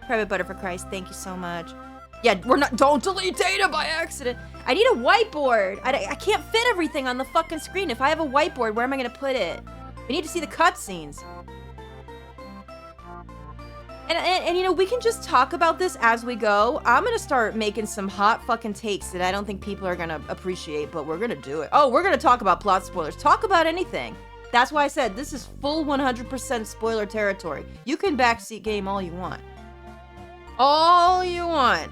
Private Butter for Christ, thank you so much. Yeah, don't delete data by accident. I need a whiteboard. I can't fit everything on the fucking screen. If I have a whiteboard, where am I gonna put it? We need to see the cutscenes. And you know, we can just talk about this as we go. I'm gonna start making some hot fucking takes that I don't think people are gonna appreciate, but we're gonna do it. Oh, we're gonna talk about plot spoilers. Talk about anything. That's why I said this is full 100% spoiler territory. You can backseat game all you want. All you want.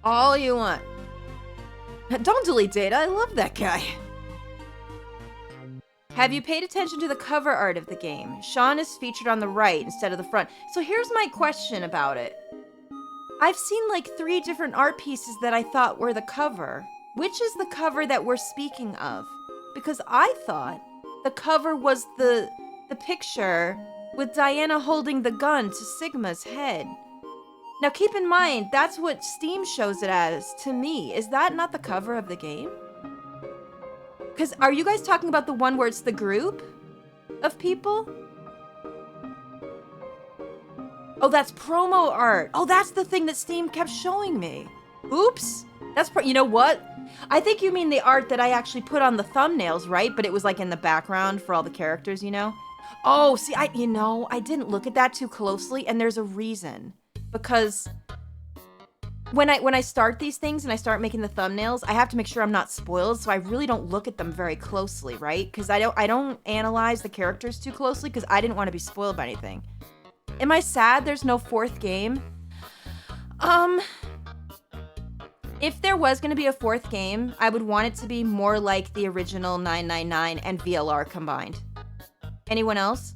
All you want. Don't delete data. I love that guy. Have you paid attention to the cover art of the game? Sean is featured on the right instead of the front. So here's my question about it. I've seen like 3 different art pieces that I thought were the cover. Which is the cover that we're speaking of? Because I thought the cover was the picture with Diana holding the gun to Sigma's head. Now keep in mind, that's what Steam shows it as to me. Is that not the cover of the game? Because are you guys talking about the one where it's the group of people? Oh, that's promo art. Oh, that's the thing that Steam kept showing me. Oops. You know what? I think you mean the art that I actually put on the thumbnails, right? But it was like in the background for all the characters, you know? Oh, see, I didn't look at that too closely, and there's a reason. Because when I start these things and I start making the thumbnails, I have to make sure I'm not spoiled, so I really don't look at them very closely, right? Because I don't analyze the characters too closely because I didn't want to be spoiled by anything. Am I sad there's no 4th game? If there was going to be a 4th game, I would want it to be more like the original 999 and VLR combined. Anyone else?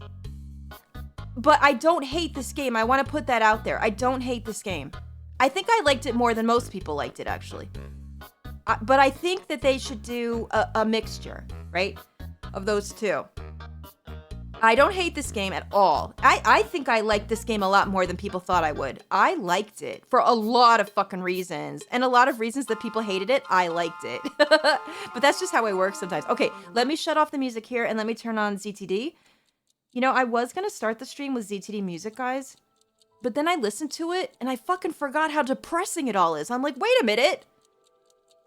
But I don't hate this game. I want to put that out there. I don't hate this game. I think I liked it more than most people liked it, actually. But I think that they should do a mixture, right? Of those two. I don't hate this game at all. I think I liked this game a lot more than people thought I would. I liked it for a lot of fucking reasons. And a lot of reasons that people hated it, I liked it. But that's just how I work sometimes. Okay, let me shut off the music here and let me turn on ZTD. You know, I was going to start the stream with ZTD music, guys. But then I listened to it and I fucking forgot how depressing it all is. I'm like, wait a minute.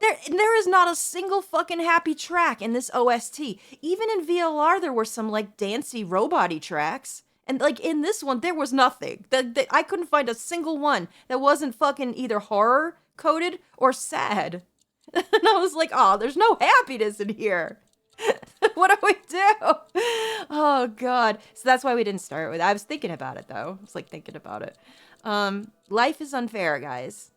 There is not a single fucking happy track in this OST. Even in VLR, there were some, like, dancey robot-y tracks. And, like, in this one, there was nothing. I couldn't find a single one that wasn't fucking either horror-coded or sad. And I was like, oh, there's no happiness in here. What do we do? Oh, God. So that's why we didn't start with it. I was thinking about it, though. I was, like, thinking about it. Life is unfair, guys.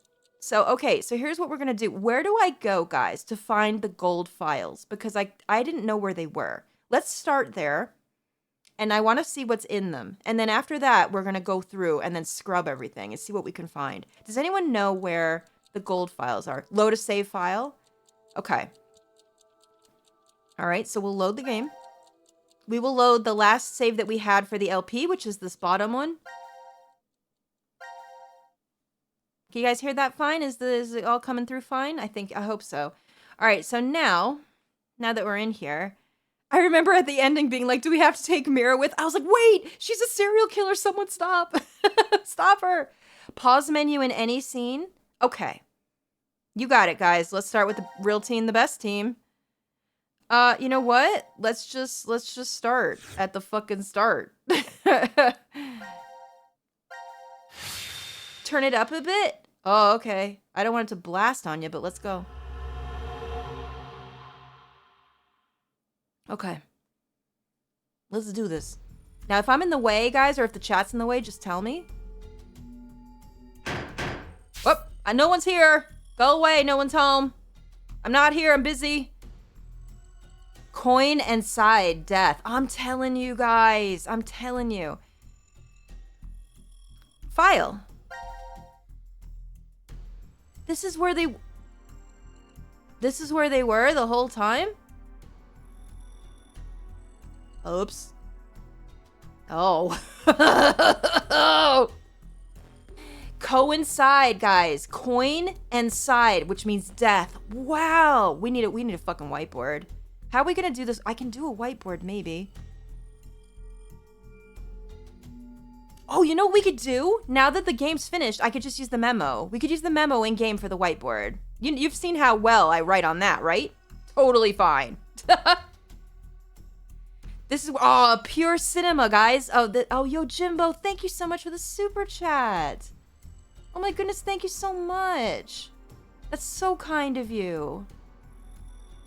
So, okay, so here's what we're going to do. Where do I go, guys, to find the gold files? Because I didn't know where they were. Let's start there, and I want to see what's in them. And then after that, we're going to go through and then scrub everything and see what we can find. Does anyone know where the gold files are? Load a save file? Okay. All right, so we'll load the game. We will load the last save that we had for the LP, which is this bottom one. Can you guys hear that fine? Is it all coming through fine? I hope so. All right, so now that we're in here, I remember at the ending being like, do we have to take Mira with? I was like, wait, she's a serial killer. Someone stop. Stop her. Pause menu in any scene. Okay. You got it, guys. Let's start with the real team, the best team. You know what? Let's just start at the fucking start. Turn it up a bit. Oh, okay. I don't want it to blast on you, but let's go. Okay. Let's do this. Now, if I'm in the way, guys, or if the chat's in the way, just tell me. Whoop! No one's here. Go away. No one's home. I'm not here. I'm busy. Coin and side death. I'm telling you, guys. I'm telling you. File. This is where they were the whole time? Oops. Oh. Coincide, guys. Coin and side, which means death. Wow. We need a fucking whiteboard. How are we gonna do this? I can do a whiteboard, maybe. Oh, you know what we could do? Now that the game's finished, I could just use the memo. We could use the memo in-game for the whiteboard. You've seen how well I write on that, right? Totally fine. This is pure cinema, guys. Yo, Jimbo, thank you so much for the super chat. Oh my goodness, thank you so much. That's so kind of you.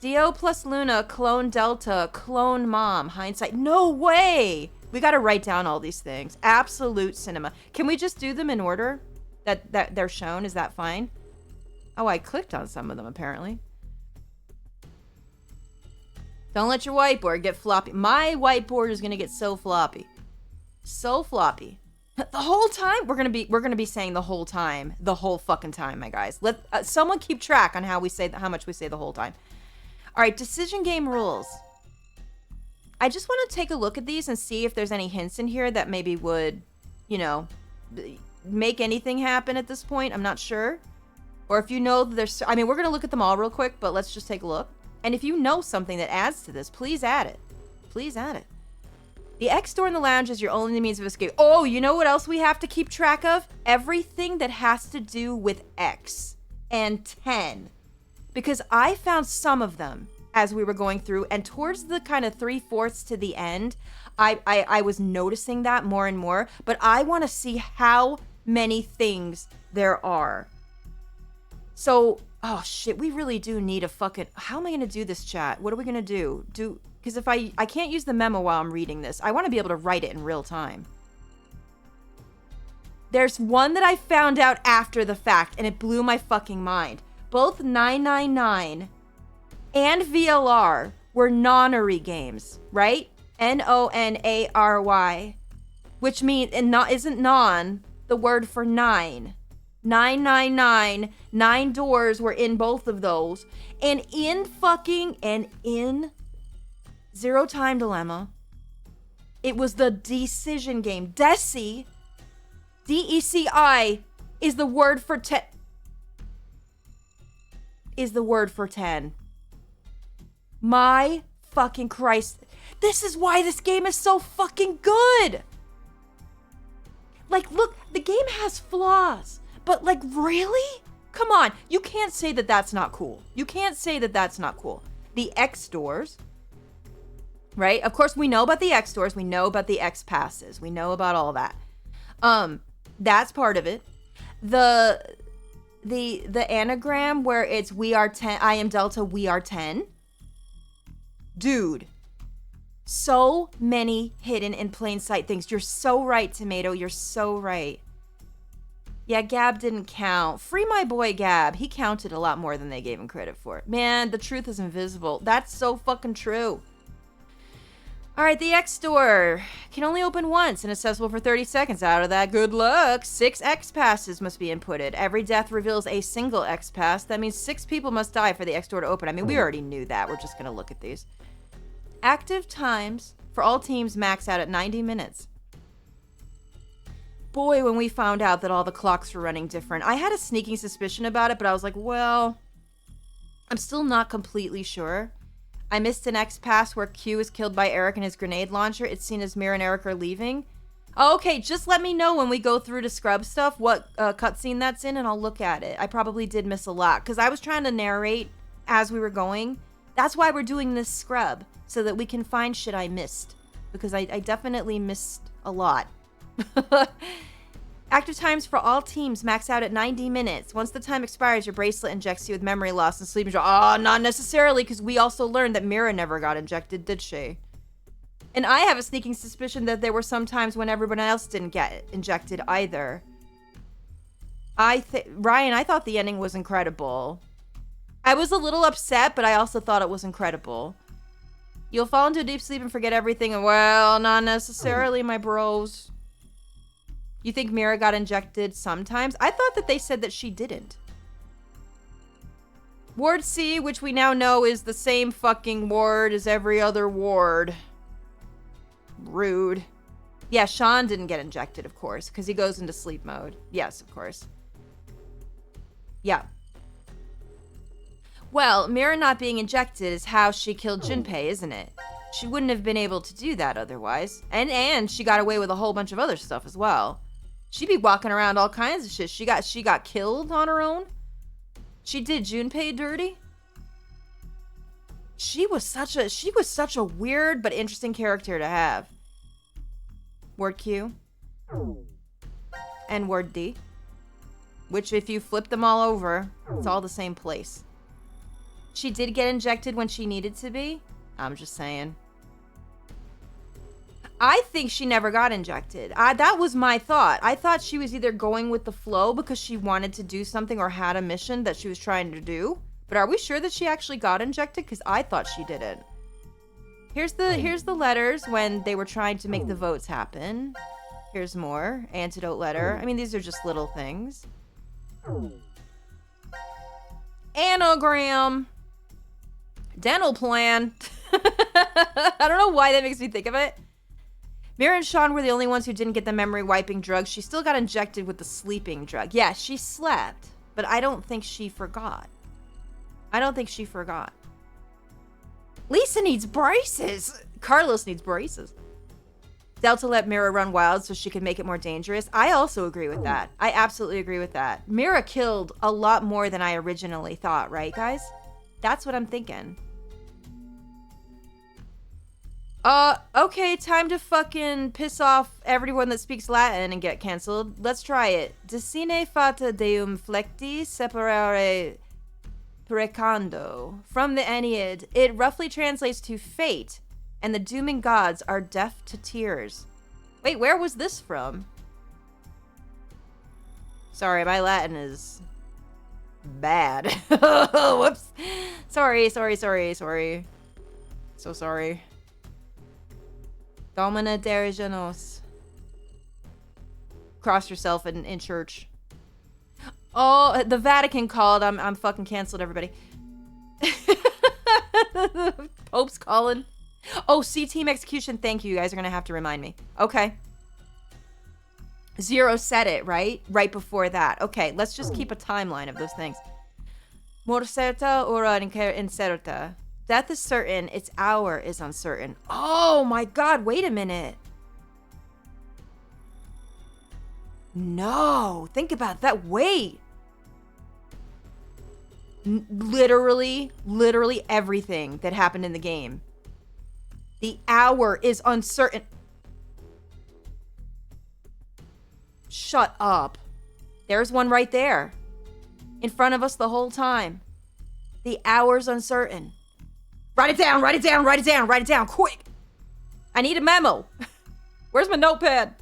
Dio plus Luna, clone Delta, clone Mom, hindsight. No way! We gotta write down all these things. Absolute cinema. Can we just do them in order that they're shown? Is that fine? Oh, I clicked on some of them, apparently. Don't let your whiteboard get floppy. My whiteboard is gonna get so floppy. So floppy. The whole time? We're gonna be saying the whole time. The whole fucking time, my guys. Let someone keep track on how much we say the whole time. All right, decision game rules. I just want to take a look at these and see if there's any hints in here that maybe would, make anything happen at this point. I'm not sure. Or if you know that there's... I mean, we're going to look at them all real quick, but let's just take a look. And if you know something that adds to this, please add it. Please add it. The X door in the lounge is your only means of escape. Oh, you know what else we have to keep track of? Everything that has to do with X and 10. Because I found some of them as we were going through, and towards the kind of 3/4 to the end, I was noticing that more and more, but I want to see how many things there are. So, oh shit, we really do need a fucking... How am I going to do this, chat? What are we going to do? Because if I can't use the memo while I'm reading this. I want to be able to write it in real time. There's one that I found out after the fact, and it blew my fucking mind. Both 999 and VLR were nonary games, right? Nonary, which means, and not isn't non the word for 9. 999, 9 doors were in both of those, and in Zero Time Dilemma, it was the decision game. Deci, DECI, is the word for 10. Is the word for 10. My fucking Christ. This is why this game is so fucking good. Like, look, the game has flaws, but like, really? Come on, you can't say that that's not cool. You can't say that that's not cool. The X doors, right? Of course, we know about the X doors. We know about the X passes. We know about all that. That's part of it. The anagram where it's we are 10, I am Delta, we are 10. Dude, so many hidden in plain sight things. You're so right, Tomato. You're so right. Yeah, Gab didn't count. Free my boy Gab. He counted a lot more than they gave him credit for. Man, the truth is invisible. That's so fucking true. All right, the X door can only open once and accessible for 30 seconds. Out of that, good luck. 6 X passes must be inputted. Every death reveals a single X pass. That means 6 people must die for the X door to open. I mean, we already knew that. We're just going to look at these. Active times for all teams max out at 90 minutes. Boy, when we found out that all the clocks were running different, I had a sneaking suspicion about it, but I was like, well, I'm still not completely sure. I missed an X pass where Q is killed by Eric and his grenade launcher. It's seen as Mira and Eric are leaving. Oh, okay, just let me know when we go through to scrub stuff what cutscene that's in, and I'll look at it. I probably did miss a lot, because I was trying to narrate as we were going. That's why we're doing this scrub, so that we can find shit I missed, because I definitely missed a lot. Active times for all teams max out at 90 minutes. Once the time expires, your bracelet injects you with memory loss and sleep and not necessarily, because we also learned that Mira never got injected, did she? And I have a sneaking suspicion that there were some times when everyone else didn't get injected either. Ryan, I thought the ending was incredible. I was a little upset, but I also thought it was incredible. You'll fall into a deep sleep and forget everything, and well, not necessarily, my bros. You think Mira got injected sometimes? I thought that they said that she didn't. Ward C, which we now know is the same fucking ward as every other ward. Rude. Yeah, Sean didn't get injected, of course, because he goes into sleep mode. Yes, of course. Yeah. Well, Mira not being injected is how she killed Junpei, isn't it? She wouldn't have been able to do that otherwise. And she got away with a whole bunch of other stuff as well. She'd be walking around all kinds of shit. She got killed on her own. She did Junpei dirty. She was such a weird but interesting character to have. Word Q. And word D. Which, if you flip them all over, it's all the same place. She did get injected when she needed to be. I'm just saying. I think she never got injected. That was my thought. I thought she was either going with the flow because she wanted to do something or had a mission that she was trying to do. But are we sure that she actually got injected? Because I thought she didn't. Here's the letters when they were trying to make the votes happen. Here's more. Antidote letter. I mean, these are just little things. Anagram. Dental plan. I don't know why that makes me think of it. Mira and Sean were the only ones who didn't get the memory wiping drug. She still got injected with the sleeping drug. Yeah, she slept, but I don't think she forgot. Lisa needs braces. Carlos needs braces. Delta let Mira run wild so she could make it more dangerous. I also agree with that. I absolutely agree with that. Mira killed a lot more than I originally thought, right, guys? That's what I'm thinking. Okay, time to fucking piss off everyone that speaks Latin and get cancelled. Let's try it. Decine fata deum flecti separare precando. From the Aeneid, it roughly translates to fate, and the dooming gods are deaf to tears. Wait, where was this from? Sorry, my Latin is bad. Whoops. Sorry. So sorry. Domina Derigenos. Cross yourself in church. Oh, the Vatican called. I'm fucking canceled, everybody. Pope's calling. Oh, C-Team Execution. Thank you. You guys are going to have to remind me. Okay. Zero said it, right? Right before that. Okay, let's just keep a timeline of those things. Mor certa ora incerta. Death is certain, its hour is uncertain. Oh my god, wait a minute. No, think about that. Wait. Literally everything that happened in the game. The hour is uncertain. Shut up. There's one right there. In front of us the whole time. The hour's uncertain. Write it down, quick. I need a memo. Where's my notepad?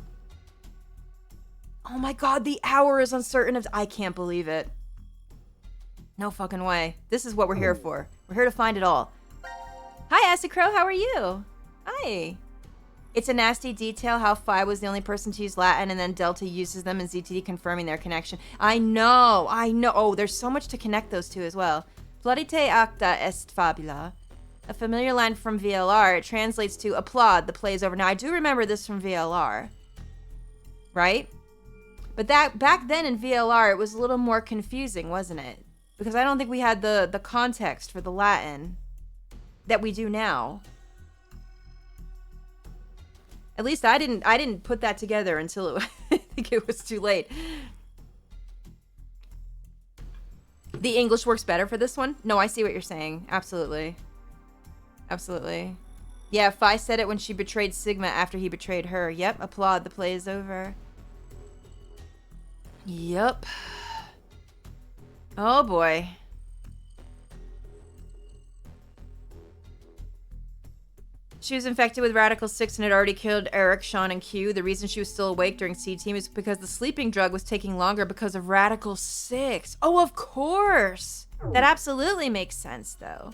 Oh my god, the hour is uncertain. I can't believe it. No fucking way. This is what we're here for. We're here to find it all. Hi, Acid Crow, how are you? Hi. It's a nasty detail how Phi was the only person to use Latin and then Delta uses them and ZTD confirming their connection. I know. Oh, there's so much to connect those two as well. Plaudite acta est fabula. A familiar line from VLR. It translates to applaud, the play is over. Now, I do remember this from VLR. Right? But that back then in VLR, it was a little more confusing, wasn't it? Because I don't think we had the context for the Latin that we do now. At least I didn't put that together until I think it was too late. The English works better for this one? No, I see what you're saying. Absolutely. Yeah, Phi said it when she betrayed Sigma after he betrayed her. Yep, applaud, the play is over. Yep. Oh boy. She was infected with Radical 6 and had already killed Eric, Sean, and Q. The reason she was still awake during C-Team is because the sleeping drug was taking longer because of Radical 6. Oh, of course! That absolutely makes sense, though.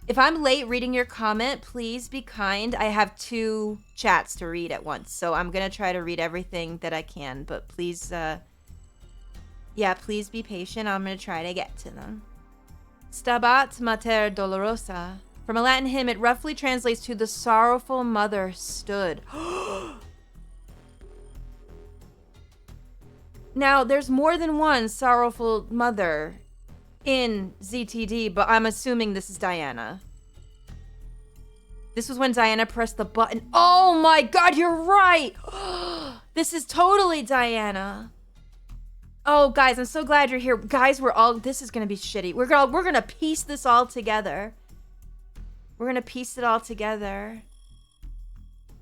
If I'm late reading your comment, please be kind. I have 2 chats to read at once, so I'm gonna try to read everything that I can, but please, yeah, please be patient. I'm gonna try to get to them. Stabat Mater Dolorosa. From a Latin hymn, it roughly translates to the sorrowful mother stood. Now, there's more than one sorrowful mother in ZTD, but I'm assuming this is Diana. This was when Diana pressed the button. Oh my god, you're right! This is totally Diana. Oh, guys, I'm so glad you're here. Guys, this is gonna be shitty. We're gonna piece this all together. We're gonna piece it all together.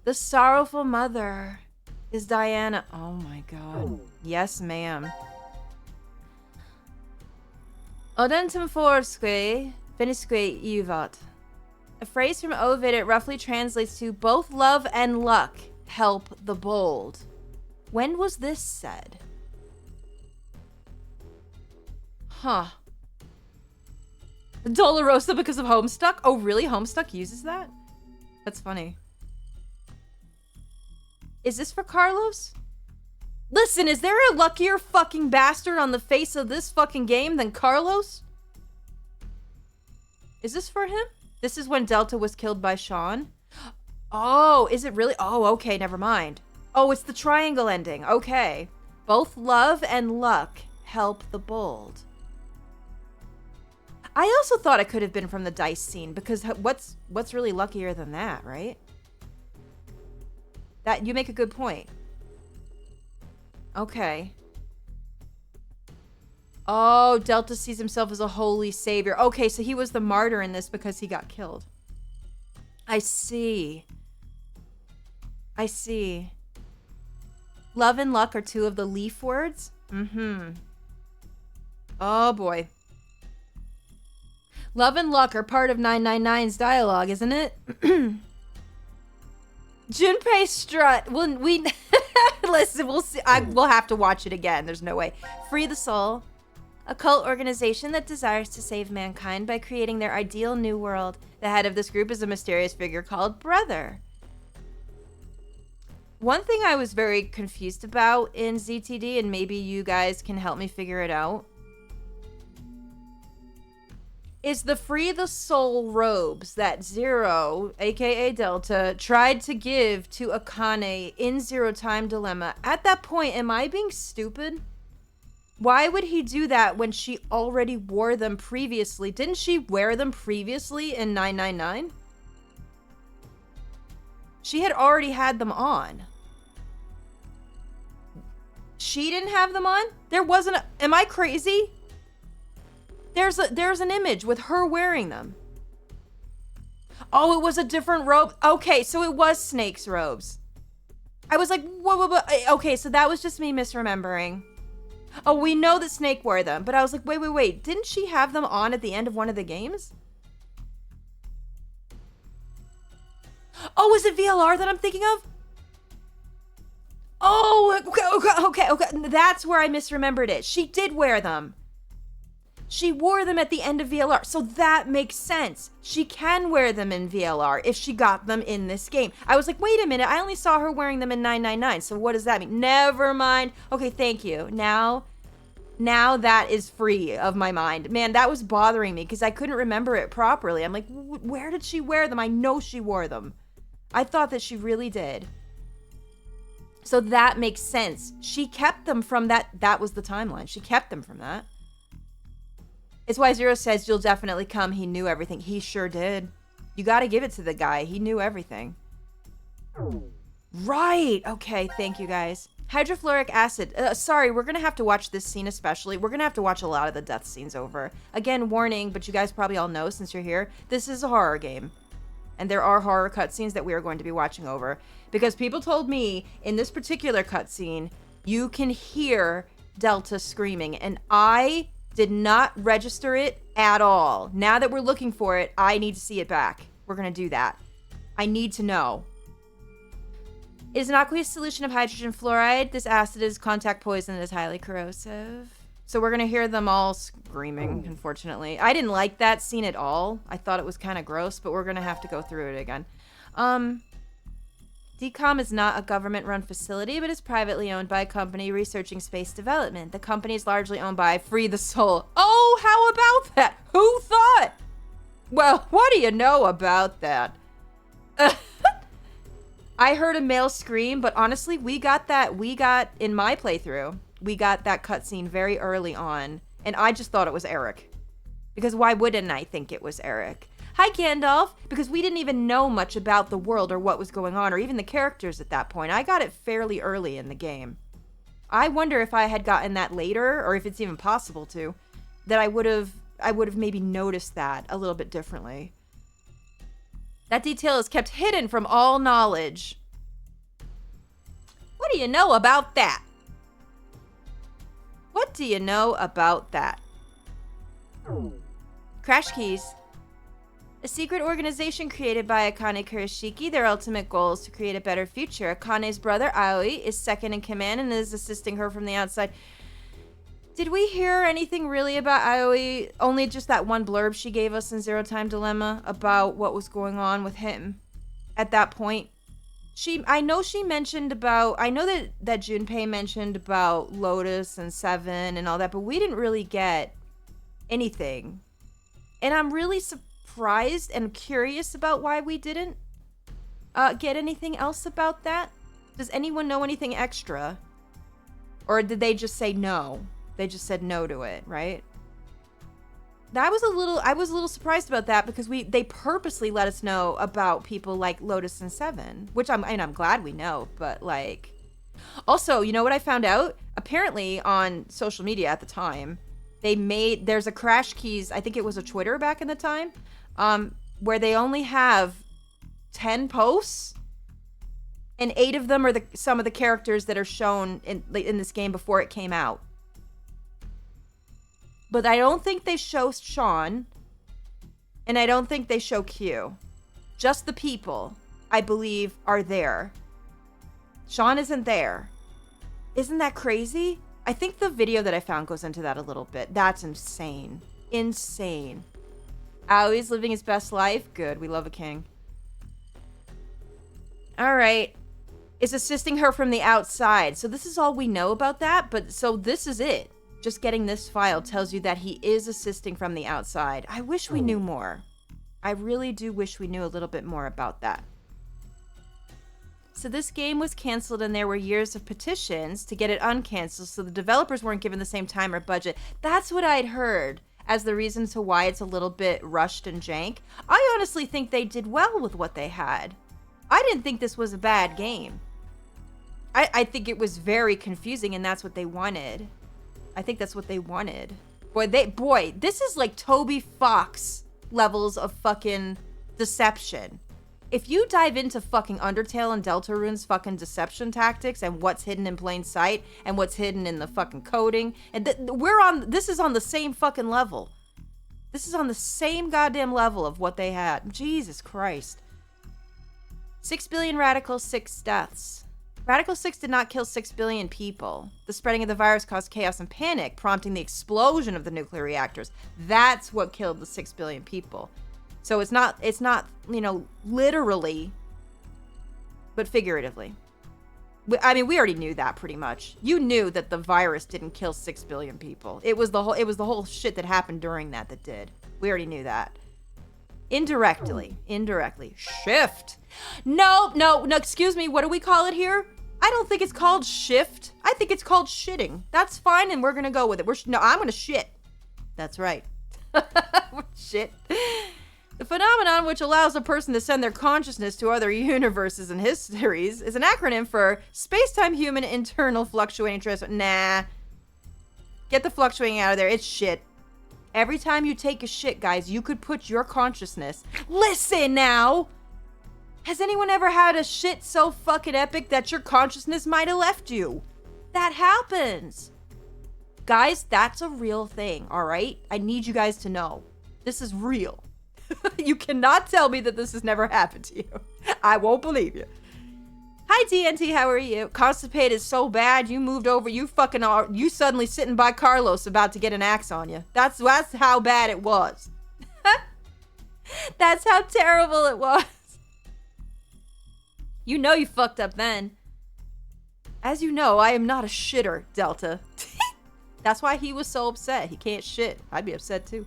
The sorrowful mother is Diana. Oh my god. Yes, ma'am. Odentum forsque, finisque ivat. A phrase from Ovid, it roughly translates to both love and luck help the bold. When was this said? Huh. Dolorosa because of Homestuck? Oh, really? Homestuck uses that? That's funny. Is this for Carlos? Listen, is there a luckier fucking bastard on the face of this fucking game than Carlos? Is this for him? This is when Delta was killed by Sean? Oh, is it really? Oh, okay, never mind. Oh, it's the triangle ending. Okay. Both love and luck help the bold. I also thought it could have been from the dice scene, because what's really luckier than that, right? That, you make a good point. Okay. Oh, Delta sees himself as a holy savior. Okay, so he was the martyr in this because he got killed. I see. I see. Love and luck are two of the leaf words? Mm-hmm. Oh, boy. Love and luck are part of 999's dialogue, isn't it? Junpei strut. We listen, we'll see. We'll have to watch it again. There's no way. Free the Soul. A cult organization that desires to save mankind by creating their ideal new world. The head of this group is a mysterious figure called Brother. One thing I was very confused about in ZTD, and maybe you guys can help me figure it out, is the Free the Soul robes that Zero, aka Delta, tried to give to Akane in Zero Time Dilemma. At that point, am I being stupid? Why would he do that when she already wore them previously? Didn't she wear them previously in 999? She had already had them on. She didn't have them on? There wasn't a... Am I crazy? There's an image with her wearing them. Oh, it was a different robe. Okay, so it was Snake's robes. I was like, whoa. Okay, so that was just me misremembering. Oh, we know that Snake wore them, but I was like, wait. Didn't she have them on at the end of one of the games? Oh, is it VLR that I'm thinking of? Oh, okay. That's where I misremembered it. She did wear them. She wore them at the end of VLR, so that makes sense. She can wear them in VLR if she got them in this game. I was like, wait a minute, I only saw her wearing them in 999, so what does that mean? Never mind. Okay, thank you. Now that is free of my mind. Man, that was bothering me because I couldn't remember it properly. I'm like, where did she wear them? I know she wore them. I thought that she really did. So that makes sense. She kept them from that. That was the timeline. She kept them from that. It's why Zero says you'll definitely come. He knew everything. He sure did. You got to give it to the guy. He knew everything. Right. Okay. Thank you, guys. Hydrofluoric acid. Sorry, we're going to have to watch this scene especially. We're going to have to watch a lot of the death scenes over. Again, warning, but you guys probably all know since you're here, this is a horror game. And there are horror cutscenes that we are going to be watching over. Because people told me in this particular cutscene, you can hear Delta screaming. And I did not register it at all. Now that we're looking for it, I need to see it back. We're going to do that. I need to know. It is an aqueous solution of hydrogen fluoride. This acid is contact poison and is highly corrosive. So we're going to hear them all screaming, unfortunately. I didn't like that scene at all. I thought it was kind of gross, but we're going to have to go through it again. DCOM is not a government-run facility, but is privately owned by a company researching space development. The company is largely owned by Free the Soul. Oh, how about that? Who thought? Well, what do you know about that? I heard a male scream, but honestly, we got in my playthrough, we got that cutscene very early on, and I just thought it was Eric. Because why wouldn't I think it was Eric? Hi, Gandalf, because we didn't even know much about the world or what was going on or even the characters at that point. I got it fairly early in the game. I wonder if I had gotten that later or if it's even possible to, that I would have maybe noticed that a little bit differently. That detail is kept hidden from all knowledge. What do you know about that? What do you know about that? Crash Keys. A secret organization created by Akane Kurashiki. Their ultimate goal is to create a better future. Akane's brother, Aoi, is second in command and is assisting her from the outside. Did we hear anything really about Aoi? Only just that one blurb she gave us in Zero Time Dilemma about what was going on with him at that point. I know she mentioned about, I know that Junpei mentioned about Lotus and Seven and all that, but we didn't really get anything. And I'm really surprised and curious about why we didn't get anything else about that. Does anyone know anything extra? Or did they just say no? They just said no to it, right? I was a little surprised about that because they purposely let us know about people like Lotus and Seven, which I'm glad we know, but like, also, you know what I found out? Apparently on social media at the time, there's a Crash Keys, I think it was a Twitter back in the time, where they only have 10 posts, and 8 of them are some of the characters that are shown in this game before it came out. But I don't think they show Sean, and I don't think they show Q. Just the people, I believe, are there. Sean isn't there. Isn't that crazy? I think the video that I found goes into that a little bit. That's insane. Insane. Aoi's living his best life. Good, we love a king. All right. Is assisting her from the outside. So this is all we know about that, but so this is it. Just getting this file tells you that he is assisting from the outside. I wish we knew more. I really do wish we knew a little bit more about that. So this game was canceled and there were years of petitions to get it uncanceled, so the developers weren't given the same time or budget. That's what I'd heard as the reason to why it's a little bit rushed and jank. I honestly think they did well with what they had. I didn't think this was a bad game. I think it was very confusing and that's what they wanted. I think that's what they wanted. Boy, this is like Toby Fox levels of fucking deception. If you dive into fucking Undertale and Deltarune's fucking deception tactics and what's hidden in plain sight and what's hidden in the fucking coding, and this is on the same fucking level. This is on the same goddamn level of what they had. Jesus Christ. 6 billion radicals, 6 deaths. Radical 6 did not kill 6 billion people. The spreading of the virus caused chaos and panic, prompting the explosion of the nuclear reactors. That's what killed the 6 billion people. So it's not, literally, but figuratively. I mean, we already knew that pretty much. You knew that the virus didn't kill 6 billion people. It was the whole shit that happened during that did. We already knew that. Indirectly. Shift. No, excuse me. What do we call it here? I don't think it's called shift. I think it's called shitting. That's fine, and we're gonna go with it. I'm gonna shit. That's right. Shit. The phenomenon which allows a person to send their consciousness to other universes and histories is an acronym for Space-Time Human Internal Fluctuating Transfer. Nah. Get the fluctuating out of there. It's shit. Every time you take a shit, guys, you could put your consciousness... Listen now! Has anyone ever had a shit so fucking epic that your consciousness might have left you? That happens. Guys, that's a real thing, alright? I need you guys to know. This is real. You cannot tell me that this has never happened to you. I won't believe you. Hi, TNT, how are you? Constipated so bad, you moved over, you suddenly sitting by Carlos about to get an axe on you. That's how bad it was. That's how terrible it was. You know you fucked up then. As you know, I am not a shitter, Delta. That's why he was so upset. He can't shit. I'd be upset too.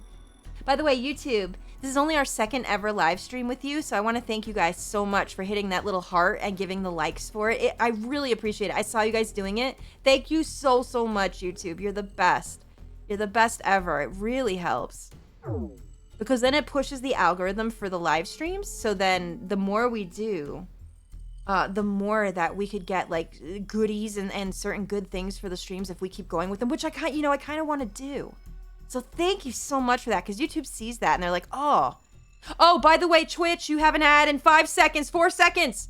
By the way, YouTube, this is only our second ever live stream with you, so I want to thank you guys so much for hitting that little heart and giving the likes for it. I really appreciate it. I saw you guys doing it. Thank you so much, YouTube. You're the best. You're the best ever. It really helps. because then it pushes the algorithm for the live streams. So then the more we do, the more that we could get like goodies and certain good things for the streams if we keep going with them, which I kind of want to do. So thank you so much for that, because YouTube sees that and they're like, oh, by the way, Twitch, you have an ad in 5 seconds, 4 seconds.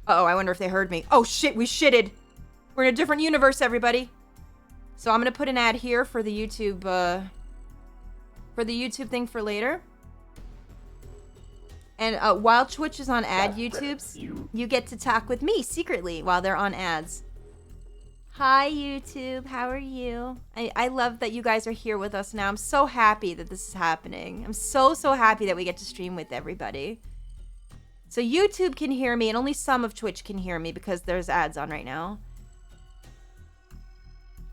Uh-oh, I wonder if they heard me. Oh shit, we shitted. We're in a different universe, everybody. So I'm gonna put an ad here for the YouTube thing for later. And while Twitch is on ad YouTubes, you get to talk with me secretly while they're on ads. Hi, YouTube. How are you? I love that you guys are here with us now. I'm so happy that this is happening. I'm so happy that we get to stream with everybody. So YouTube can hear me, and only some of Twitch can hear me because there's ads on right now.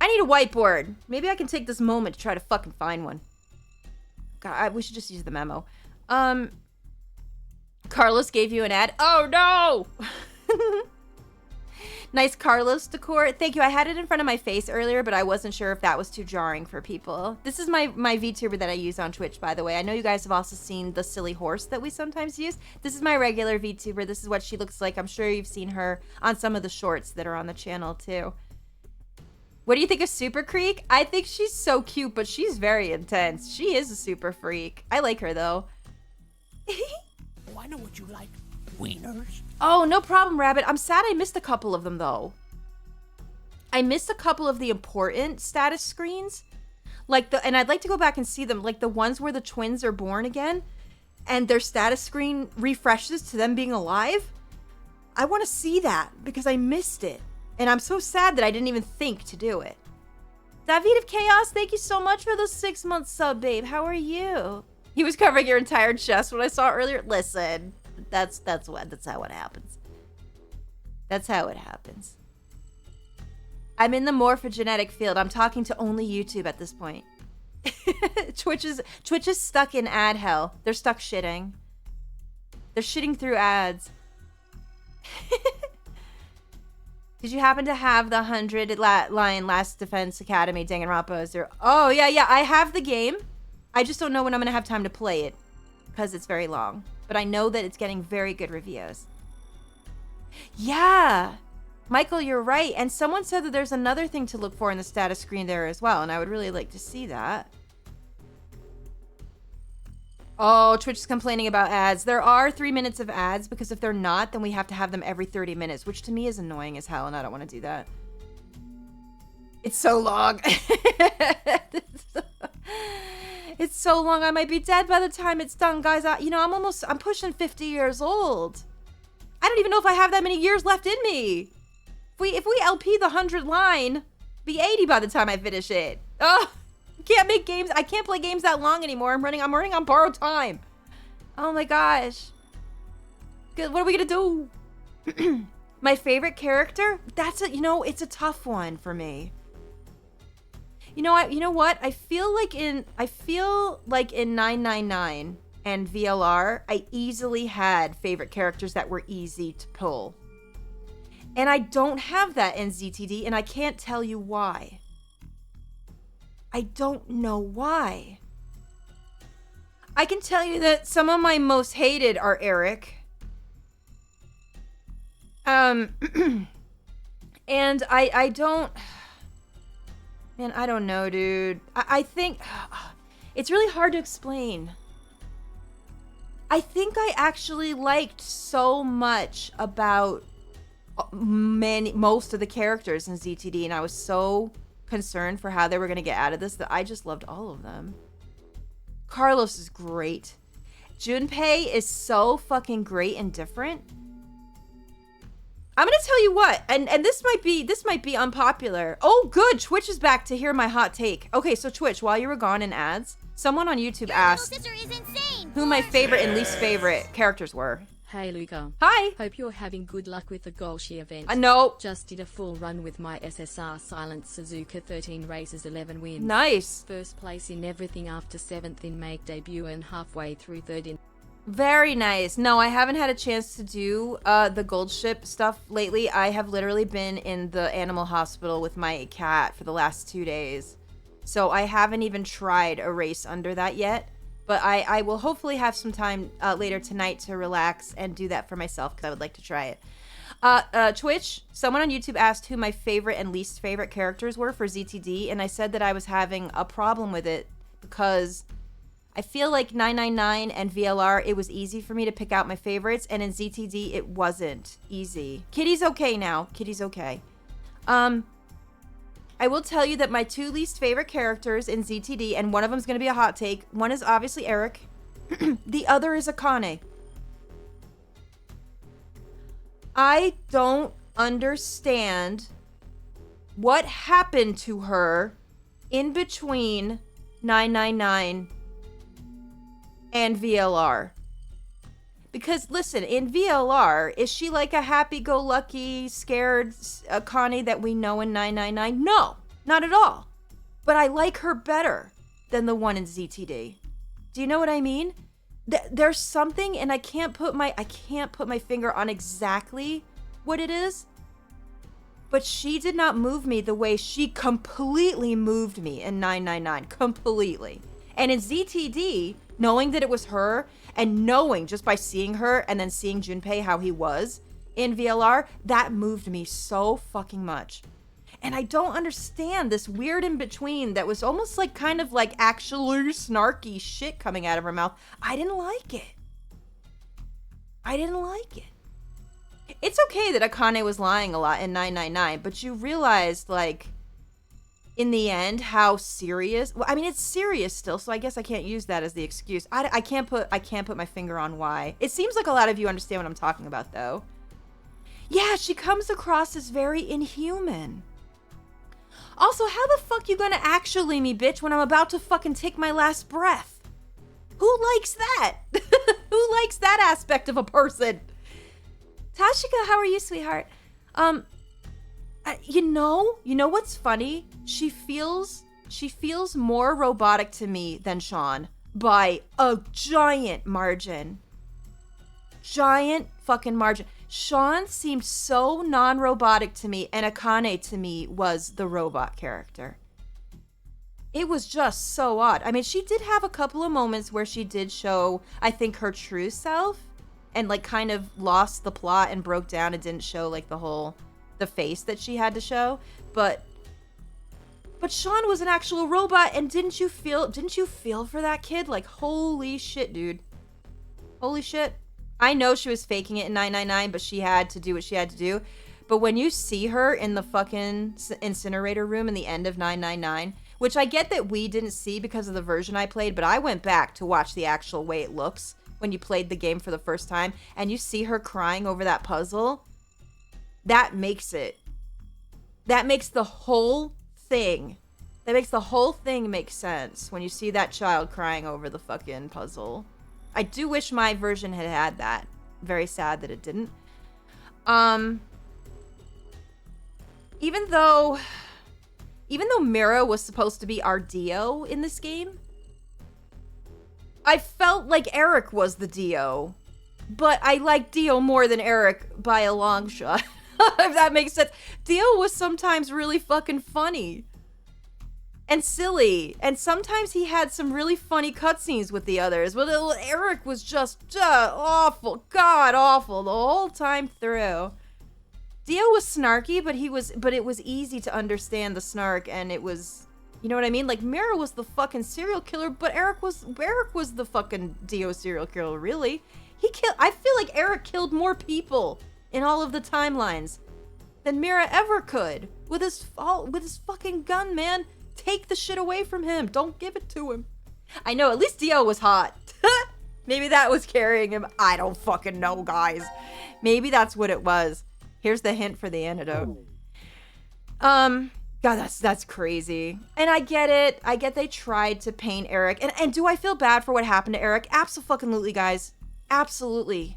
I need a whiteboard. Maybe I can take this moment to try to fucking find one. God, we should just use the memo. Carlos gave you an ad. Oh no! Nice Carlos decor. Thank you. I had it in front of my face earlier, but I wasn't sure if that was too jarring for people. This is my VTuber that I use on Twitch, by the way. I know you guys have also seen the silly horse that we sometimes use. This is my regular VTuber. This is what she looks like. I'm sure you've seen her on some of the shorts that are on the channel, too. What do you think of Super Creek? I think she's so cute, but she's very intense. She is a super freak. I like her, though. Oh, I know what you like. Wieners. Oh, no problem, Rabbit. I'm sad I missed a couple of them, though. I missed a couple of the important status screens. And I'd like to go back and see them. Like the ones where the twins are born again and their status screen refreshes to them being alive. I want to see that because I missed it. And I'm so sad that I didn't even think to do it. David of Chaos, thank you so much for the 6-month sub, babe. How are you? He was covering your entire chest when I saw earlier. Listen, that's how it happens. That's how it happens. I'm in the morphogenetic field. I'm talking to only YouTube at this point. Twitch is stuck in ad hell. They're stuck shitting. They're shitting through ads. Did you happen to have the 100 line Last Defense Academy Danganronpa? Oh, yeah. I have the game. I just don't know when I'm going to have time to play it because it's very long. But I know that it's getting very good reviews. Yeah. Michael, you're right. And someone said that there's another thing to look for in the status screen there as well. And I would really like to see that. Oh, Twitch is complaining about ads. There are 3 minutes of ads because if they're not, then we have to have them every 30 minutes, which to me is annoying as hell, and I don't want to do that. It's so long. It's so long. I might be dead by the time it's done, guys. I'm pushing 50 years old. I don't even know if I have that many years left in me. If we LP the 100 line, be 80 by the time I finish it. Oh. Can't make games. I can't play games that long anymore. I'm running on borrowed time. Oh my gosh. Good. What are we gonna do? My favorite character? It's a tough one for me. You know what? I feel like in 999 and VLR, I easily had favorite characters that were easy to pull. And I don't have that in ZTD, and I can't tell you why. I don't know why. I can tell you that some of my most hated are Eric. And I don't... Man, I don't know, dude. I think... It's really hard to explain. I think I actually liked so much about most of the characters in ZTD, and I was so concerned for how they were going to get out of this that I just loved all of them. Carlos is great. Junpei is so fucking great and different. I'm gonna tell you what, and this might be unpopular. Oh, good, Twitch is back to hear my hot take. Okay, so Twitch, while you were gone in ads, someone on YouTube asked who my favorite and least favorite characters were. Hey Lucah. Hi. Hope you're having good luck with the Golshi event. No. Just did a full run with my SSR Silent Suzuka 13 races 11 wins. Nice. First place in everything after 7th in Make debut and halfway through 3rd in... Very nice. No, I haven't had a chance to do the gold ship stuff lately. I have literally been in the animal hospital with my cat for the last 2 days. So I haven't even tried a race under that yet. But I will hopefully have some time later tonight to relax and do that for myself because I would like to try it. Twitch, someone on YouTube asked who my favorite and least favorite characters were for ZTD, and I said that I was having a problem with it because I feel like 999 and VLR, it was easy for me to pick out my favorites, and in ZTD, it wasn't easy. Kitty's okay now. Kitty's okay. I will tell you that my 2 least favorite characters in ZTD, and one of them is going to be a hot take. One is obviously Eric. The other is Akane. I don't understand what happened to her in between 999 and VLR. Because listen, in VLR, is she like a happy-go-lucky, scared Akane that we know in 999? No, not at all. But I like her better than the one in ZTD. Do you know what I mean? There's something, and I can't put my finger on exactly what it is. But she did not move me the way she completely moved me in 999. Completely. And in ZTD, knowing that it was her, and knowing just by seeing her and then seeing Junpei how he was in VLR, that moved me so fucking much. And I don't understand this weird in between that was almost like kind of like actually snarky shit coming out of her mouth. I didn't like it. I didn't like it. It's okay that Akane was lying a lot in 999, but you realized, like, in the end, how serious. Well, I mean, it's serious still, so I guess I can't use that as the excuse. I can't put my finger on why. It seems like a lot of you understand what I'm talking about, though. Yeah, she comes across as very inhuman. Also, how the fuck you gonna actually me, bitch, when I'm about to fucking take my last breath? Who likes that? Who likes that aspect of a person? Tashika, how are you, sweetheart? You know what's funny? She feels more robotic to me than Sean by a giant margin. Giant fucking margin. Sean seemed so non-robotic to me, and Akane to me was the robot character. It was just so odd. I mean, she did have a couple of moments where she did show, I think, her true self, and like kind of lost the plot and broke down and didn't show like the face that she had to show, but Sean was an actual robot, and didn't you feel for that kid? Like, holy shit, dude. Holy shit. I know she was faking it in 999, but she had to do what she had to do. But when you see her in the fucking incinerator room in the end of 999, which I get that we didn't see because of the version I played, but I went back to watch the actual way it looks when you played the game for the first time, and you see her crying over that puzzle, that makes the whole thing make sense when you see that child crying over the fucking puzzle. I do wish my version had that. Very sad that it didn't. Even though Mira was supposed to be our Dio in this game, I felt like Eric was the Dio. But I like Dio more than Eric by a long shot. If that makes sense. Dio was sometimes really fucking funny. And silly. And sometimes he had some really funny cutscenes with the others. But Eric was just awful. God awful the whole time through. Dio was snarky, but it was easy to understand the snark, and it was, you know what I mean? Like, Mira was the fucking serial killer, but Eric was the fucking Dio serial killer, really. I feel like Eric killed more people in all of the timelines than Mira ever could with his fucking gun, man. Take the shit away from him. Don't give it to him. I know, at least Dio was hot. Maybe that was carrying him. I don't fucking know, guys. Maybe that's what it was. Here's the hint for the antidote. God, that's crazy. And I get it. I get they tried to paint Eric. And do I feel bad for what happened to Eric? Absolutely, guys. Absolutely.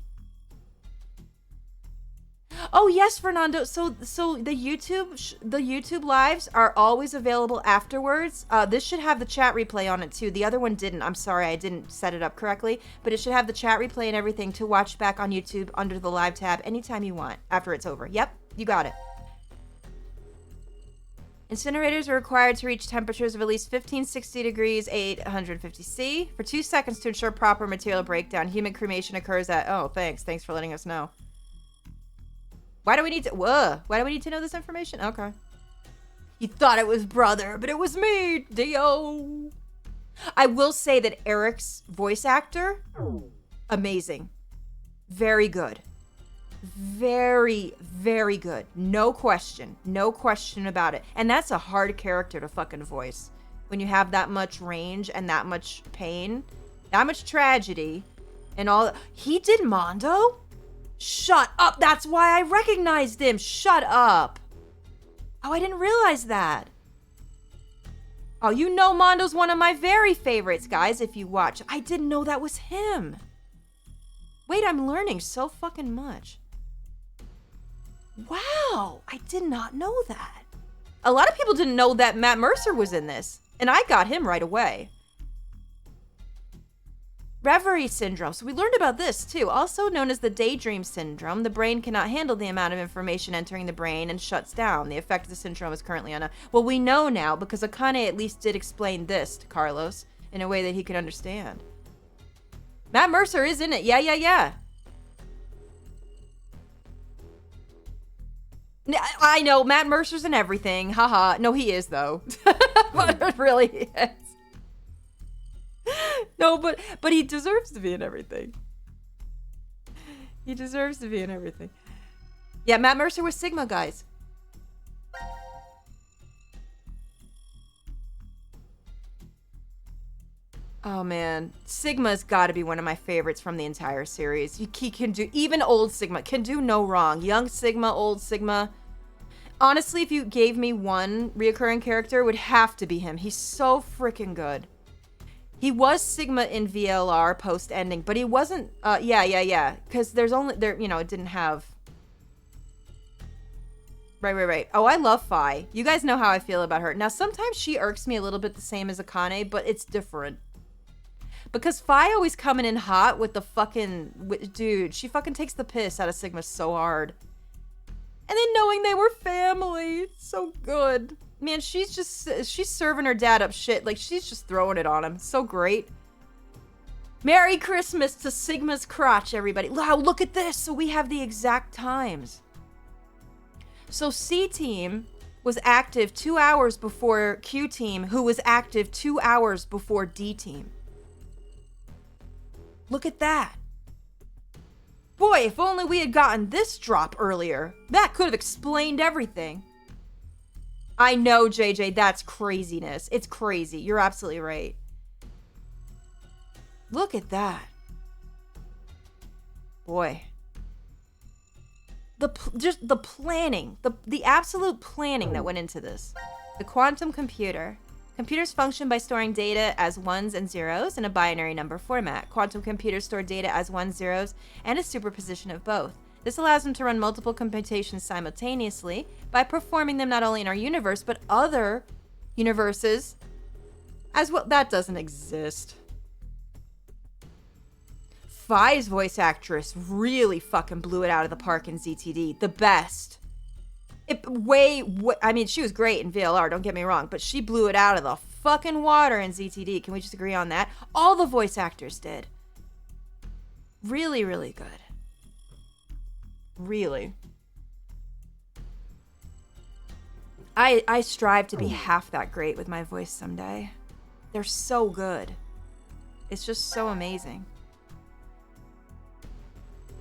Oh yes, Fernando. So the YouTube lives are always available afterwards. This should have the chat replay on it too. The other one didn't. I'm sorry, I didn't set it up correctly, but it should have the chat replay and everything to watch back on YouTube under the live tab anytime you want after it's over. Yep, you got it. Incinerators are required to reach temperatures of at least 1560 degrees 850 C for 2 seconds to ensure proper material breakdown. Human cremation occurs at... Oh, thanks. Thanks for letting us know. Why do we need to... Whoa. Why do we need to know this information? Okay. You thought it was brother, but it was me, Dio. I will say that Eric's voice actor, amazing. Very good. Very, very good. No question. No question about it. And that's a hard character to fucking voice. When you have that much range and that much pain, that much tragedy, and all. He did Mondo? Shut up. That's why I recognized him. Shut up. Oh, I didn't realize that. Oh, you know Mondo's one of my very favorites, guys, if you watch. I didn't know that was him. Wait, I'm learning so fucking much. Wow, I did not know that. A lot of people didn't know that Matt Mercer was in this, and I got him right away. Reverie syndrome. So we learned about this too. Also known as the daydream syndrome, the brain cannot handle the amount of information entering the brain and shuts down. The effect of the syndrome is currently unknown. Well, we know now because Akane at least did explain this to Carlos in a way that he could understand. Matt Mercer is in it. Yeah. I know, Matt Mercer's in everything. Haha. No, he is, though. But it really is. No, but he deserves to be in everything. He deserves to be in everything. Yeah, Matt Mercer was Sigma, guys. Oh, man. Sigma's got to be one of my favorites from the entire series. He can do... Even old Sigma can do no wrong. Young Sigma, old Sigma. Honestly, if you gave me one reoccurring character, it would have to be him. He's so freaking good. He was Sigma in VLR post-ending, but he wasn't... Yeah. Because there's only... it didn't have... Right. Oh, I love Fi. You guys know how I feel about her. Now, sometimes she irks me a little bit the same as Akane, but it's different. Because Fi always coming in hot with the fucking... Dude, she fucking takes the piss out of Sigma so hard. And then knowing they were family. It's so good. Man, she's serving her dad up shit. Like, she's just throwing it on him. So great. Merry Christmas to Sigma's crotch, everybody. Wow, look at this. So we have the exact times. So C-Team was active 2 hours before Q-Team, who was active 2 hours before D-Team. Look at that. Boy, if only we had gotten this drop earlier. That could have explained everything. I know, JJ, that's craziness. It's crazy. You're absolutely right. Look at that. Boy. Just the planning, the absolute planning that went into this. The quantum computer. Computers function by storing data as ones and zeros in a binary number format. Quantum computers store data as ones, zeros, and a superposition of both. This allows them to run multiple computations simultaneously by performing them not only in our universe, but other universes as well. That doesn't exist. Fi's voice actress really fucking blew it out of the park in ZTD. The best. I mean, she was great in VLR, don't get me wrong, but she blew it out of the fucking water in ZTD. Can we just agree on that? All the voice actors did. Really, really good. Really. I strive to be half that great with my voice someday. They're so good. It's just so amazing.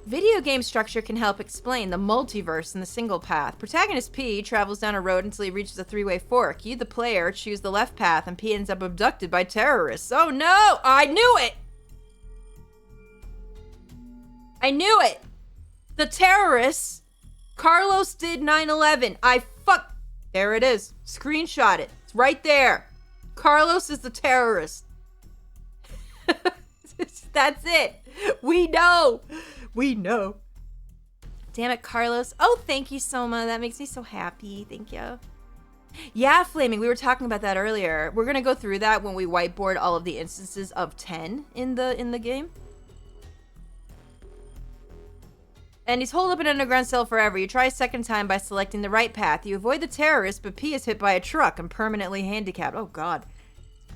Video game structure can help explain the multiverse in the single path. Protagonist P travels down a road until he reaches a three-way fork. You, the player, choose the left path, and P ends up abducted by terrorists. Oh no! I knew it! I knew it! The terrorists! Carlos did 9/11. There it is. Screenshot it. It's right there. Carlos is the terrorist. That's it. We know. We know. Damn it, Carlos. Oh, thank you, Soma. That makes me so happy. Thank you. Yeah, Flaming. We were talking about that earlier. We're going to go through that when we whiteboard all of the instances of 10 in the game. And he's holed up in an underground cell forever. You try a second time by selecting the right path. You avoid the terrorist, but P is hit by a truck and permanently handicapped. Oh, God.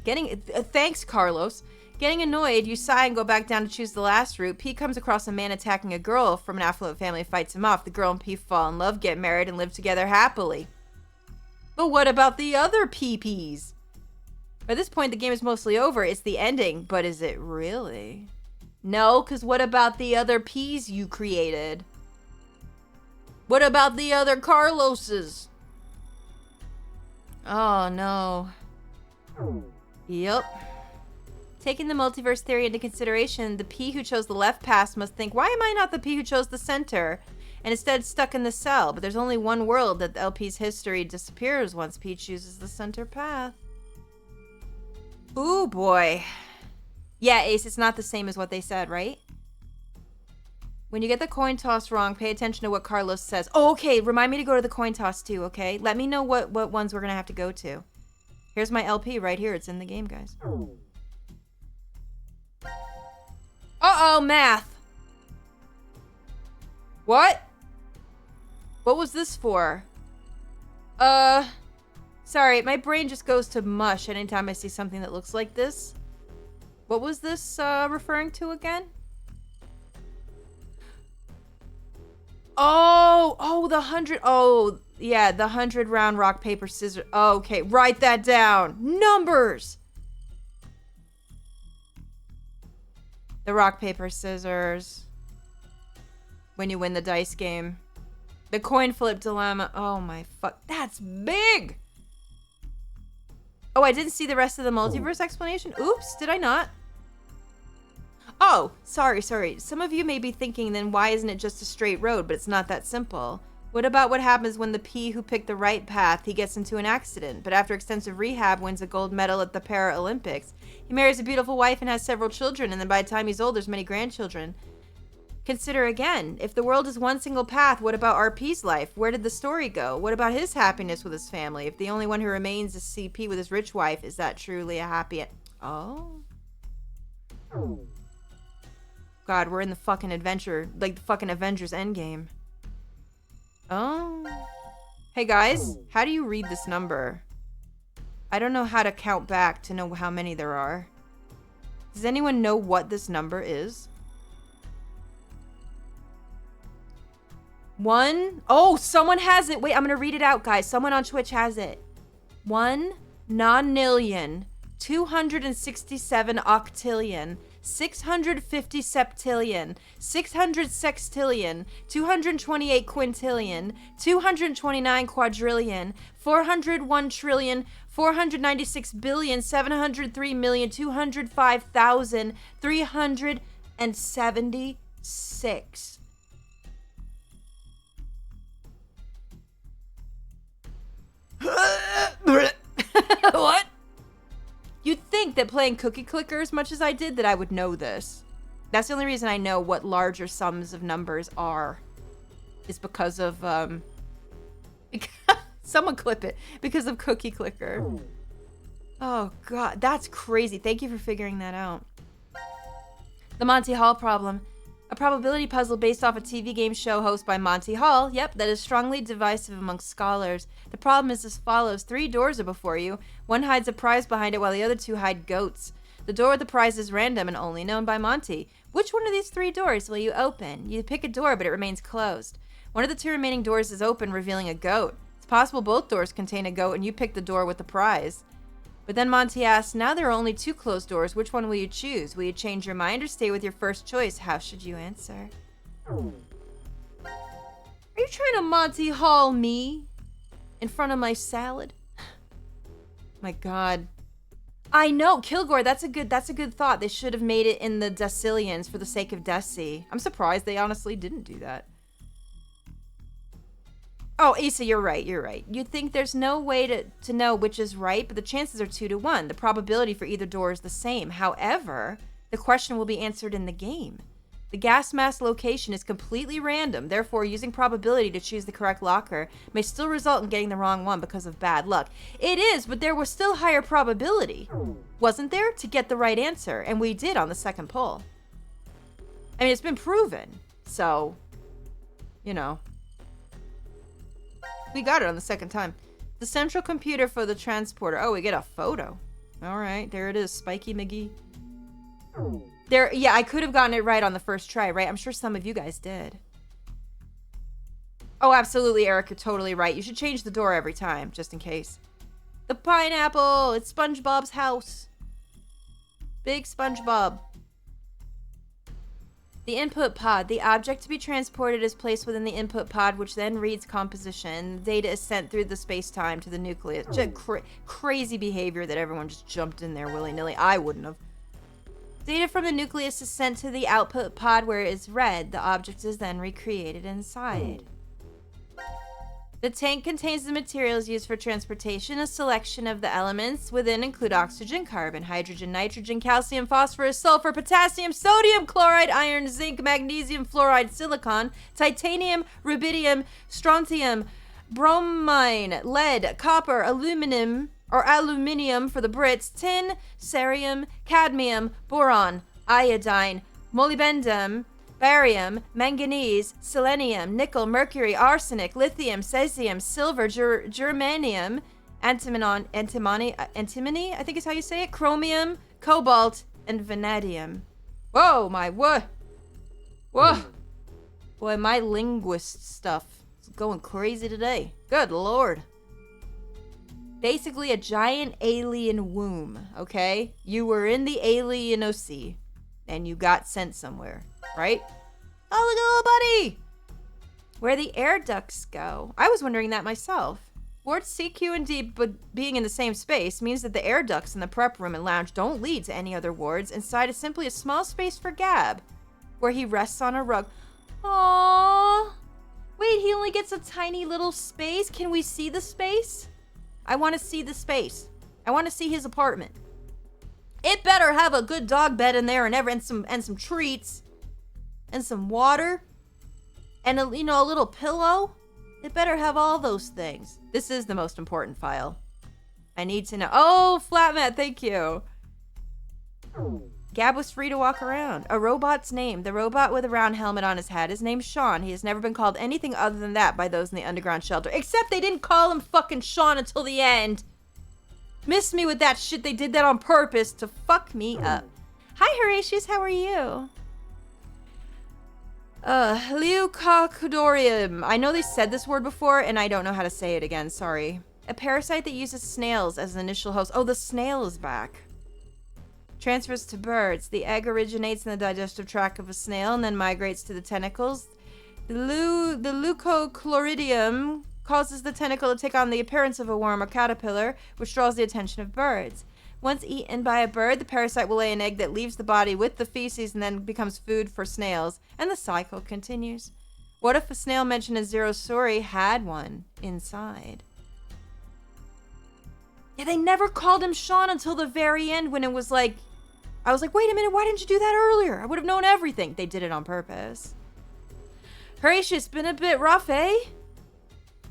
Thanks, Carlos. Getting annoyed, you sigh and go back down to choose the last route. P comes across a man attacking a girl from an affluent family, fights him off. The girl and P fall in love, get married, and live together happily. But what about the other PPs? By this point, the game is mostly over. It's the ending, but is it really? No, because what about the other P's you created? What about the other Carloses? Oh, no. Yep. Taking the multiverse theory into consideration, the P who chose the left path must think, why am I not the P who chose the center? And instead stuck in the cell. But there's only one world that the LP's history disappears once P chooses the center path. Ooh, boy. Yeah, Ace, it's not the same as what they said, right? When you get the coin toss wrong, pay attention to what Carlos says. Oh, okay. Remind me to go to the coin toss too, okay? Let me know what ones we're going to have to go to. Here's my LP right here. It's in the game, guys. Uh-oh, math. What? What was this for? Sorry, my brain just goes to mush anytime I see something that looks like this. What was this referring to again? Oh, the 100. Oh, yeah, the 100 round rock, paper, scissors. Oh, okay, write that down. Numbers. The rock, paper, scissors. When you win the dice game. The coin flip dilemma. Oh my fuck. That's big. Oh, I didn't see the rest of the multiverse explanation. Oops, did I not? Oh, sorry. Some of you may be thinking, then why isn't it just a straight road? But it's not that simple. What about what happens when the P who picked the right path, he gets into an accident, but after extensive rehab wins a gold medal at the Paralympics? He marries a beautiful wife and has several children, and then by the time he's old, there's many grandchildren. Consider again, if the world is one single path, what about RP's life? Where did the story go? What about his happiness with his family? If the only one who remains is CP with his rich wife, is that truly a happy end? Oh. God, we're in the fucking adventure, like the fucking Avengers Endgame. Oh. Hey guys, how do you read this number? I don't know how to count back to know how many there are. Does anyone know what this number is? 1. Oh, someone has it. Wait, I'm gonna read it out, guys. Someone on Twitch has it. 1 nonillion 267 octillion 650 septillion 600 sextillion 228 quintillion 229 quadrillion 401 trillion 496 billion 703 million 205,376. What? You'd think that playing Cookie Clicker as much as I did that I would know this. That's the only reason I know what larger sums of numbers are. Is because of, someone clip it. Because of Cookie Clicker. Oh, God. That's crazy. Thank you for figuring that out. The Monty Hall problem. A probability puzzle based off a TV game show hosted by Monty Hall. Yep, that is strongly divisive amongst scholars. The problem is as follows. 3 doors are before you. One hides a prize behind it while the other 2 hide goats. The door with the prize is random and only known by Monty. Which one of these 3 doors will you open? You pick a door, but it remains closed. One of the 2 remaining doors is open, revealing a goat. It's possible both doors contain a goat and you pick the door with the prize. But then Monty asks, now there are only 2 closed doors. Which one will you choose? Will you change your mind or stay with your first choice? How should you answer? Are you trying to Monty Hall me? In front of my salad? My God. I know, Kilgore, that's a good thought. They should have made it in the decillions for the sake of Deci. I'm surprised they honestly didn't do that. Oh, Issa, you're right. You'd think there's no way to know which is right, but the chances are 2 to 1. The probability for either door is the same. However, the question will be answered in the game. The gas mask location is completely random, therefore using probability to choose the correct locker may still result in getting the wrong one because of bad luck. It is, but there was still higher probability, wasn't there, to get the right answer, and we did on the second pull. I mean, it's been proven, so you know. We got it on the second time. The central computer for the transporter. Oh, we get a photo. All right, there it is, Spiky McGee. There, yeah, I could have gotten it right on the first try, right? I'm sure some of you guys did. Oh, absolutely, Eric, you're totally right. You should change the door every time, just in case. The pineapple! It's SpongeBob's house. Big SpongeBob. The input pod. The object to be transported is placed within the input pod, which then reads composition. The data is sent through the space-time to the nucleus. Just crazy behavior that everyone just jumped in there willy-nilly. I wouldn't have. Data from the nucleus is sent to the output pod where it is read. The object is then recreated inside. The tank contains the materials used for transportation. A selection of the elements within include oxygen, carbon, hydrogen, nitrogen, calcium, phosphorus, sulfur, potassium, sodium, chloride, iron, zinc, magnesium, fluoride, silicon, titanium, rubidium, strontium, bromine, lead, copper, aluminium for the Brits, tin, cerium, cadmium, boron, iodine, molybdenum, barium, manganese, selenium, nickel, mercury, arsenic, lithium, cesium, silver, germanium, antimony, I think is how you say it, chromium, cobalt, and vanadium. Whoa, whoa. Boy, my linguist stuff is going crazy today. Good Lord. Basically a giant alien womb, okay? You were in the Alien-OC, and you got sent somewhere. Right? Oh, look, little buddy! Where the air ducts go. I was wondering that myself. Wards C, Q, and D, but being in the same space means that the air ducts in the prep room and lounge don't lead to any other wards. Inside is simply a small space for Gab, where he rests on a rug. Aww. Wait, he only gets a tiny little space? Can we see the space? I want to see the space. I want to see his apartment. It better have a good dog bed in there and some treats. And some water, and a little pillow. It better have all those things. This is the most important file. I need to know. Oh, Flatmat, thank you. Gab was free to walk around. A robot's name. The robot with a round helmet on his head is named Sean. He has never been called anything other than that by those in the underground shelter. Except they didn't call him fucking Sean until the end. Miss me with that shit. They did that on purpose to fuck me up. Hi, Horatius. How are you? Leucocodorium. I know they said this word before, and I don't know how to say it again. Sorry. A parasite that uses snails as an initial host. Oh, the snail is back. Transfers to birds. The egg originates in the digestive tract of a snail and then migrates to the tentacles. The leucochloridium causes the tentacle to take on the appearance of a worm or caterpillar, which draws the attention of birds. Once eaten by a bird, the parasite will lay an egg that leaves the body with the feces and then becomes food for snails, and the cycle continues. What if a snail mentioned in Zero's story had one inside? Yeah, they never called him Sean until the very end when it was like, I was like, wait a minute, why didn't you do that earlier? I would have known everything. They did it on purpose. Horatius, been a bit rough, eh?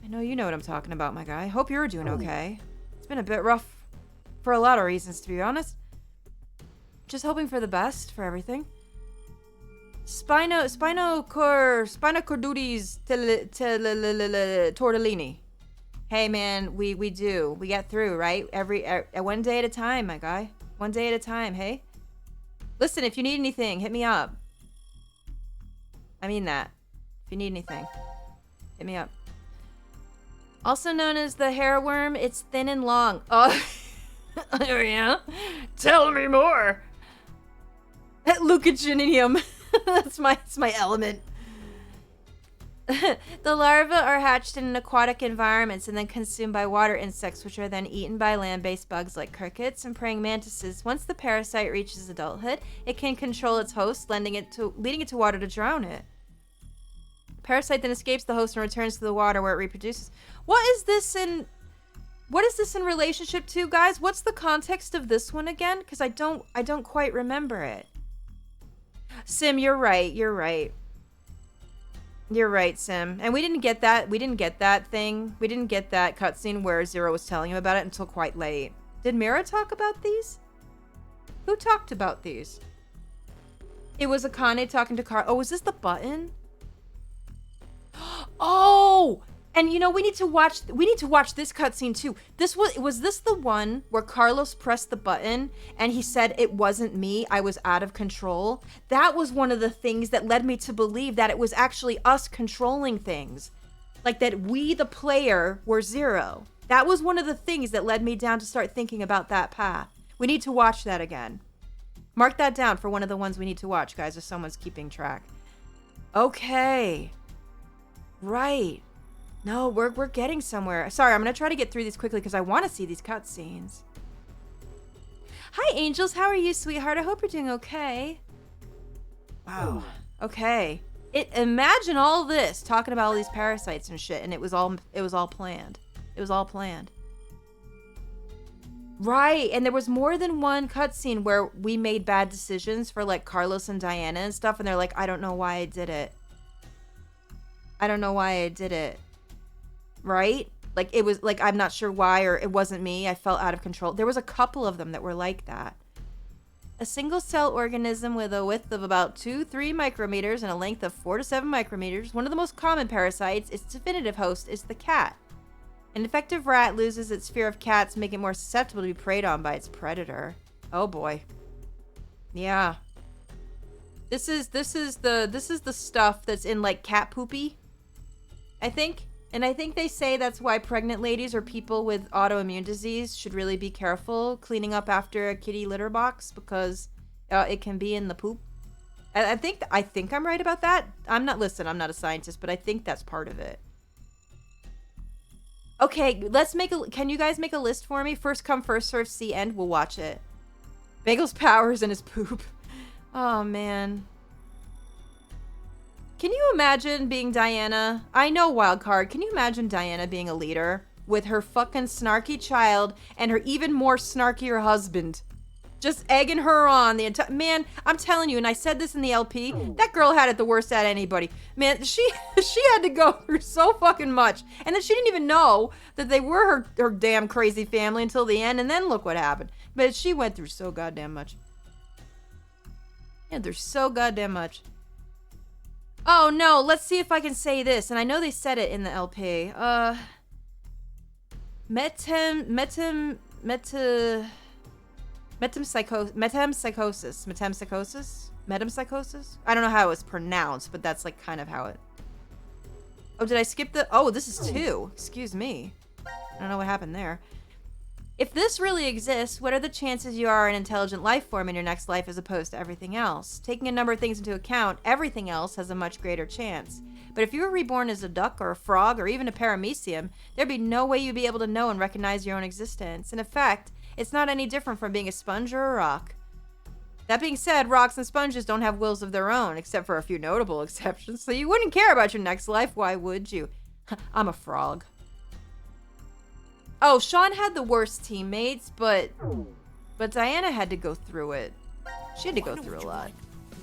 I know you know what I'm talking about, my guy. Hope you're doing okay. It's been a bit rough. For a lot of reasons, to be honest. Just hoping for the best for everything. Spinocordudes tortellini. Hey man, we do. We get through, right? Every one day at a time, my guy. One day at a time, hey? Listen, if you need anything, hit me up. I mean that. If you need anything, hit me up. Also known as the hair worm, it's thin and long. Oh, oh yeah? Tell me more. Lucah. That's my element. The larvae are hatched in aquatic environments and then consumed by water insects, which are then eaten by land-based bugs like crickets and praying mantises. Once the parasite reaches adulthood, it can control its host, leading it to water to drown it. Parasite then escapes the host and returns to the water where it reproduces. What is this in relationship to, guys? What's the context of this one again? Because I don't quite remember it. Sim, you're right, Sim. And we didn't get that thing. We didn't get that cutscene where Zero was telling him about it until quite late. Did Mira talk about these? Who talked about these? It was Akane talking to Car. Oh, was this the button? Oh, and you know, we need to watch this cutscene too. Was this the one where Carlos pressed the button and he said it wasn't me, I was out of control? That was one of the things that led me to believe that it was actually us controlling things. Like that we, the player, were Zero. That was one of the things that led me down to start thinking about that path. We need to watch that again. Mark that down for one of the ones we need to watch, guys, if someone's keeping track. Okay. Right. No, we're getting somewhere. Sorry, I'm going to try to get through these quickly because I want to see these cutscenes. Hi, Angels. How are you, sweetheart? I hope you're doing okay. Wow. Okay. Imagine all this, talking about all these parasites and shit, and it was all planned. It was all planned. Right, and there was more than one cutscene where we made bad decisions for like Carlos and Diana and stuff, and they're like, I don't know why I did it. I don't know why I did it. Right? Like it was like, I'm not sure why, or it wasn't me. I felt out of control. There was a couple of them that were like that. A single cell organism with a width of about 2-3 micrometers and a length of 4 to 7 micrometers. One of the most common parasites, its definitive host is the cat. An infective rat loses its fear of cats, making it more susceptible to be preyed on by its predator. Oh boy. Yeah. This is the stuff that's in like cat poopy, I think. And I think they say that's why pregnant ladies or people with autoimmune disease should really be careful cleaning up after a kitty litter box because it can be in the poop. I think I'm right about that. I'm not a scientist, but I think that's part of it. Okay, can you guys make a list for me? First come, first serve, see end. We'll watch it. Bagel's powers and his poop. Oh, man. Can you imagine being Diana? I know, Wildcard. Can you imagine Diana being a leader with her fucking snarky child and her even more snarkier husband? Just egging her on the entire... Man, I'm telling you, and I said this in the LP, that girl had it the worst at anybody. Man, she had to go through so fucking much. And then she didn't even know that they were her damn crazy family until the end, and then look what happened. But she went through so goddamn much. Yeah, there's so goddamn much. Oh no, let's see if I can say this. And I know they said it in the LP. Metempsychosis? I don't know how it's pronounced, but that's like kind of how it... Oh, did I skip the... Oh, this is 2. Excuse me. I don't know what happened there. If this really exists, what are the chances you are an intelligent life form in your next life as opposed to everything else? Taking a number of things into account, everything else has a much greater chance. But if you were reborn as a duck or a frog or even a paramecium, there'd be no way you'd be able to know and recognize your own existence. In effect, it's not any different from being a sponge or a rock. That being said, rocks and sponges don't have wills of their own, except for a few notable exceptions, so you wouldn't care about your next life, why would you? I'm a frog. Oh, Sean had the worst teammates, but Diana had to go through it. She had to go through a lot.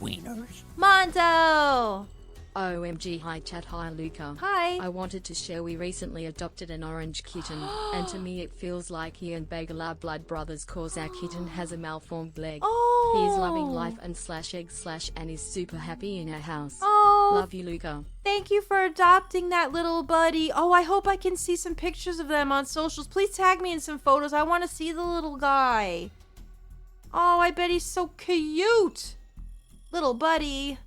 Wieners? Mondo! OMG, hi chat, hi Lucah. Hi. I wanted to share we recently adopted an orange kitten, and to me it feels like he and Bagel are blood brothers cause our kitten has a malformed leg. Oh. He is loving life and /egg/ and is super happy in our house. Oh. Love you, Lucah. Thank you for adopting that little buddy. Oh, I hope I can see some pictures of them on socials. Please tag me in some photos. I want to see the little guy. Oh, I bet he's so cute. Little buddy.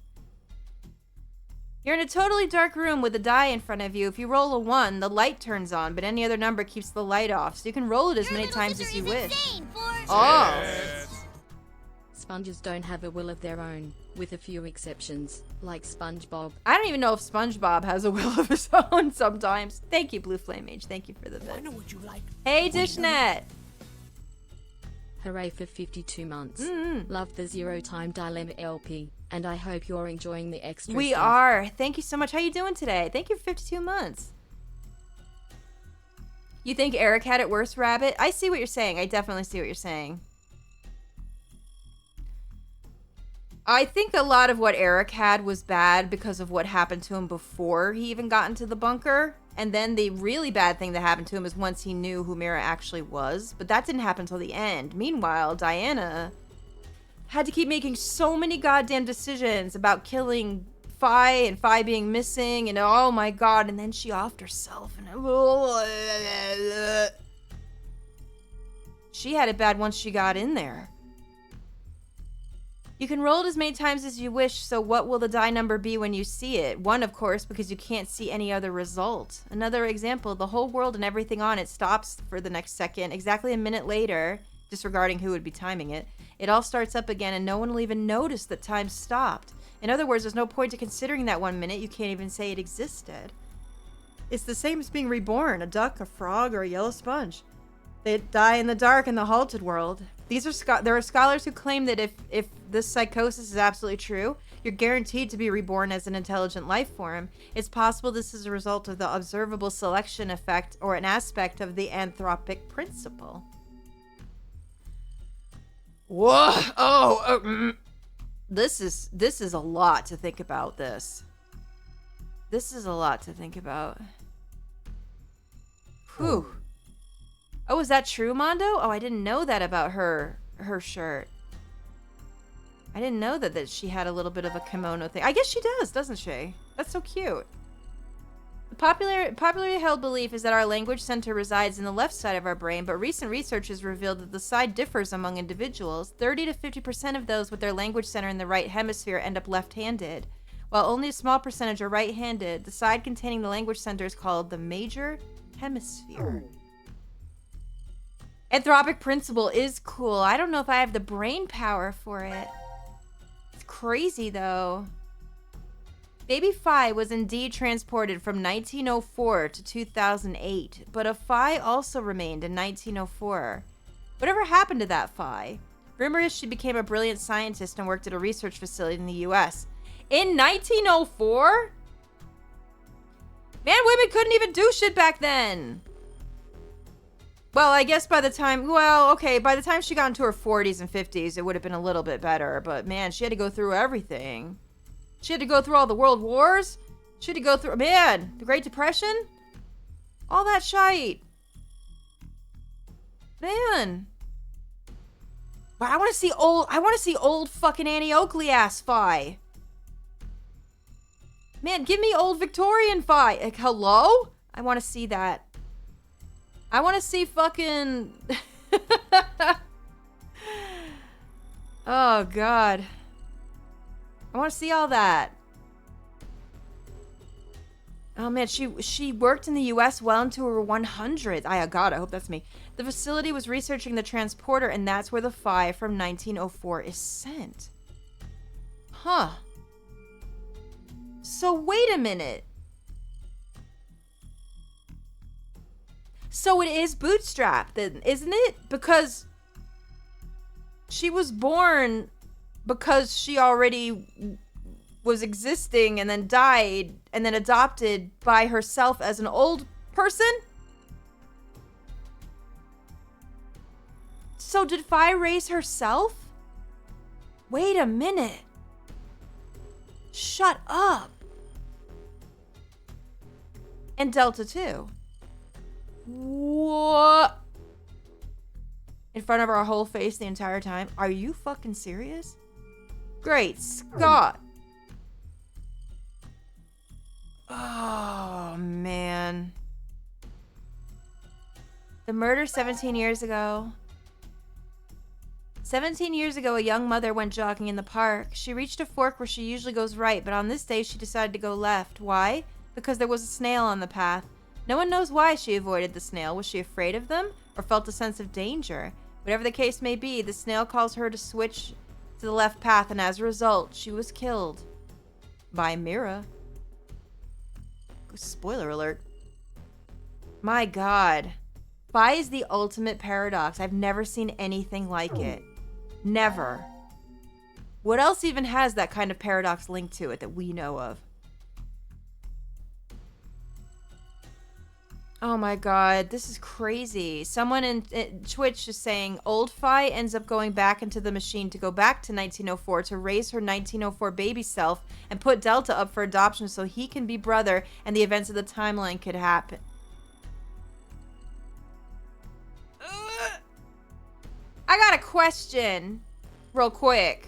You're in a totally dark room with a die in front of you. If you roll a 1, the light turns on, but any other number keeps the light off, so you can roll it as many times as you wish. Oh. Sponges don't have a will of their own, with a few exceptions, like SpongeBob. I don't even know if SpongeBob has a will of his own sometimes. Thank you, Blue Flame Mage. Thank you for the bit. I know what you like. Hey, Dishnet. Hooray for 52 months. Love the Zero Time Dilemma LP, and I hope you're enjoying the extra We stuff. are. Thank you so much. How you doing today? Thank you for 52 months. You think Eric had it worse, Rabbit? I see what you're saying. I definitely see what you're saying. I think a lot of what Eric had was bad because of what happened to him before he even got into the bunker. And then the really bad thing that happened to him is once he knew who Mira actually was. But that didn't happen until the end. Meanwhile, Diana had to keep making so many goddamn decisions about killing Phi and Phi being missing, and oh my god, and then she offed herself, and she had it bad once she got in there. You can roll it as many times as you wish, so what will the die number be when you see it? 1, of course, because you can't see any other result. Another example, the whole world and everything on it stops for the next second. Exactly a minute later, disregarding who would be timing it, it all starts up again and no one will even notice that time stopped. In other words, there's no point to considering that 1 minute. You can't even say it existed. It's the same as being reborn, a duck, a frog, or a yellow sponge. They die in the dark in the halted world. There are scholars who claim that if this psychosis is absolutely true, you're guaranteed to be reborn as an intelligent life form. It's possible this is a result of the observable selection effect or an aspect of the anthropic principle. Whoa! This is a lot to think about. This is a lot to think about. Whew. Oh, is that true, Mondo? Oh, I didn't know that about her shirt. I didn't know that she had a little bit of a kimono thing. I guess she does, doesn't she? That's so cute. The popularly held belief is that our language center resides in the left side of our brain, but recent research has revealed that the side differs among individuals. 30 to 50% of those with their language center in the right hemisphere end up left-handed, while only a small percentage are right-handed. The side containing the language center is called the major hemisphere. Anthropic principle is cool. I don't know if I have the brain power for it. It's crazy, though. Baby Phi was indeed transported from 1904 to 2008, but a Phi also remained in 1904. Whatever happened to that Phi? Rumor is she became a brilliant scientist and worked at a research facility in the U.S. In 1904? Man, women couldn't even do shit back then. Well, I guess by the time she got into her 40s and 50s, it would have been a little bit better. But man, she had to go through everything. She had to go through all the world wars. She had to go through, man, the Great Depression. All that shite. Man. But I want to see old fucking Annie Oakley ass Phi. Man, give me old Victorian Phi. Like, hello? I want to see that. I want to see fucking... Oh, God. I want to see all that. Oh, man, she worked in the U.S. well into her 100s. God, I hope that's me. The facility was researching the transporter, and that's where the Phi from 1904 is sent. Huh. So, wait a minute. So it is bootstrapped then, isn't it? Because she was born because she already was existing and then died and then adopted by herself as an old person? So did Phi raise herself? Wait a minute. Shut up. And Delta too. What? In front of our whole face the entire time? Are you fucking serious? Great Scott. Oh, man. The murder 17 years ago. 17 years ago, a young mother went jogging in the park. She reached a fork where she usually goes right, but on this day she decided to go left. Why? Because there was a snail on the path. No one knows why she avoided the snail. Was she afraid of them or felt a sense of danger? Whatever the case may be, the snail calls her to switch to the left path, and as a result, she was killed by Mira. Spoiler alert. My God. Phi is the ultimate paradox. I've never seen anything like it. Never. What else even has that kind of paradox linked to it that we know of? Oh my God, this is crazy. Someone in Twitch is saying old Phi ends up going back into the machine to go back to 1904 to raise her 1904 baby self and put Delta up for adoption so he can be brother and the events of the timeline could happen. I got a question real quick.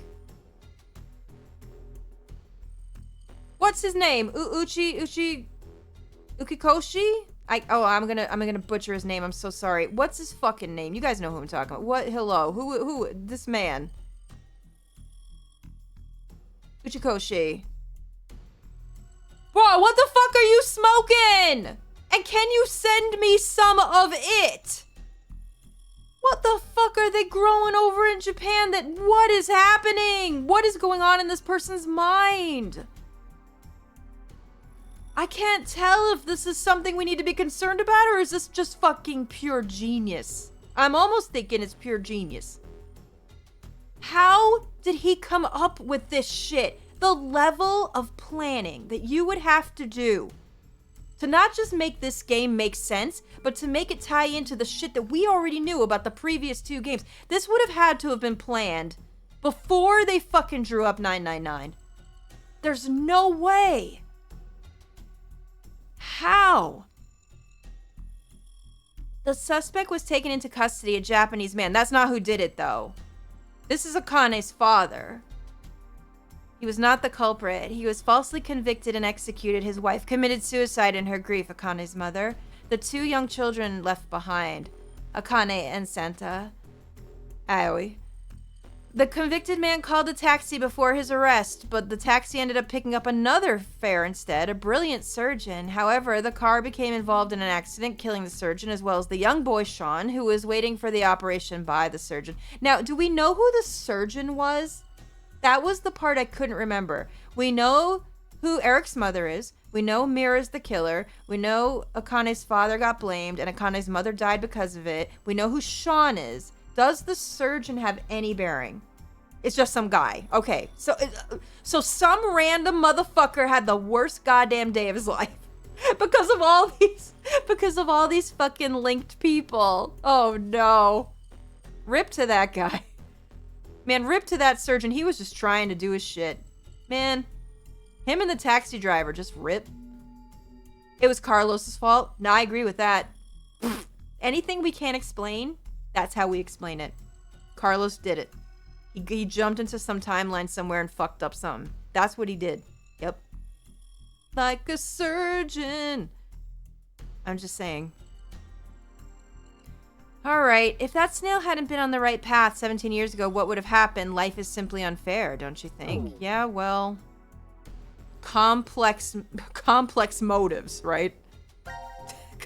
What's his name? Ukikoshi? I'm gonna butcher his name. I'm so sorry. What's his fucking name? You guys know who I'm talking about. What? Hello. Who? This man. Uchikoshi. Bro, what the fuck are you smoking? And can you send me some of it? What the fuck are they growing over in Japan? What is happening? What is going on in this person's mind? I can't tell if this is something we need to be concerned about, or is this just fucking pure genius? I'm almost thinking it's pure genius. How did he come up with this shit? The level of planning that you would have to do to not just make this game make sense, but to make it tie into the shit that we already knew about the previous 2 games. This would have had to have been planned before they fucking drew up 999. There's no way. How? The suspect was taken into custody, a Japanese man. That's not who did it, though. This is Akane's father. He was not the culprit. He was falsely convicted and executed. His wife committed suicide in her grief, Akane's mother. The 2 young children left behind, Akane and Santa Aoi. The convicted man called a taxi before his arrest, but the taxi ended up picking up another fare instead, a brilliant surgeon. However, the car became involved in an accident, killing the surgeon as well as the young boy Sean, who was waiting for the operation by the surgeon. Now, do we know who the surgeon was? That was the part I couldn't remember. We know who Eric's mother is. We know Mira's the killer. We know Akane's father got blamed and Akane's mother died because of it. We know who Sean is. Does the surgeon have any bearing? It's just some guy. Okay, so some random motherfucker had the worst goddamn day of his life because of all these fucking linked people. Oh no. Rip to that guy. Man, rip to that surgeon. He was just trying to do his shit. Man, him and the taxi driver, just rip. It was Carlos's fault. No, I agree with that. Anything we can't explain, that's how we explain it. Carlos did it. He jumped into some timeline somewhere and fucked up something. That's what he did. Yep. Like a surgeon. I'm just saying. Alright, if that snail hadn't been on the right path 17 years ago, what would have happened? Life is simply unfair, don't you think? Yeah, well... Complex motives, right?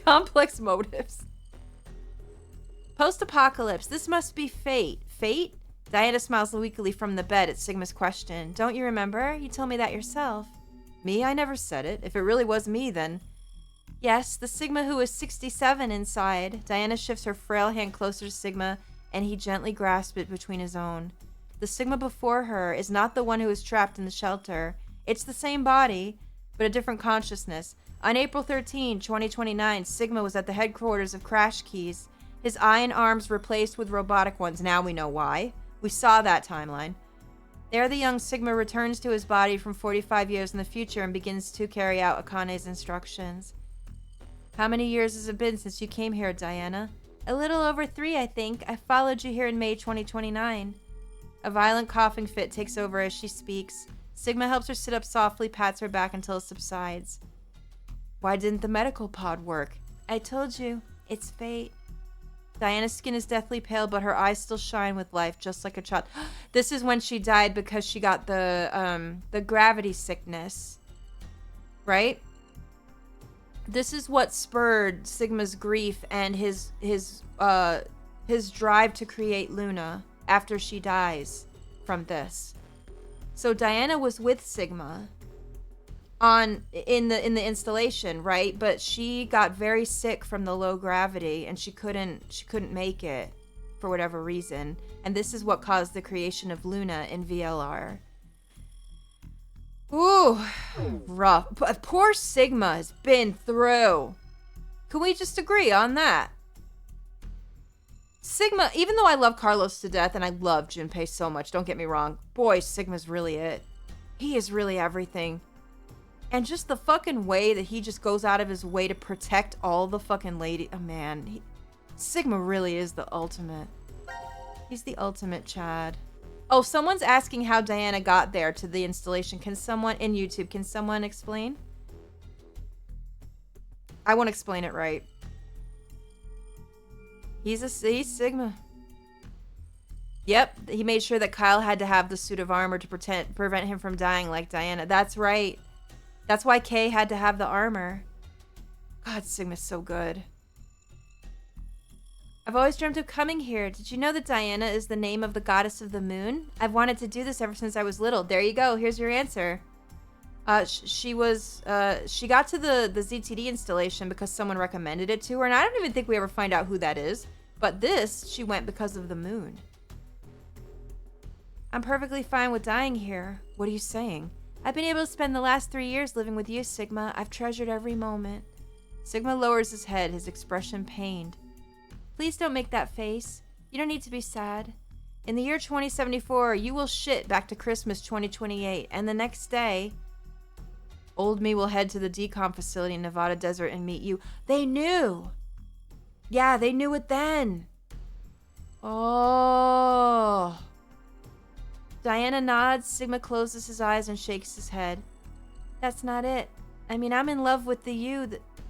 Complex motives. Post-apocalypse. This must be fate. Fate? Diana smiles weakly from the bed at Sigma's question. Don't you remember? You told me that yourself. Me? I never said it. If it really was me, then... Yes, the Sigma who is 67 inside. Diana shifts her frail hand closer to Sigma, and he gently grasps it between his own. The Sigma before her is not the one who is trapped in the shelter. It's the same body, but a different consciousness. On April 13, 2029, Sigma was at the headquarters of Crash Keys. His eye and arms replaced with robotic ones. Now we know why. We saw that timeline. There the young Sigma returns to his body from 45 years in the future and begins to carry out Akane's instructions. How many years has it been since you came here, Diana? A little over 3, I think. I followed you here in May 2029. A violent coughing fit takes over as she speaks. Sigma helps her sit up softly, pats her back until it subsides. Why didn't the medical pod work? I told you. It's fate. Diana's skin is deathly pale, but her eyes still shine with life, just like a child. This is when she died because she got the gravity sickness. Right? This is what spurred Sigma's grief and his drive to create Luna after she dies from this. So Diana was with Sigma in the installation, right? But she got very sick from the low gravity and she couldn't make it for whatever reason. And this is what caused the creation of Luna in VLR. Ooh, rough. But poor Sigma has been through. Can we just agree on that? Sigma, even though I love Carlos to death and I love Junpei so much, don't get me wrong, boy, Sigma's really it. He is really everything. And just the fucking way that he just goes out of his way to protect all the fucking lady. Oh man, Sigma really is the ultimate. He's the ultimate Chad. Oh, someone's asking how Diana got there to the installation. Can someone in YouTube, can someone explain? I won't explain it right. He's Sigma. Yep, he made sure that Kyle had to have the suit of armor to prevent him from dying like Diana. That's right. That's why Kay had to have the armor. God, Sigma's so good. I've always dreamt of coming here. Did you know that Diana is the name of the goddess of the moon? I've wanted to do this ever since I was little. There you go. Here's your answer. She got to the ZTD installation because someone recommended it to her, and I don't even think we ever find out who that is. But this, she went because of the moon. I'm perfectly fine with dying here. What are you saying? I've been able to spend the last 3 years living with you, Sigma. I've treasured every moment. Sigma lowers his head, his expression pained. Please don't make that face. You don't need to be sad. In the year 2074, you will shit back to Christmas 2028, and the next day, old me will head to the decom facility in Nevada Desert and meet you. They knew! Yeah, they knew it then. Oh. Diana nods, Sigma closes his eyes and shakes his head. That's not it. I mean, I'm in love with the you.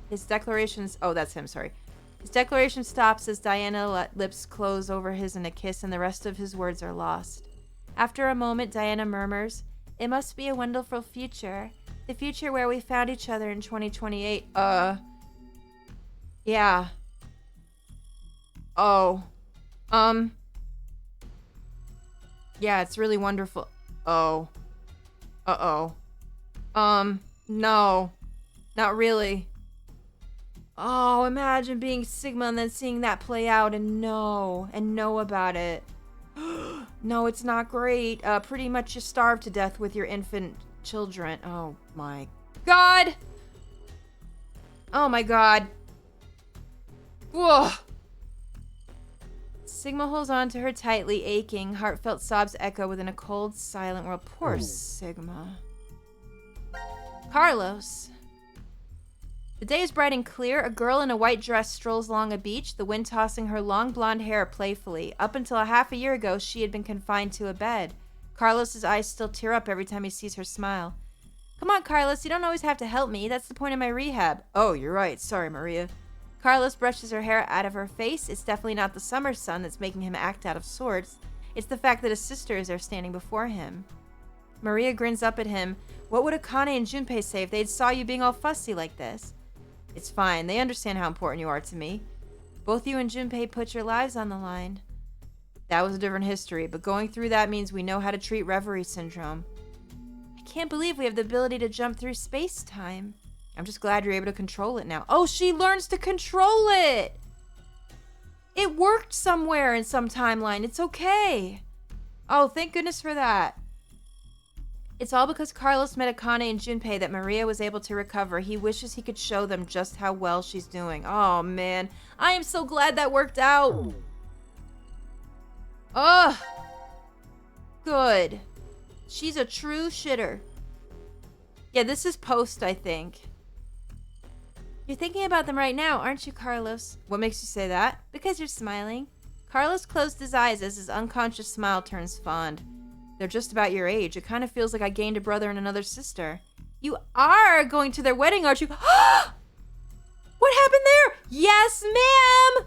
His declarations... Oh, that's him, sorry. His declaration stops as Diana's lips close over his in a kiss, and the rest of his words are lost. After a moment, Diana murmurs, It must be a wonderful future. The future where we found each other in 2028. Yeah. Oh. Yeah, it's really wonderful. Oh. Uh-oh. No. Not really. Oh, imagine being Sigma and then seeing that play out and know about it. No, it's not great. Pretty much you starve to death with your infant children. Oh my God. Oh my God. Whoa. Sigma holds on to her tightly, aching. Heartfelt sobs echo within a cold, silent world. Poor Sigma. Carlos. The day is bright and clear. A girl in a white dress strolls along a beach, the wind tossing her long blonde hair playfully. Up until a half a year ago, she had been confined to a bed. Carlos's eyes still tear up every time he sees her smile. Come on, Carlos, you don't always have to help me. That's the point of my rehab. Oh, you're right. Sorry, Maria. Carlos brushes her hair out of her face. It's definitely not the summer sun that's making him act out of sorts. It's the fact that his sister is there standing before him. Maria grins up at him. What would Akane and Junpei say if they'd saw you being all fussy like this? It's fine. They understand how important you are to me. Both you and Junpei put your lives on the line. That was a different history, but going through that means we know how to treat reverie syndrome. I can't believe we have the ability to jump through space-time. I'm just glad you're able to control it now. Oh, she learns to control it! It worked somewhere in some timeline. It's okay. Oh, thank goodness for that. It's all because Carlos met Akane and Junpei that Maria was able to recover. He wishes he could show them just how well she's doing. Oh, man. I am so glad that worked out. Ugh. Good. She's a true shitter. Yeah, this is post, I think. You're thinking about them right now, aren't you, Carlos? What makes you say that? Because you're smiling. Carlos closed his eyes as his unconscious smile turns fond. They're just about your age. It kind of feels like I gained a brother and another sister. You are going to their wedding, aren't you? What happened there? Yes, ma'am!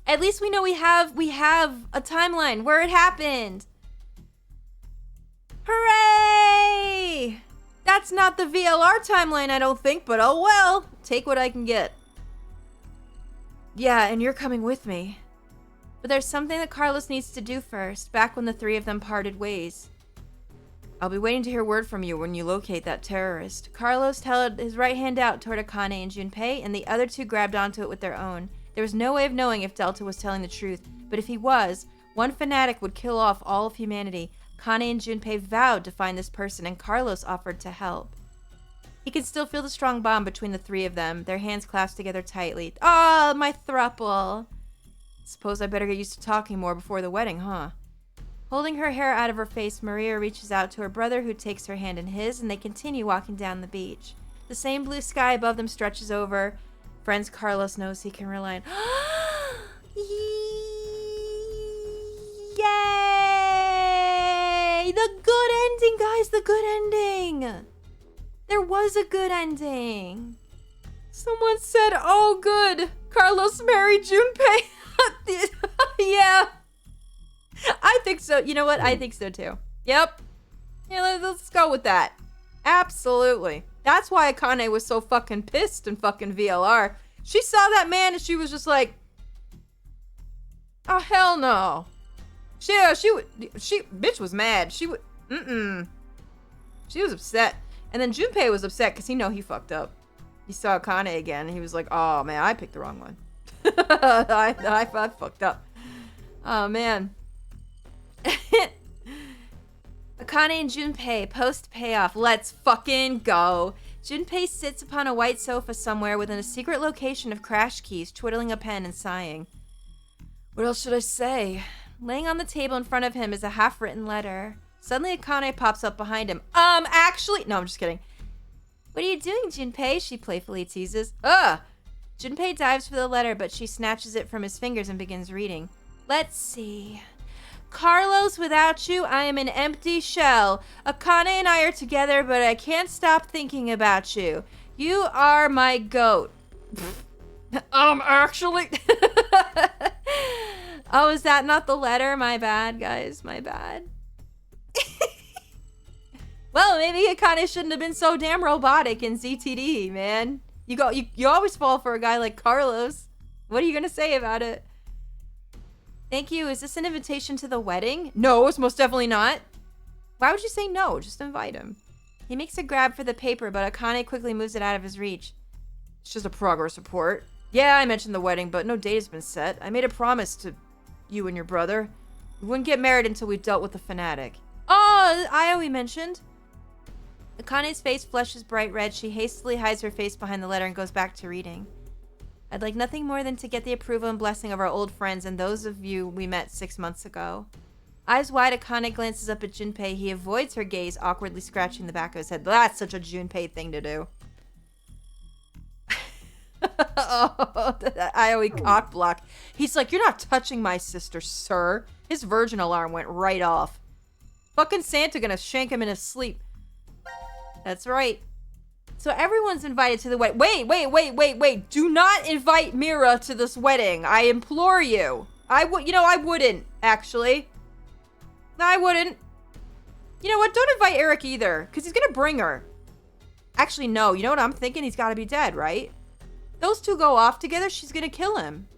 At least we know we have a timeline where it happened. Hooray! That's not the VLR timeline, I don't think, but oh well. Take what I can get. Yeah, and you're coming with me. But there's something that Carlos needs to do first, back when the three of them parted ways. I'll be waiting to hear word from you when you locate that terrorist. Carlos held his right hand out toward Akane and Junpei, and the other two grabbed onto it with their own. There was no way of knowing if Delta was telling the truth, but if he was, one fanatic would kill off all of humanity. Akane and Junpei vowed to find this person, and Carlos offered to help. He could still feel the strong bond between the three of them, their hands clasped together tightly. Oh, my throuple! Suppose I better get used to talking more before the wedding, huh? Holding her hair out of her face, Maria reaches out to her brother, who takes her hand in his, and they continue walking down the beach. The same blue sky above them stretches over. Friends Carlos knows he can rely on. Yay! the good ending. There was a good ending. Someone said, oh, good. Carlos married Junpei. Yeah. I think so. You know what? I think so too. Yep. Yeah, let's go with that. Absolutely. That's why Akane was so fucking pissed in fucking VLR. She saw that man and she was just like, oh, hell no. Bitch was mad. She was upset. And then Junpei was upset because he fucked up. He saw Akane again and he was like, oh man, I picked the wrong one. I fucked up. Oh man. Akane and Junpei post payoff. Let's fucking go. Junpei sits upon a white sofa somewhere within a secret location of Crash Keys, twiddling a pen and sighing. What else should I say? Laying on the table in front of him is a half-written letter. Suddenly Akane pops up behind him. Actually... No, I'm just kidding. What are you doing, Junpei? She playfully teases. Junpei dives for the letter, but she snatches it from his fingers and begins reading. Let's see. Carlos, without you, I am an empty shell. Akane and I are together, but I can't stop thinking about you. You are my goat. Actually... Oh, is that not the letter? My bad, guys. My bad. Well, maybe Akane shouldn't have been so damn robotic in ZTD, man. You always fall for a guy like Carlos. What are you gonna say about it? Thank you. Is this an invitation to the wedding? No, it's most definitely not. Why would you say no? Just invite him. He makes a grab for the paper, but Akane quickly moves it out of his reach. It's just a progress report. Yeah, I mentioned the wedding, but no date has been set. I made a promise to you and your brother. We wouldn't get married until we dealt with the fanatic. Oh, Aoi mentioned. Akane's face flushes bright red. She hastily hides her face behind the letter and goes back to reading. I'd like nothing more than to get the approval and blessing of our old friends and those of you we met 6 months ago. Eyes wide, Akane glances up at Junpei. He avoids her gaze, awkwardly scratching the back of his head. That's such a Junpei thing to do. Oh, Aoi cock block. He's like, you're not touching my sister, sir. His virgin alarm went right off. Fucking Santa gonna shank him in his sleep. That's right. So everyone's invited to the wedding. Wait. Do not invite Mira to this wedding. I implore you. I wouldn't, actually. I wouldn't. You know what? Don't invite Eric either, because he's gonna bring her. Actually, no. You know what I'm thinking? He's gotta be dead, right? Those two go off together, she's gonna kill him.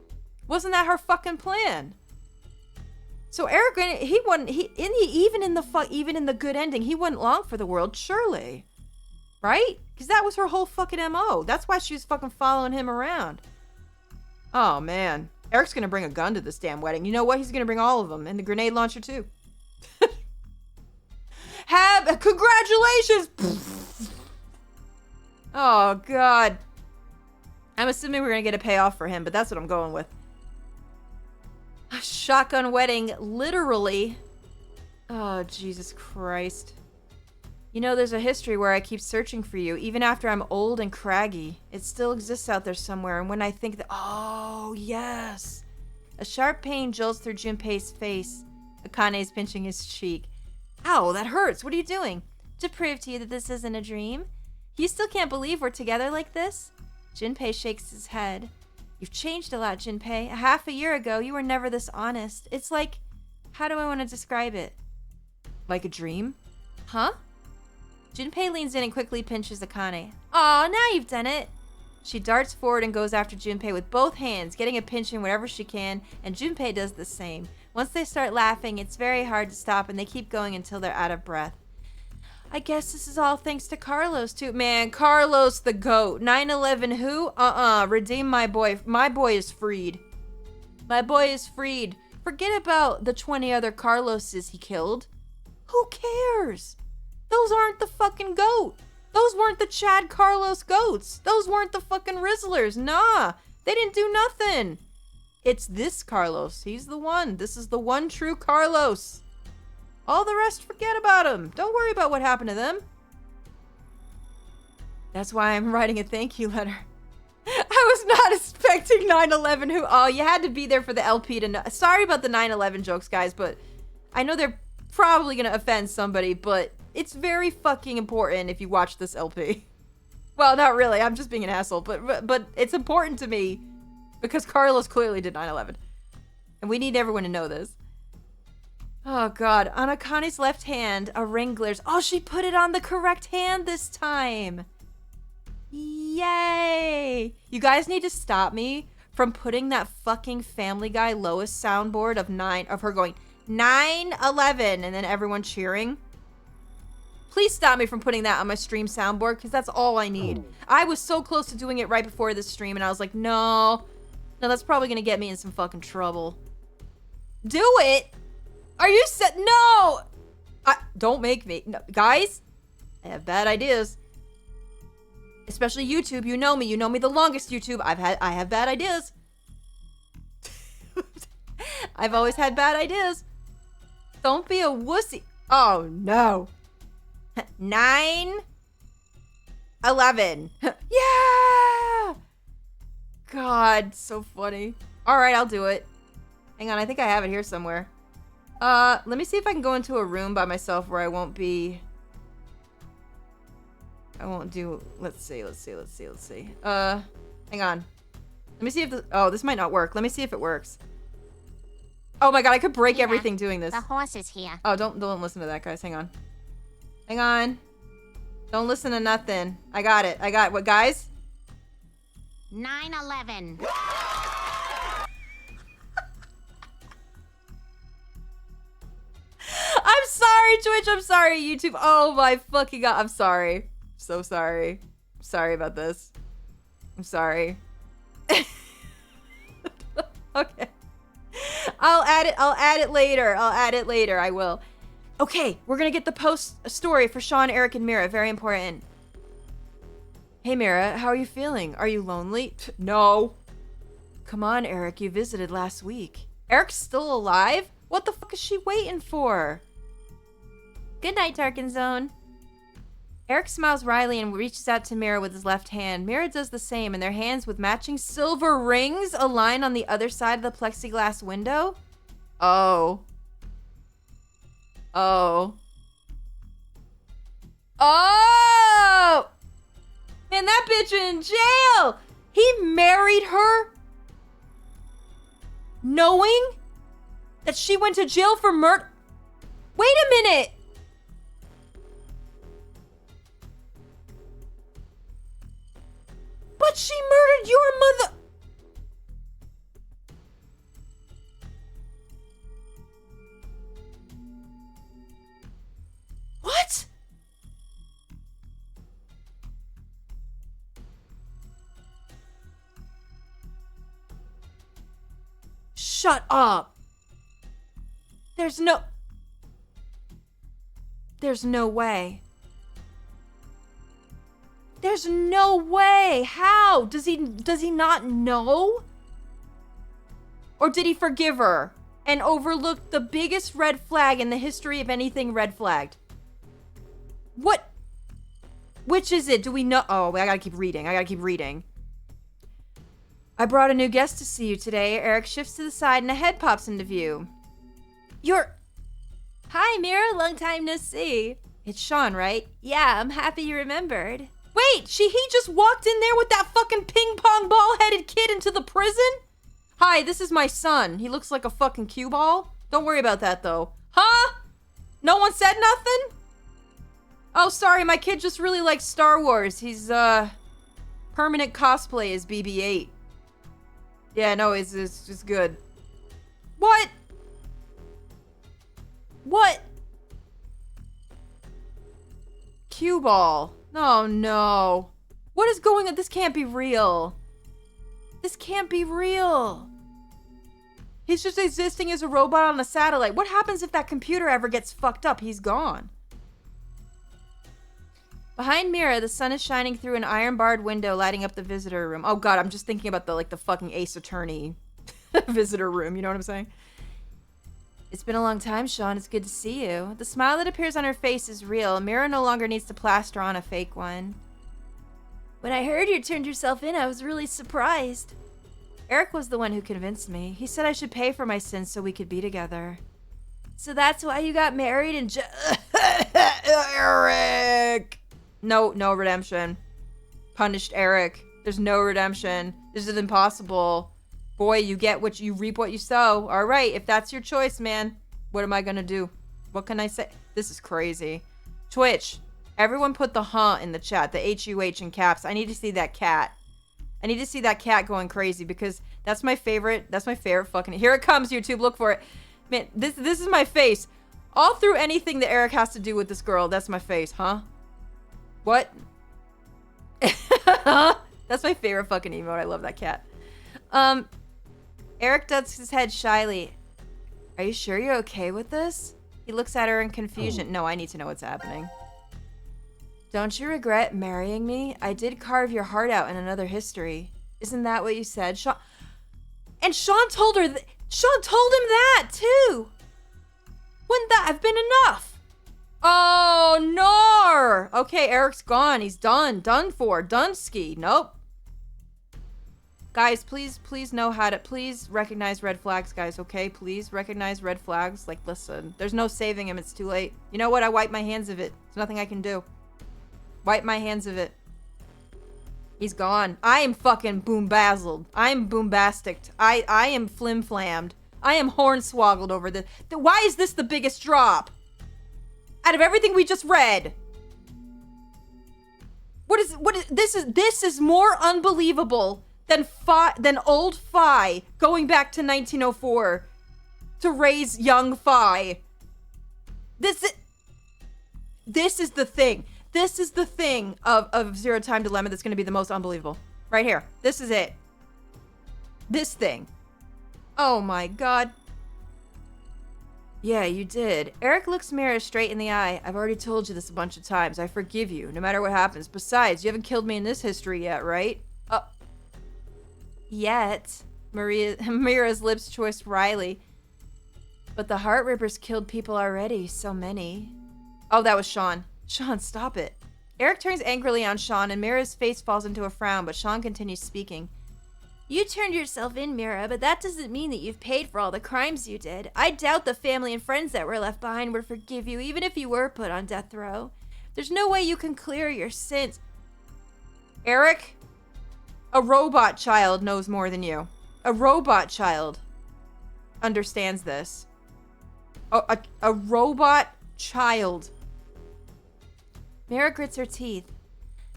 Wasn't that her fucking plan? So Eric, even in the good ending, he wasn't long for the world, surely. Right? Because that was her whole fucking MO. That's why she was fucking following him around. Oh, man. Eric's gonna bring a gun to this damn wedding. You know what? He's gonna bring all of them. And the grenade launcher, too. Congratulations! Oh, God. I'm assuming we're gonna get a payoff for him, but that's what I'm going with. A shotgun wedding, literally. Oh, Jesus Christ. You know, there's a history where I keep searching for you, even after I'm old and craggy. It still exists out there somewhere, and when I think that... Oh, yes. A sharp pain jolts through Junpei's face. Akane's pinching his cheek. Ow, that hurts. What are you doing? To prove to you that this isn't a dream. You still can't believe we're together like this? Junpei shakes his head. You've changed a lot, Junpei. Half a year ago, you were never this honest. It's like... How do I want to describe it? Like a dream? Huh? Junpei leans in and quickly pinches Akane. Aw, now you've done it. She darts forward and goes after Junpei with both hands, getting a pinch in wherever she can, and Junpei does the same. Once they start laughing, it's very hard to stop, and they keep going until they're out of breath. I guess this is all thanks to Carlos, too. Man, Carlos the GOAT. 9/11 who? Redeem my boy. My boy is freed. My boy is freed. Forget about the 20 other Carloses he killed. Who cares? Those aren't the fucking GOAT. Those weren't the Chad Carlos goats. Those weren't the fucking Rizzlers. Nah, they didn't do nothing. It's this Carlos. He's the one. This is the one true Carlos. All the rest, forget about him. Don't worry about what happened to them. That's why I'm writing a thank you letter. I was not expecting 9/11 who... Oh, you had to be there for the LP to know. Sorry about the 9/11 jokes, guys, but I know they're probably going to offend somebody, but It's very fucking important if you watch this LP. Well, not really. I'm just being an asshole. But it's important to me because Carlos clearly did 9/11. And we need everyone to know this. Oh, God. On Akani's left hand, a ring glitters. Oh, she put it on the correct hand this time. Yay. You guys need to stop me from putting that fucking Family Guy Lois soundboard of her going 9/11 and then everyone cheering. Please stop me from putting that on my stream soundboard because that's all I need. I was so close to doing it right before this stream and I was like, no, that's probably going to get me in some fucking trouble. Do it? Are you no! Don't make me. No, guys, I have bad ideas. Especially YouTube. You know me the longest, YouTube. I have bad ideas. I've always had bad ideas. Don't be a wussy. Oh, no. 9/11. Yeah! God, so funny. All right, I'll do it. Hang on, I think I have it here somewhere. Let me see if I can go into a room by myself where I won't be... I won't do... Let's see. Hang on. Let me see if this... Oh, this might not work. Let me see if it works. Oh my God, I could break everything doing this. The horse is here. Oh, don't listen to that, guys. Hang on. Hang on. Don't listen to nothing. I got it. What, guys? 9/11. I'm sorry, Twitch. I'm sorry, YouTube. Oh my fucking God. I'm sorry. So sorry. Sorry about this. I'm sorry. Okay. I'll add it later. I will. Okay, we're gonna get the post story for Sean, Eric, and Mira. Very important. Hey, Mira, how are you feeling? Are you lonely? No. Come on, Eric, you visited last week. Eric's still alive? What the fuck is she waiting for? Good night, Tarkin Zone. Eric smiles wryly and reaches out to Mira with his left hand. Mira does the same, and their hands with matching silver rings align on the other side of the plexiglass window. Oh. Man, that bitch in jail! He married her knowing that she went to jail for murder. Wait a minute! But she murdered your mother! What? Shut up. There's no way. There's no way. How? Does he not know? Or did he forgive her and overlook the biggest red flag in the history of anything red flagged? What? Which is it? Do we know? Oh, I gotta keep reading. I brought a new guest to see you today. Eric shifts to the side and a head pops into view. Hi, Mira. Long time no see. It's Sean, right? Yeah, I'm happy you remembered. Wait, he just walked in there with that fucking ping pong ball-headed kid into the prison? Hi, this is my son. He looks like a fucking cue ball. Don't worry about that, though. Huh? No one said nothing? Oh, sorry, my kid just really likes Star Wars. He's, permanent cosplay as BB-8. Yeah, no, it's just good. What? Cue ball. Oh, no. What is going on? This can't be real. He's just existing as a robot on a satellite. What happens if that computer ever gets fucked up? He's gone. Behind Mira, the sun is shining through an iron-barred window, lighting up the visitor room. Oh God, I'm just thinking about the fucking Ace Attorney visitor room. You know what I'm saying? It's been a long time, Sean. It's good to see you. The smile that appears on her face is real. Mira no longer needs to plaster on a fake one. When I heard you turned yourself in, I was really surprised. Eric was the one who convinced me. He said I should pay for my sins so we could be together. So that's why you got married and Eric! No redemption. Punished Eric. There's no redemption. This is impossible. Boy, you reap what you sow. All right, if that's your choice, man. What am I gonna do? What can I say? This is crazy. Twitch, everyone put the huh in the chat. The HUH in caps. I need to see that cat. I need to see that cat going crazy because that's my favorite. That's my favorite fucking. Here it comes, YouTube. Look for it. Man, this is my face. All through anything that Eric has to do with this girl, that's my face, huh? What? That's my favorite fucking emote. I love that cat. Eric ducks his head shyly. Are you sure you're okay with this? He looks at her in confusion. No, I need to know what's happening. Don't you regret marrying me? I did carve your heart out in another history. Isn't that what you said? Sean... And Sean told her... Sean told him that, too! Wouldn't that have been enough? Oh, no! Okay, Eric's gone. He's done. Done for. Done-ski. Nope. Guys, please know how to... Please recognize red flags, guys, okay? Please recognize red flags. Like, listen. There's no saving him. It's too late. You know what? I wipe my hands of it. There's nothing I can do. Wipe my hands of it. He's gone. I am fucking boom-bazzled. I am bombastic. I am flim-flammed. I am hornswoggled over this. Why is this the biggest drop? Out of everything we just read. This is more unbelievable than old Phi going back to 1904 to raise young Phi. This is the thing. This is the thing of Zero Time Dilemma that's going to be the most unbelievable. Right here. This is it. This thing. Oh my god. Yeah, you did. Eric looks Mira straight in the eye. I've already told you this a bunch of times. I forgive you, no matter what happens. Besides, you haven't killed me in this history yet, right? Yet. Mira's lips twist wryly. But the Heart Rippers killed people already. So many. Oh, that was Sean. Sean, stop it. Eric turns angrily on Sean, and Mira's face falls into a frown, but Sean continues speaking. You turned yourself in, Mira, but that doesn't mean that you've paid for all the crimes you did. I doubt the family and friends that were left behind would forgive you, even if you were put on death row. There's no way you can clear your sins. Eric, a robot child knows more than you. A robot child understands this. A robot child. Mira grits her teeth.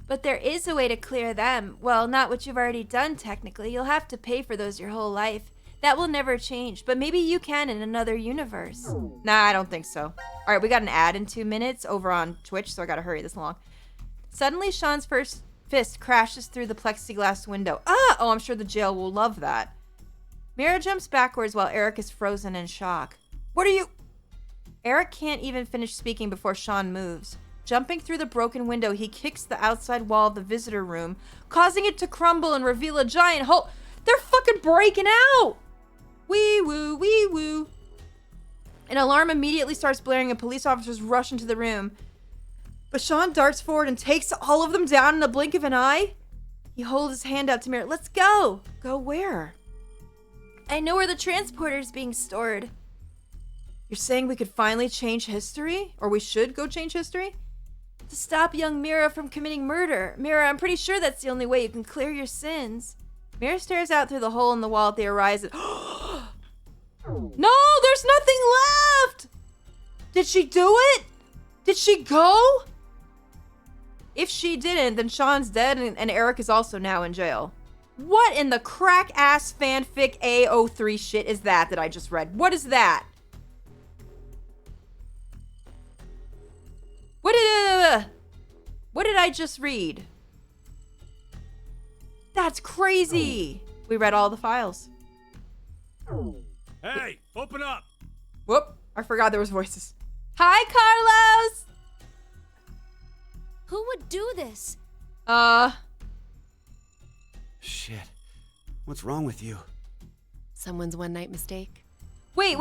But there is a way to clear them. Well, not what you've already done, technically. You'll have to pay for those your whole life. That will never change, but maybe you can in another universe. Nah, I don't think so. All right, we got an ad in 2 minutes over on Twitch, so I gotta hurry this along. Suddenly, Sean's first fist crashes through the plexiglass window. Ah! Oh, I'm sure the jail will love that. Mira jumps backwards while Eric is frozen in shock. What are you... Eric can't even finish speaking before Sean moves. Jumping through the broken window, he kicks the outside wall of the visitor room, causing it to crumble and reveal a giant hole. They're fucking breaking out! Wee woo, wee woo. An alarm immediately starts blaring and police officers rush into the room. But Sean darts forward and takes all of them down in a blink of an eye. He holds his hand out to Mira. Let's go! Go where? I know where the transporter's being stored. You're saying we could finally change history? Or we should go change history? To stop young Mira from committing murder. Mira, I'm pretty sure that's the only way you can clear your sins. Mira stares out through the hole in the wall at the horizon. No, there's nothing left! Did she do it? Did she go? If she didn't, then Sean's dead and Eric is also now in jail. What in the crack-ass fanfic A03 shit is that I just read? What is that? What did I just read? That's crazy. We read all the files. Hey, open up. Whoop, I forgot there was voices. Hi, Carlos. Who would do this? Shit. What's wrong with you? Someone's one-night mistake. Wait.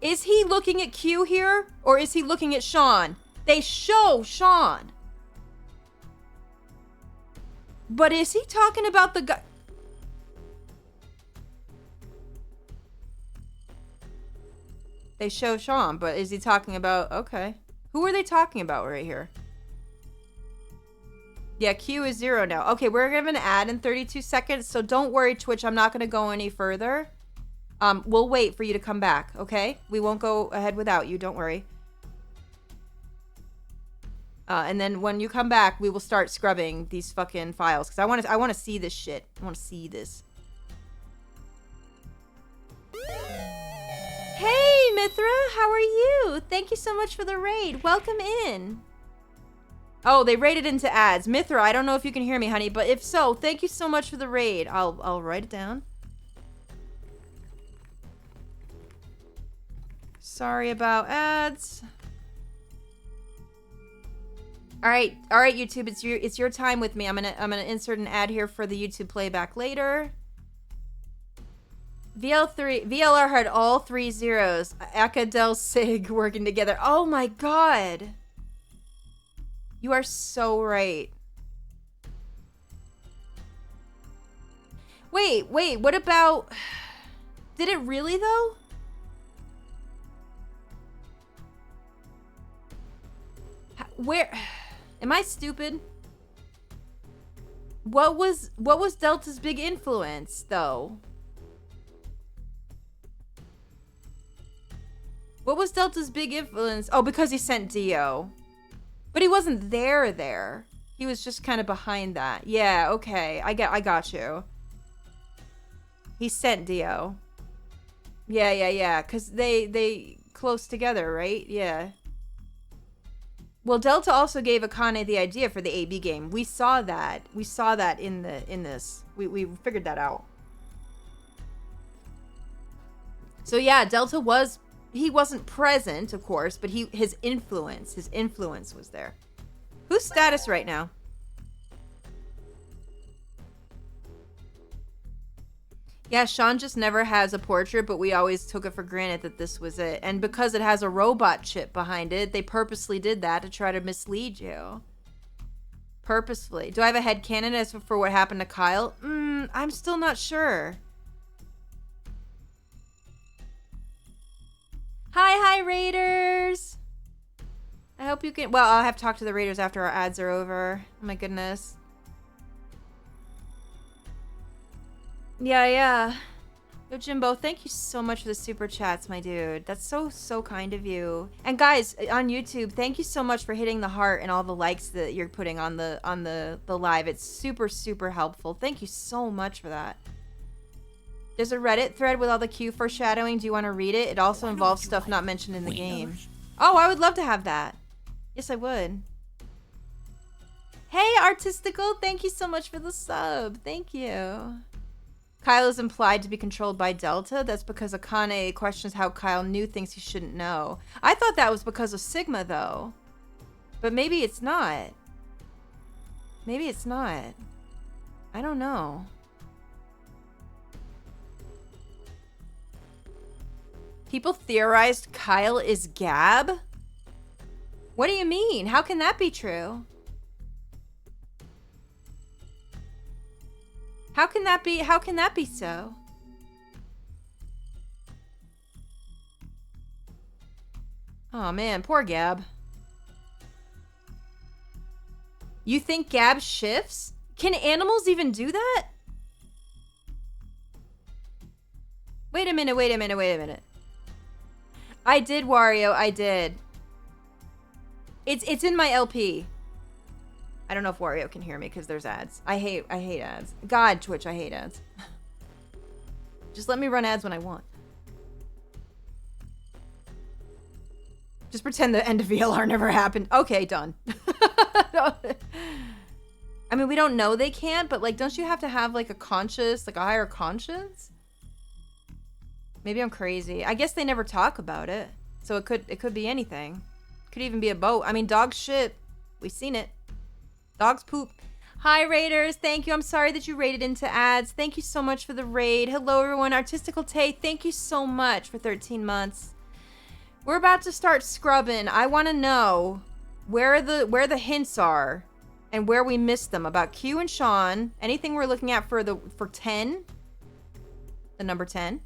Is he looking at Q here? Or is he looking at Sean? They show Sean. But is he talking about the guy? They show Sean, but is he talking about... Okay. Who are they talking about right here? Yeah, Q is 0 now. Okay, we're gonna have an ad in 32 seconds, so don't worry, Twitch. I'm not gonna go any further. We'll wait for you to come back, okay? We won't go ahead without you, don't worry. And then when you come back, we will start scrubbing these fucking files, because I want to see this shit. I want to see this. Hey, Mithra, how are you? Thank you so much for the raid. Welcome in. Oh, they raided into ads. Mithra, I don't know if you can hear me, honey, but if so, thank you so much for the raid. I'll write it down. Sorry about ads. All right, YouTube, it's your time with me. I'm gonna insert an ad here for the YouTube playback later. VLR had all 3 zeros. Aka Del Sig working together. Oh my god. You are so right. Wait, what about... Did it really, though? Where... Am I stupid? What was Delta's big influence, though? What was Delta's big influence? Oh, because he sent Dio. But he wasn't there. He was just kind of behind that. Yeah, okay. I got you. He sent Dio. Yeah. Because they close together, right? Yeah. Well, Delta also gave Akane the idea for the AB game. We saw that. We saw that in this. We figured that out. So yeah, Delta was... He wasn't present, of course, but his influence was there. Who's status right now? Yeah, Sean just never has a portrait, but we always took it for granted that this was it. And because it has a robot chip behind it, they purposely did that to try to mislead you. Purposefully. Do I have a headcanon as for what happened to Kyle? I'm still not sure. Hi, Raiders! I hope you can... Well, I'll have to talk to the Raiders after our ads are over. Oh my goodness. Yeah. Yo, Jimbo, thank you so much for the super chats, my dude. That's so kind of you. And guys, on YouTube, thank you so much for hitting the heart and all the likes that you're putting on the live. It's super helpful. Thank you so much for that. There's a Reddit thread with all the Q foreshadowing. Do you want to read it? It also involves stuff not mentioned in the game. Oh, I would love to have that. Yes, I would. Hey, Artistical. Thank you so much for the sub. Thank you. Kyle is implied to be controlled by Delta. That's because Akane questions how Kyle knew things he shouldn't know. I thought that was because of Sigma, though. But maybe it's not. Maybe it's not. I don't know. People theorized Kyle is Gab? What do you mean? How can that be true? How can that be so? Oh man, poor Gab. You think Gab shifts? Can animals even do that? Wait a minute. I did, Wario, I did. It's in my LP. I don't know if Wario can hear me because there's ads. I hate ads. God, Twitch, I hate ads. Just let me run ads when I want. Just pretend the end of VLR never happened. Okay, done. I mean, we don't know they can't, but like, don't you have to have like a conscious, like a higher conscience? Maybe I'm crazy. I guess they never talk about it. So it could be anything. Could even be a boat. I mean, dogs shit. We've seen it. Dogs poop. Hi, Raiders. Thank you. I'm sorry that you raided into ads. Thank you so much for the raid. Hello, everyone. Artistical Tay, thank you so much for 13 months. We're about to start scrubbing. I want to know where the hints are and where we missed them about Q and Sean. Anything we're looking at for 10? The number 10.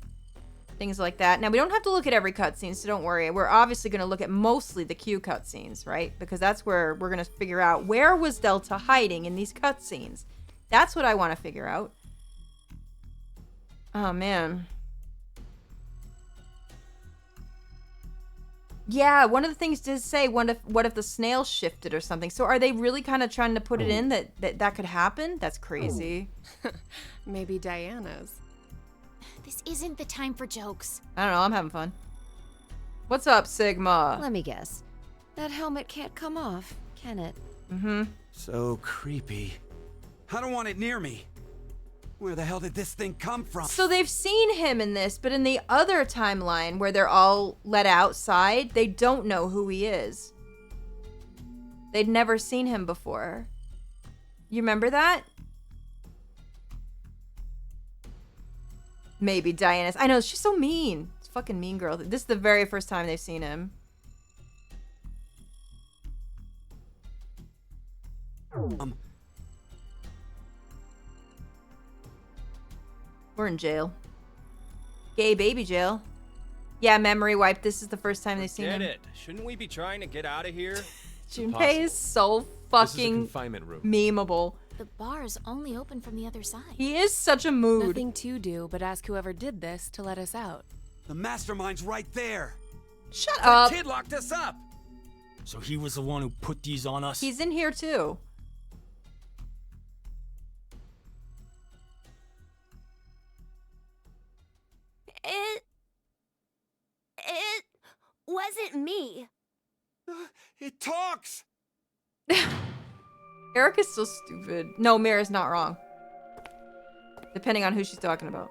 Things like that. Now, we don't have to look at every cutscene, so don't worry. We're obviously going to look at mostly the Q cutscenes, right? Because that's where we're going to figure out where was Delta hiding in these cutscenes. That's what I want to figure out. Oh, man. Yeah, one of the things did say, what if the snail shifted or something? So are they really kind of trying to put it in that could happen? That's crazy. Maybe Diana's. This isn't the time for jokes. I don't know, I'm having fun. What's up, Sigma? Let me guess. That helmet can't come off, can it? Mm-hmm. So creepy. I don't want it near me. Where the hell did this thing come from? So they've seen him in this, but in the other timeline where they're all let outside, they don't know who he is. They'd never seen him before. You remember that? Maybe Diana's. I know, she's so mean. It's fucking mean girl. This is the very first time they've seen him. We're in jail. Gay baby jail. Yeah, memory wipe. This is the first time they've seen him. Get it. Shouldn't we be trying to get out of here? Junpei is so This is a fucking confinement room. memeable. The bar is only open from the other side. He is such a mood. Nothing to do but ask whoever did this to let us out. The mastermind's right there. Shut That up. kid locked us up. So he was the one who put these on us? He's in here too. It wasn't me. It talks. Erica's so stupid. No, Mira's not wrong. Depending on who she's talking about.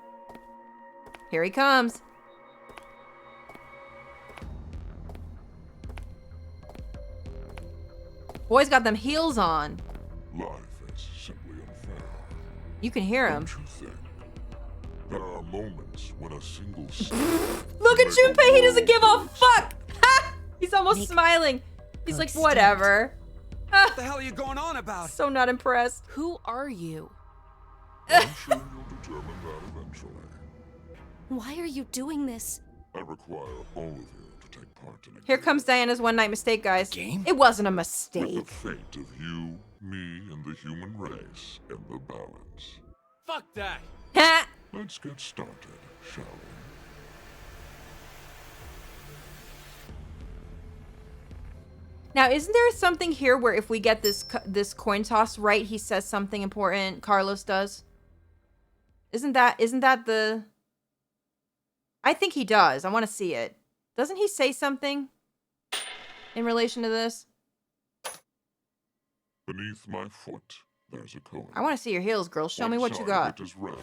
Here he comes. Boy's got them heels on. Life is simply unfair. You can hear him. Don't you think? There are moments when a single step Look at can make Junpei, he doesn't world give a worse. fuck! Ha! He's almost smiling. He's like, whatever. What the hell are you going on about? So not impressed. Who are you? I'm sure you'll determine that eventually. Why are you doing this? I require all of you to take part in a Here game comes Diana's one night mistake, guys. Game? It wasn't a with the mistake. fate of you, me, and the human race in the balance. Fuck that. Ha! Let's get started, shall we? Now, isn't there something here where if we get this coin toss right, he says something important? Carlos does. Isn't that the? I think he does. I want to see it. Doesn't he say something in relation to this? Beneath my foot, there's a coin. I want to see your heels, girl. Show me One what you side got. of it is red,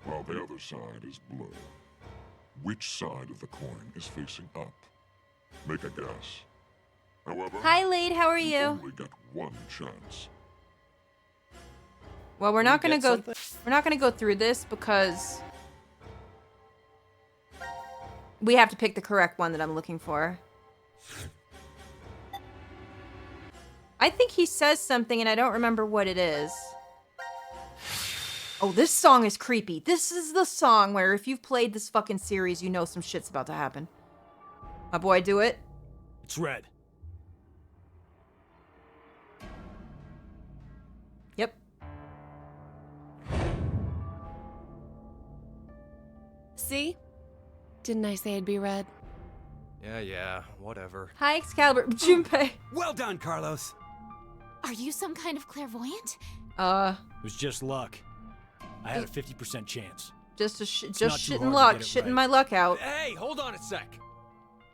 while the other side is blue. Which side of the coin is facing up? Make a guess. However, Hi, Lade. How are you you? only get one chance. Well, we're not Can gonna we go. get something? We're not gonna go through this because we have to pick the correct one that I'm looking for. I think he says something and I don't remember what it is. Oh, this song is creepy. This is the song where if you've played this fucking series, you know some shit's about to happen. My boy, do it. It's red. Yep. See? Didn't I say it'd be red? Yeah, whatever. Hi, Excalibur. Junpei. Well done, Carlos. Are you some kind of clairvoyant? It was just luck. I had a 50% chance. Just not too shitting hard to luck, get it shitting right. my luck out. Hey, hold on a sec.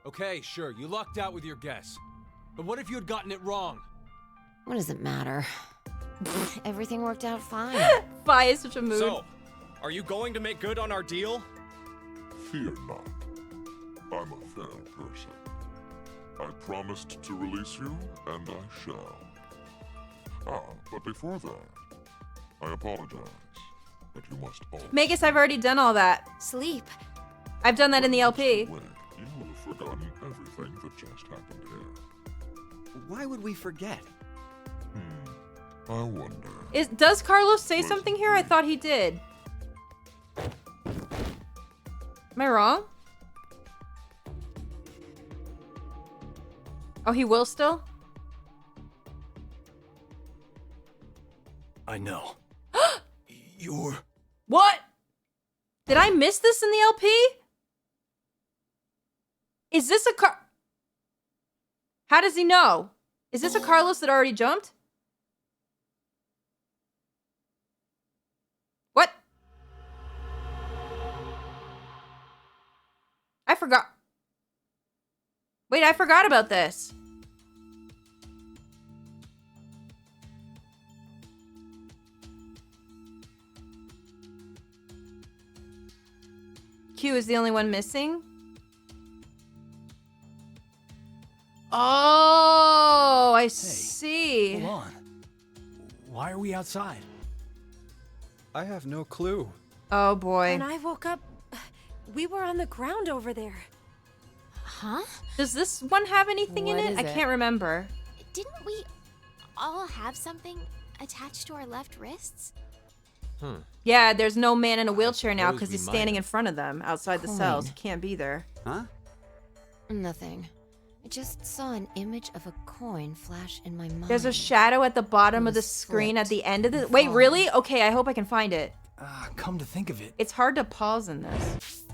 Okay, sure, you lucked out with your guess. But what if you had gotten it wrong? What does it matter? Everything worked out fine. Fi is such a mood. So, are you going to make good on our deal? Fear not. I'm a fair person. I promised to release you, and I shall. But before that, I apologize. But you must all Magus, I've already done all that. Sleep. I've done that in the LP. You will have forgotten everything that just happened here. Why would we forget? I wonder. Does Carlos say something here? I thought he did. Am I wrong? Oh, he will still? I know. You're... What? Did I miss this in the LP? Is this a How does he know? Is this a Carlos that already jumped? What? I forgot. Wait, I forgot about this. Q is the only one missing? Oh, I see. Hold on. Why are we outside? I have no clue. Oh boy. When I woke up, we were on the ground over there. Huh? Does this one have anything in What it? is I it? can't remember. Didn't we all have something attached to our left wrists? Yeah, there's no man in a wheelchair now suppose because we he's might standing have. in front of them outside the cells. He can't be there. Huh? Nothing. I just saw an image of a coin flash in my mind. There's a shadow at the bottom of the screen at the end of the... Wait, really? Okay, I hope I can find it. Come to think of it. It's hard to pause in this.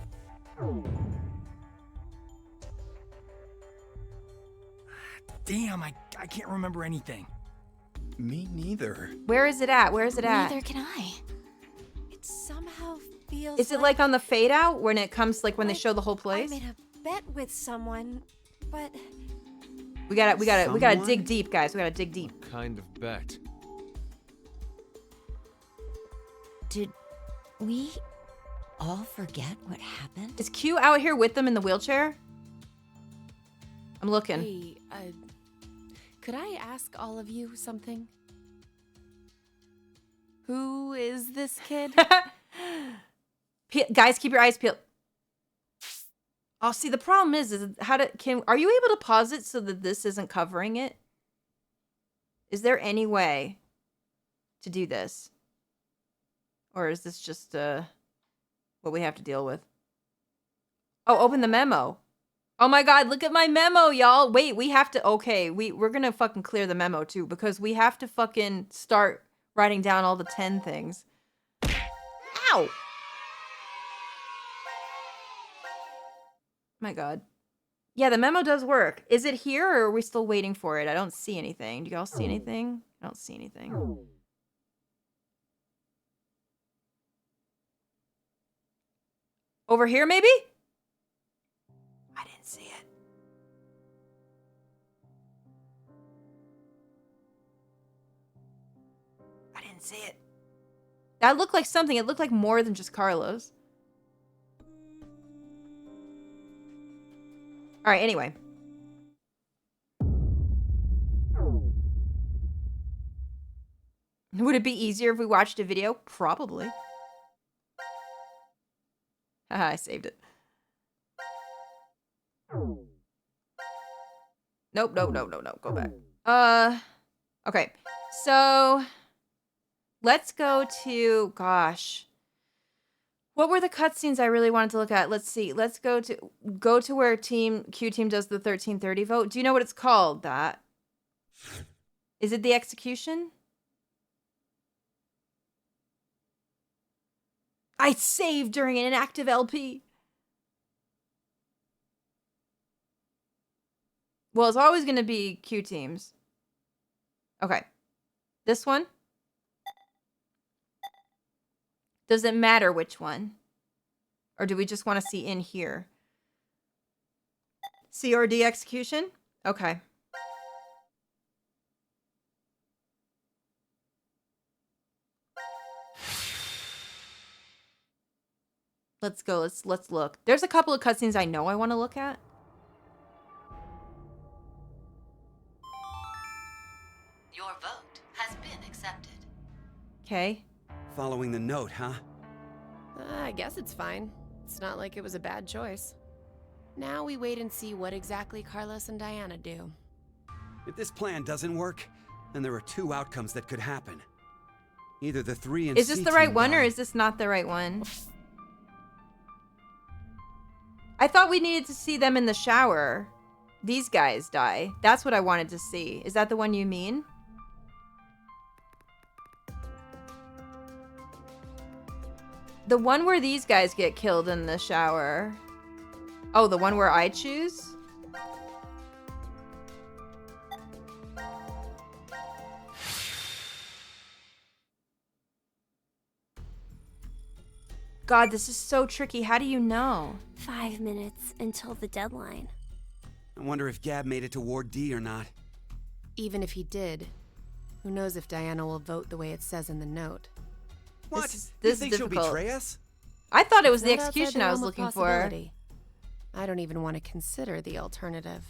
Damn, I can't remember anything. Me neither. Where is it at? Where is it at? Neither can I. It somehow feels Is it like on the fade out when it comes like when they show the whole I place? made a bet with someone, but We gotta Someone? dig deep, guys. We gotta dig deep. Kind of bet. Did we all forget what happened? Is Q out here with them in the wheelchair? I'm looking. hey, could I ask all of you something? Who is this kid? Guys, keep your eyes peeled. Oh, see, the problem is are you able to pause it so that this isn't covering it? Is there any way to do this? Or is this just what we have to deal with? Oh, open the memo. Oh my god, look at my memo, y'all. Wait, we have to, okay, we're gonna fucking clear the memo too, because we have to fucking start writing down all the 10 things. Ow! My god. Yeah, the memo does work. Is it here or are we still waiting for it? I don't see anything. Do y'all see anything? I don't see anything. Over here, maybe? I didn't see it. I didn't see it. That looked like something. It looked like more than just Carlos. All right, anyway. Would it be easier if we watched a video? Probably. Haha, I saved it. Nope, no. Go back. Okay. So let's go to, gosh. What were the cutscenes I really wanted to look at? Let's see. Let's go to where Q team does the 1330 vote. Do you know what it's called? That. Is it the execution? I saved during an inactive LP. Well, it's always going to be Q teams. Okay. This one? Does it matter which one? Or do we just want to see in here? C or D execution? Okay. Let's go. Let's look. There's a couple of cutscenes I know I want to look at. Your vote has been accepted. Okay. Following the note, huh? I guess it's fine. It's not like it was a bad choice. Now we wait and see what exactly Carlos and Diana do. If this plan doesn't work, then there are two outcomes that could happen. Either the 3 and Is this C the right team one or die. is this not the right one? I thought we needed to see them in the shower. these guys die. That's what I wanted to see. Is that the one you mean? The one where these guys get killed in the shower. Oh, the one where I choose? God, this is so tricky. How do you know? 5 minutes until the deadline. I wonder if Gab made it to Ward D or not. Even if he did, who knows if Diana will vote the way it says in the note. What? This you is think difficult. she'll betray us? I thought it was It's the not outside execution the I was realm of looking for. possibility. I don't even want to consider the alternative.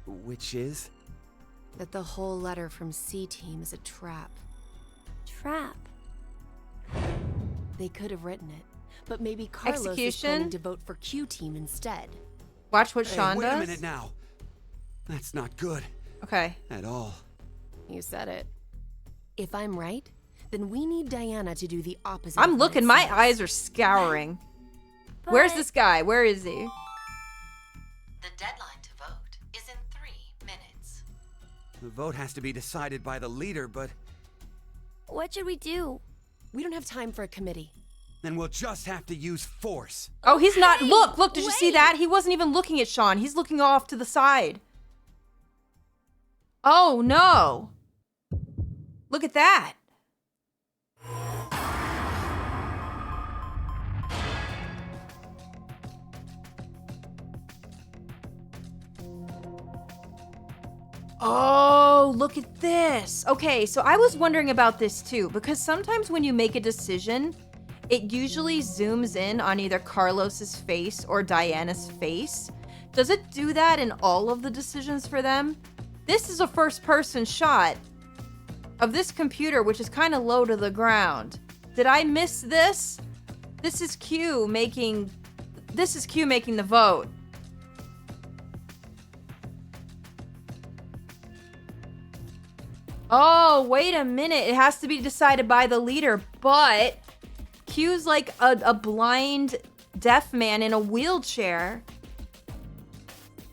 Which is? That the whole letter from C-Team is a trap. Trap? They could have written it, but maybe Carlos is Execution? planning to vote for Q-Team instead. Watch what Hey, Sean wait does. a minute now. That's not good. Okay. At all. You said it. If I'm right, then we need Diana to do the opposite. I'm of what looking. it My says. eyes are scouring. Where's this guy? Where is he? The deadline to vote is in 3 minutes. The vote has to be decided by the leader, but What should we do? We don't have time for a committee. then we'll just have to use force. Oh, he's not. Hey, Look, did you see wait. that? He wasn't even looking at Sean. He's looking off to the side. Oh, no. Look at that. Oh, look at this. Okay, so I was wondering about this too, because sometimes when you make a decision, it usually zooms in on either Carlos's face or Diana's face. Does it do that in all of the decisions for them? This is a first-person shot of this computer, which is kind of low to the ground. Did I miss this? This is Q making the vote. Oh, wait a minute. It has to be decided by the leader, but Q's like a blind deaf man in a wheelchair.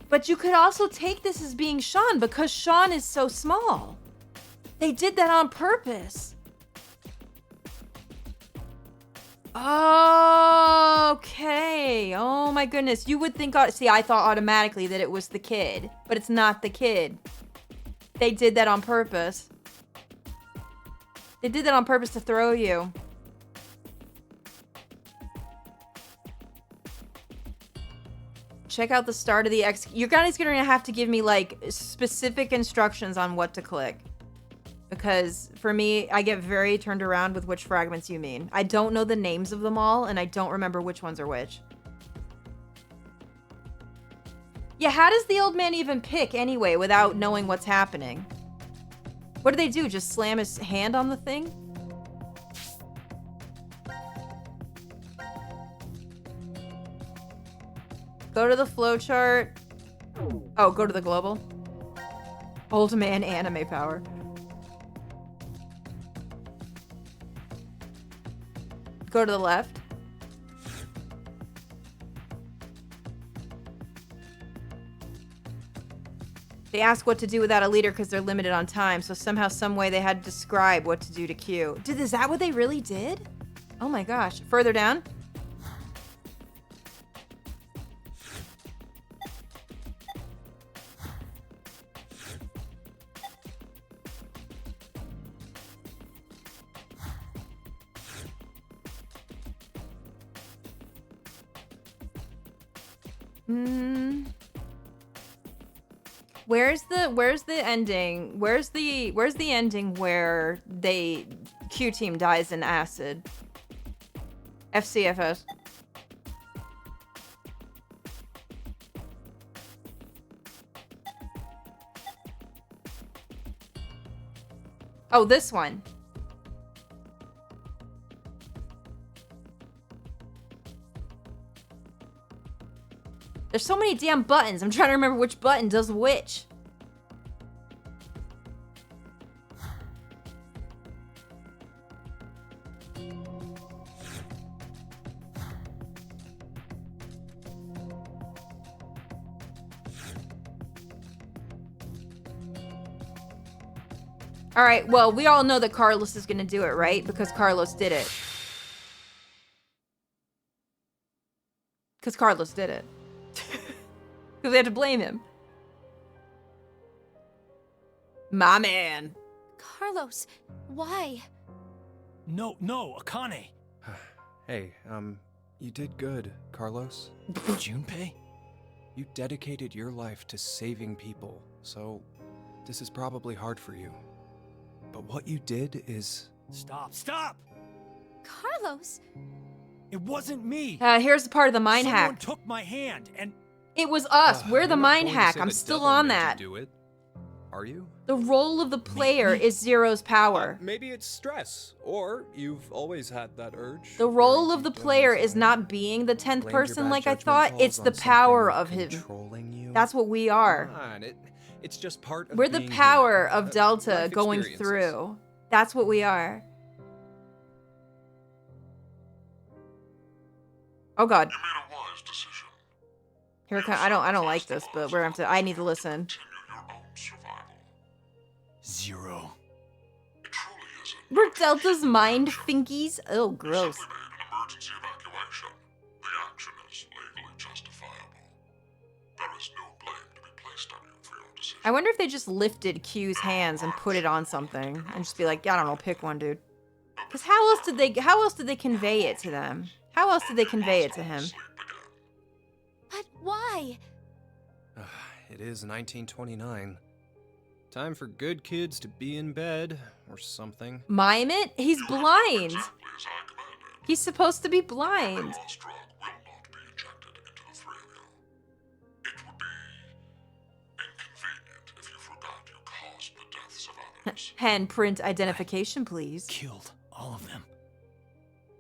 But you could also take this as being Sean because Sean is so small. They did that on purpose. Okay. Oh my goodness. You would think, see, I thought automatically that it was the kid, but it's not the kid. They did that on purpose. They did that on purpose to throw you. Check out the start of the you guys are gonna have to give me like specific instructions on what to click. Because for me, I get very turned around with which fragments you mean. I don't know the names of them all, and I don't remember which ones are which. Yeah, how does the old man even pick anyway without knowing what's happening? What do they do? Just slam his hand on the thing? Go to the flowchart. Oh, go to the global. Old man anime power. Go to the left. They ask what to do without a leader because they're limited on time, so somehow, some way they had to describe what to do to Q. Is that what they really did? Oh my gosh. Further down. Where's the ending? Where's the ending where Q team dies in acid? FCFS. Oh, this one. There's so many damn buttons. I'm trying to remember which button does which. All right, well, we all know that Carlos is gonna do it, right? Because Carlos did it. Because Carlos did it. Because they had to blame him. My man. Carlos, why? No, Akane. Hey, you did good, Carlos. Junpei? You dedicated your life to saving people, so this is probably hard for you. But what you did is... Stop! Carlos? It wasn't me. Here's the part of the mind Someone hack. took my hand and... It was us. We're the you're not mind going to hack. say I'm the still devil on made you that. do it, are you? The role of the player is Zero's power. Maybe it's stress, or you've always had that urge. The role of the player is not being the 10th person like I thought. It's the power of him. That's what we are. It's just part of We're the being power human. of Delta Life going experiences. through. That's what we are. Oh God. You made a wise decision. Here it comes. I don't like this, but we're gonna have to. I need to listen. Continue your own survival. Zero. It truly isn't. We're Delta's mind finkies. Oh, gross. Simply made an emergency evacuation. The action is legally justifiable. There is no blame to be placed on you for your decision. I wonder if they just lifted Q's hands and put it on something and just be like, I don't know, pick one, dude. Because how else did they convey it to them? How else did they convey it to him? But why? It is 1929. Time for good kids to be in bed, or something. Mime it? He's blind. Exactly as I commanded. He's supposed to be blind. Lost drug will not be injected into the three of you. It would be inconvenient if you forgot you caused the deaths of others. Handprint identification, please. Killed all of them.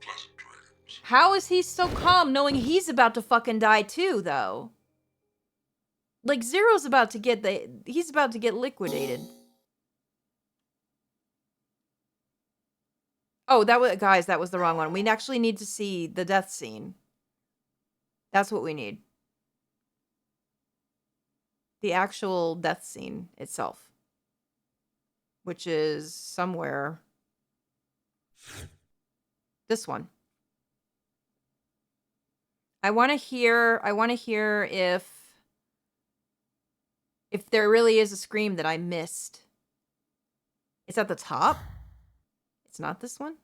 Pleasant dreams. How is he so calm knowing he's about to fucking die too, though? Like, Zero's about to get he's about to get liquidated. Oh, guys, that was the wrong one. We actually need to see the death scene. That's what we need. The actual death scene itself. Which is somewhere. This one. I want to hear if there really is a scream that I missed. It's at the top? It's not this one?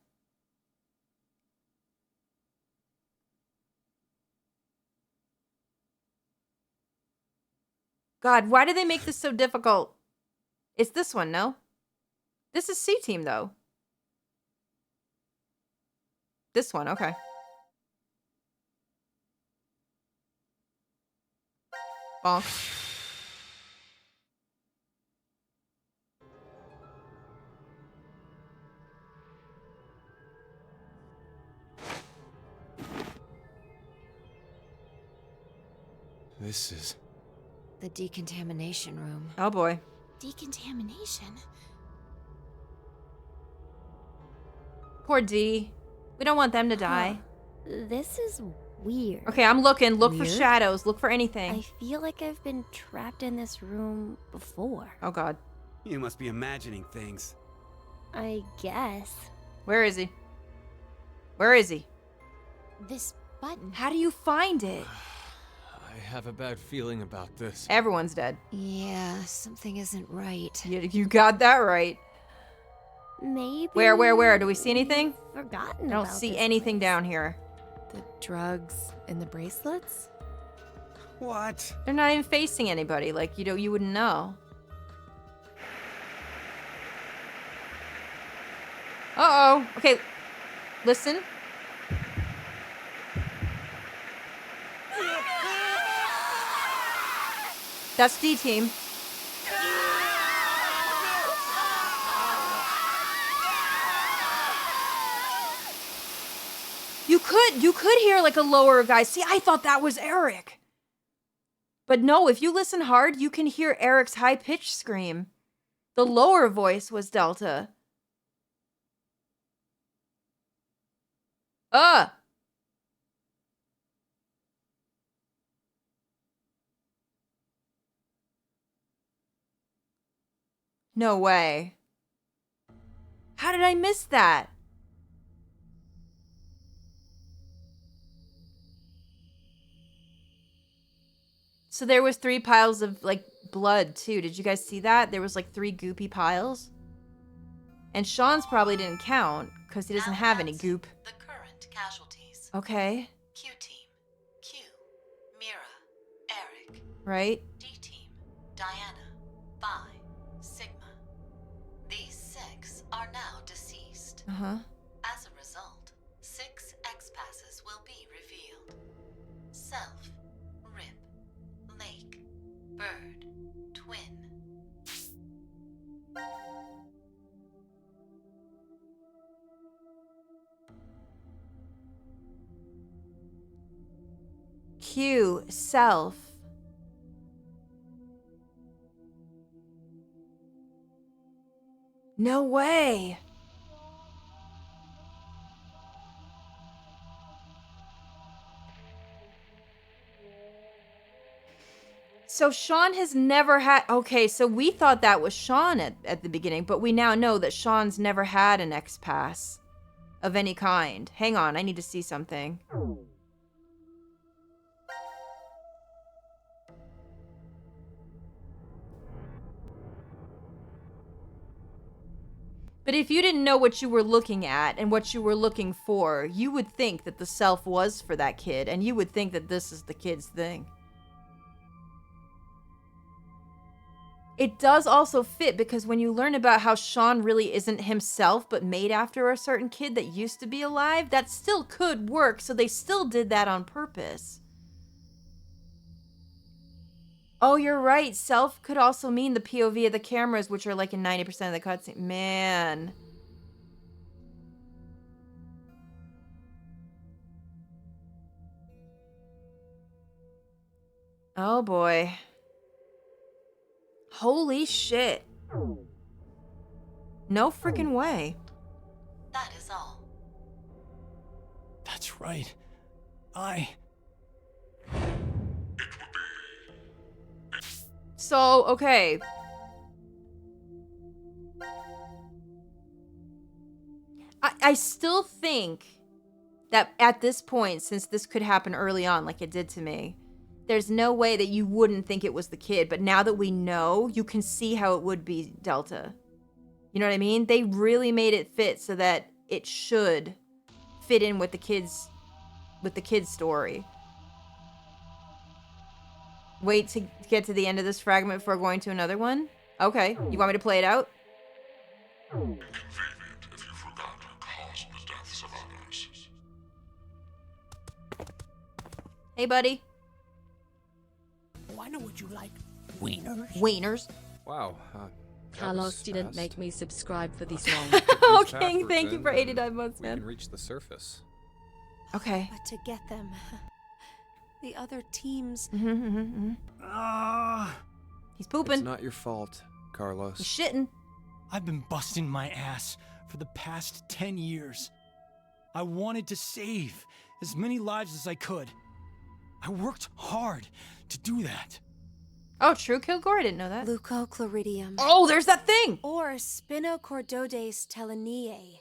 God, why do they make this so difficult? It's this one, no? This is C-Team, though. This one, okay. Bonk. This is... The decontamination room. Oh boy. Decontamination? Poor D. We don't want them to die. This is weird. Okay, I'm looking. Look for Weird? shadows. Look for anything. I feel like I've been trapped in this room before. Oh God. You must be imagining things. I guess. Where is he? Where is he? This button. How do you find it? I have a bad feeling about this. Everyone's dead. Yeah, something isn't right. You got that right. Maybe. Where? Do we see anything? Forgotten. I don't about see this anything place. down here. The drugs in the bracelets? What? They're not even facing anybody. Like, you wouldn't know. Uh-oh. Okay. Listen. That's D-Team. You could hear like a lower guy. See, I thought that was Eric. But no, if you listen hard, you can hear Eric's high-pitched scream. The lower voice was Delta. No way. How did I miss that? So there was 3 piles of, like, blood, too. Did you guys see that? There was, like, 3 goopy piles. And Sean's probably didn't count, because he doesn't have any goop. The current casualties. Okay. Q team, Q, Mira, Eric. Right? D team, Diana, Phi, Sigma. These 6 are now deceased. Uh-huh. As a result, 6 X-passes will be revealed. Self, Rip, Lake, Bird, Twin. Q, self. No way. So Sean has never had... Okay, so we thought that was Sean at the beginning, but we now know that Sean's never had an X-Pass of any kind. Hang on, I need to see something. But if you didn't know what you were looking at and what you were looking for, you would think that the self was for that kid, and you would think that this is the kid's thing. It does also fit, because when you learn about how Sean really isn't himself, but made after a certain kid that used to be alive, that still could work, so they still did that on purpose. Oh, you're right. Self could also mean the POV of the cameras, which are like in 90% of the cutscene. Man. Oh, boy. Holy shit. No freaking way. That is all. That's right. So, okay. I still think that at this point, since this could happen early on like it did to me, there's no way that you wouldn't think it was the kid. But now that we know, you can see how it would be Delta. You know what I mean? They really made it fit so that it should fit in with the kid's story. Wait to get to the end of this fragment before going to another one? Okay. You want me to play it out? Inconvenient if you forgot to cause the deaths of others. Hey, buddy. Oh, I know what you like. Wieners. Wieners. Wow. Carlos didn't make me subscribe for this long. Okay, thank you for 89 months, man. We can reach the surface. Okay. But to get them, the other teams. He's pooping. It's not your fault, Carlos. He's shitting. I've been busting my ass for the past 10 years. I wanted to save as many lives as I could. I worked hard to do that. Oh, true, Kilgore? I didn't know that. Leucochloridium. Oh, there's that thing! Or Spinochordodes teleniae.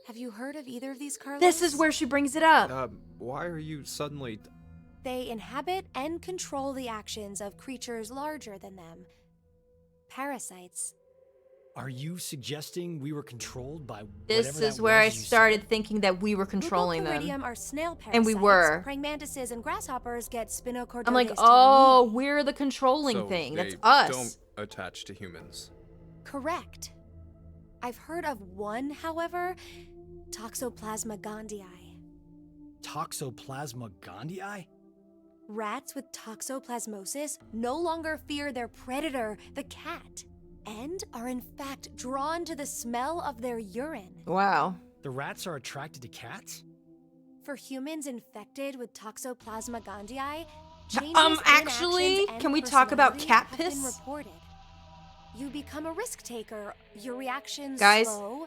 Have you heard of either of these, Carlos? This is where she brings it up. Why are you suddenly... They inhabit and control the actions of creatures larger than them. Parasites. Are you suggesting we were controlled by This whatever is that where I was you started thinking that we were controlling them. Leucochloridium are snail parasites. And we were. Praying mantises and grasshoppers get Spinochordodes I'm like, teleniae. oh, we're the controlling So thing. they That's us. don't attach to humans. Correct. I've heard of one, however, Toxoplasma gondii. Toxoplasma gondii? Rats with toxoplasmosis no longer fear their predator, the cat, and are in fact drawn to the smell of their urine. Wow. The rats are attracted to cats? For humans infected with Toxoplasma gondii, changes actually, in actions can we and talk about personality cat have been piss? reported. You become a risk taker, your reactions Guys. slow,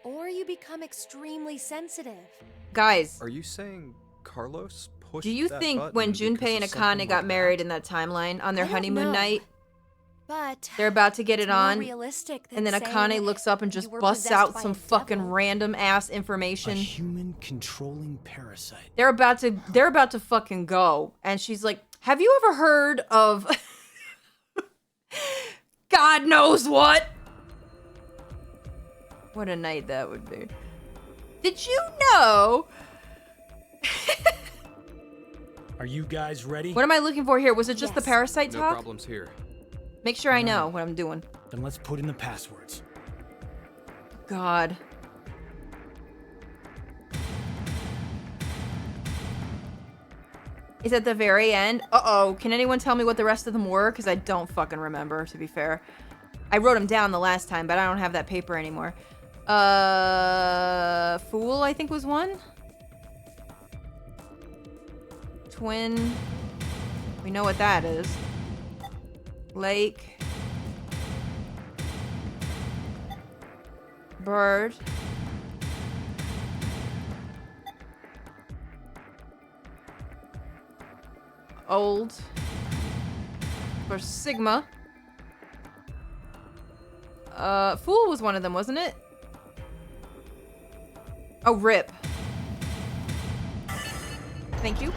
or you become extremely sensitive. Guys. Are you saying Carlos pushed Do you that think button when because Junpei and of something Akane got like married that? in that timeline on their I don't honeymoon know. night, But They're about to get it it's more on. realistic than And then saying Akane looks up and you just were busts possessed out by some a fucking devil. random ass A information. human controlling parasite. They're about to fucking go. And she's like, have you ever heard of God knows what? What a night that would be. Did you know? Are you guys ready? What am I looking for here? Was it just the parasite No talk? problems here. Make sure I know what I'm doing. Then let's put in the passwords. God. Is at the very end. Uh-oh. Can anyone tell me what the rest of them were? Because I don't fucking remember, to be fair. I wrote them down the last time, but I don't have that paper anymore. Fool, I think was one. Twin. We know what that is. Lake. Bird. Old. For Sigma. Fool was one of them, wasn't it? Oh, Rip. Thank you.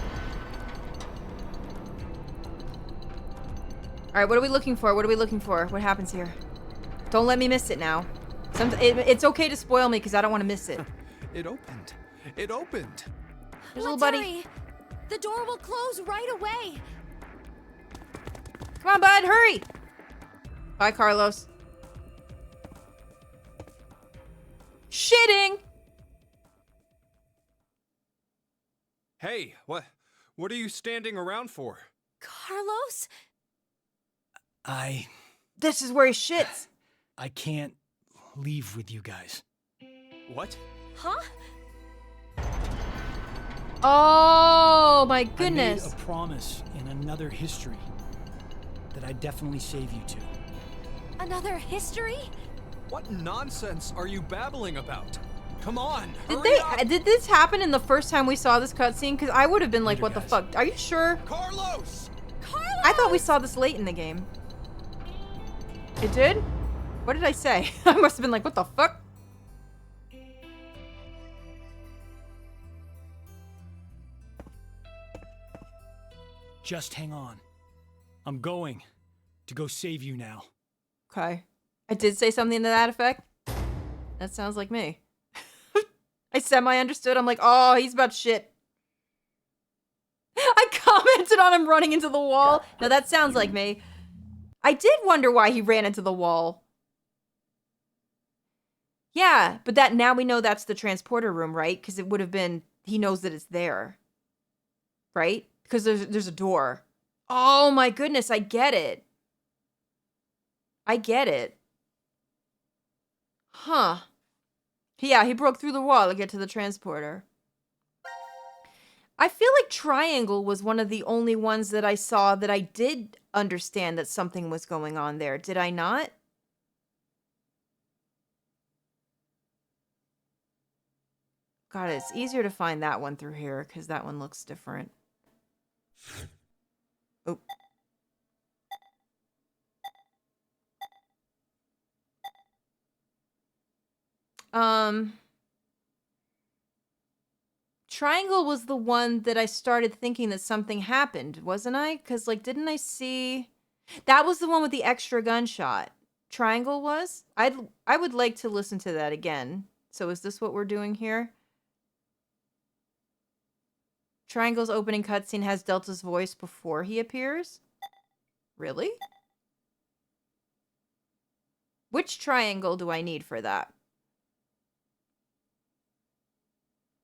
Alright, what are we looking for? What are we looking for? What happens here? Don't let me miss it now. It's okay to spoil me because I don't want to miss it. It opened. It opened. There's a little Let's buddy. hurry. The door will close right away. Come on, bud, hurry! Bye, Carlos. Shitting! Hey, what are you standing around for? Carlos? This is where he shits. I can't leave with you guys. What? Huh? Oh, my I goodness. made a promise in another history that I'd definitely save you two. Another history? What nonsense are you babbling about? Come on, Did this happen in the first time we saw this cutscene? Because I would have been like, what the guys. fuck? Are you sure? Carlos! I thought we saw this late in the game. It did? What did I say? I must have been like, what the fuck? Just hang on. I'm going to go save you now. Okay. I did say something to that effect. That sounds like me. I semi-understood. I'm like, oh, he's about shit. I commented on him running into the wall. No, that sounds like me. I did wonder why he ran into the wall. Yeah, but that now we know that's the transporter room, right? Because it would have been, he knows that it's there. Right? Because there's a door. Oh my goodness, I get it. I get it. Huh. Yeah, he broke through the wall to get to the transporter. I feel like Triangle was one of the only ones that I saw that I did understand that something was going on there. Did I not? God, it's easier to find that one through here because that one looks different. Oh. Triangle was the one that I started thinking that something happened, wasn't I? Because, like, didn't I see... That was the one with the extra gunshot. Triangle was? I would like to listen to that again. So is this what we're doing here? Triangle's opening cutscene has Delta's voice before he appears? Really? Which triangle do I need for that?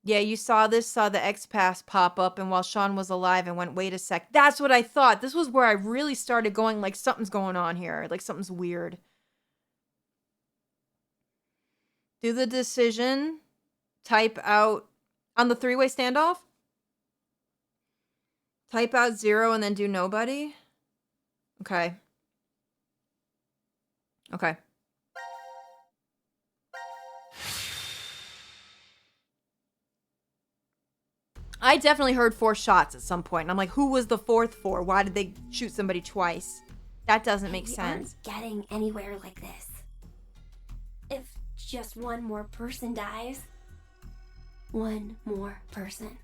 Yeah, you saw the X-Pass pop up, and while Sean was alive, and went, wait a sec. That's what I thought. This was where I really started going, like, something's going on here. Like, something's weird. Do the decision. Type out... On the three-way standoff? Type out 0 and then do nobody? Okay. Okay. I definitely heard 4 shots at some point, and I'm like, who was the 4th for? Why did they shoot somebody twice? That doesn't make We sense. aren't getting anywhere like this. If just one more person dies. One more person.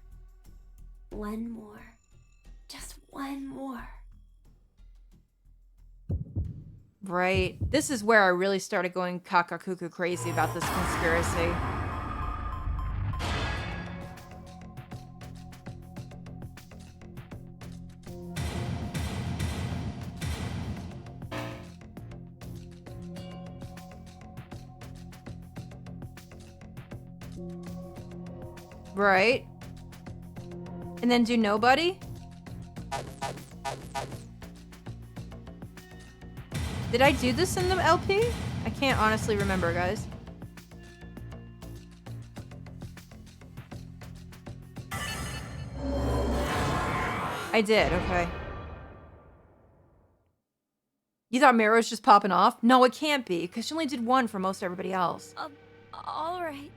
One more. Just one more. Right. This is where I really started going cuckoo crazy about this conspiracy. Right. And then do nobody? Did I do this in the LP? I can't honestly remember, guys. I did, okay. You thought Mira was just popping off? No, it can't be, because she only did one for most everybody else. All right.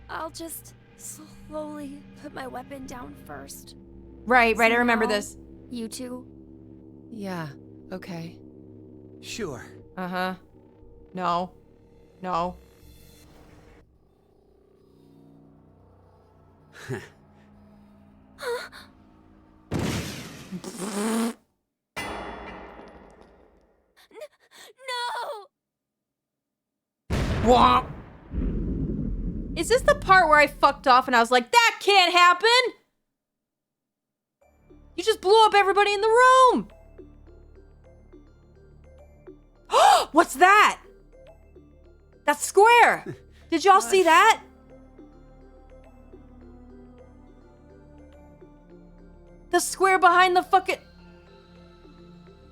I'll just slowly put my weapon down first. Right, I remember Now, this. You two? Yeah, okay. Sure. Uh-huh. No. No. No! Womp. Is this the part where I fucked off and I was like, that can't happen? You just blew up everybody in the room. What's that? That's square. Did y'all see that? The square behind the fucking...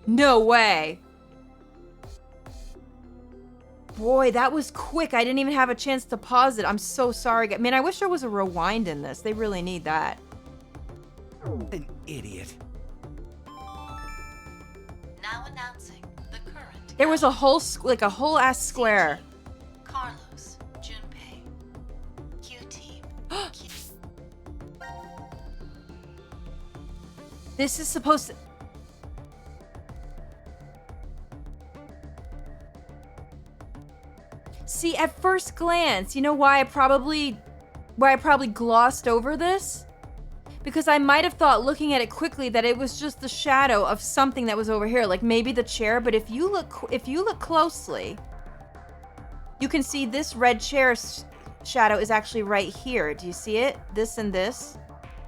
No way. Boy, that was quick. I didn't even have a chance to pause it. I'm so sorry. Man, I wish there was a rewind in this. They really need that. An idiot. Now announcing the current. There was a whole, like a whole ass square. Carlos, Junpei, Q-Team. This is supposed to... See, at first glance, you know why I probably glossed over this? Because I might have thought, looking at it quickly, that it was just the shadow of something that was over here, like maybe the chair. But if you look closely, you can see this red chair shadow is actually right here. Do you see it? This and this.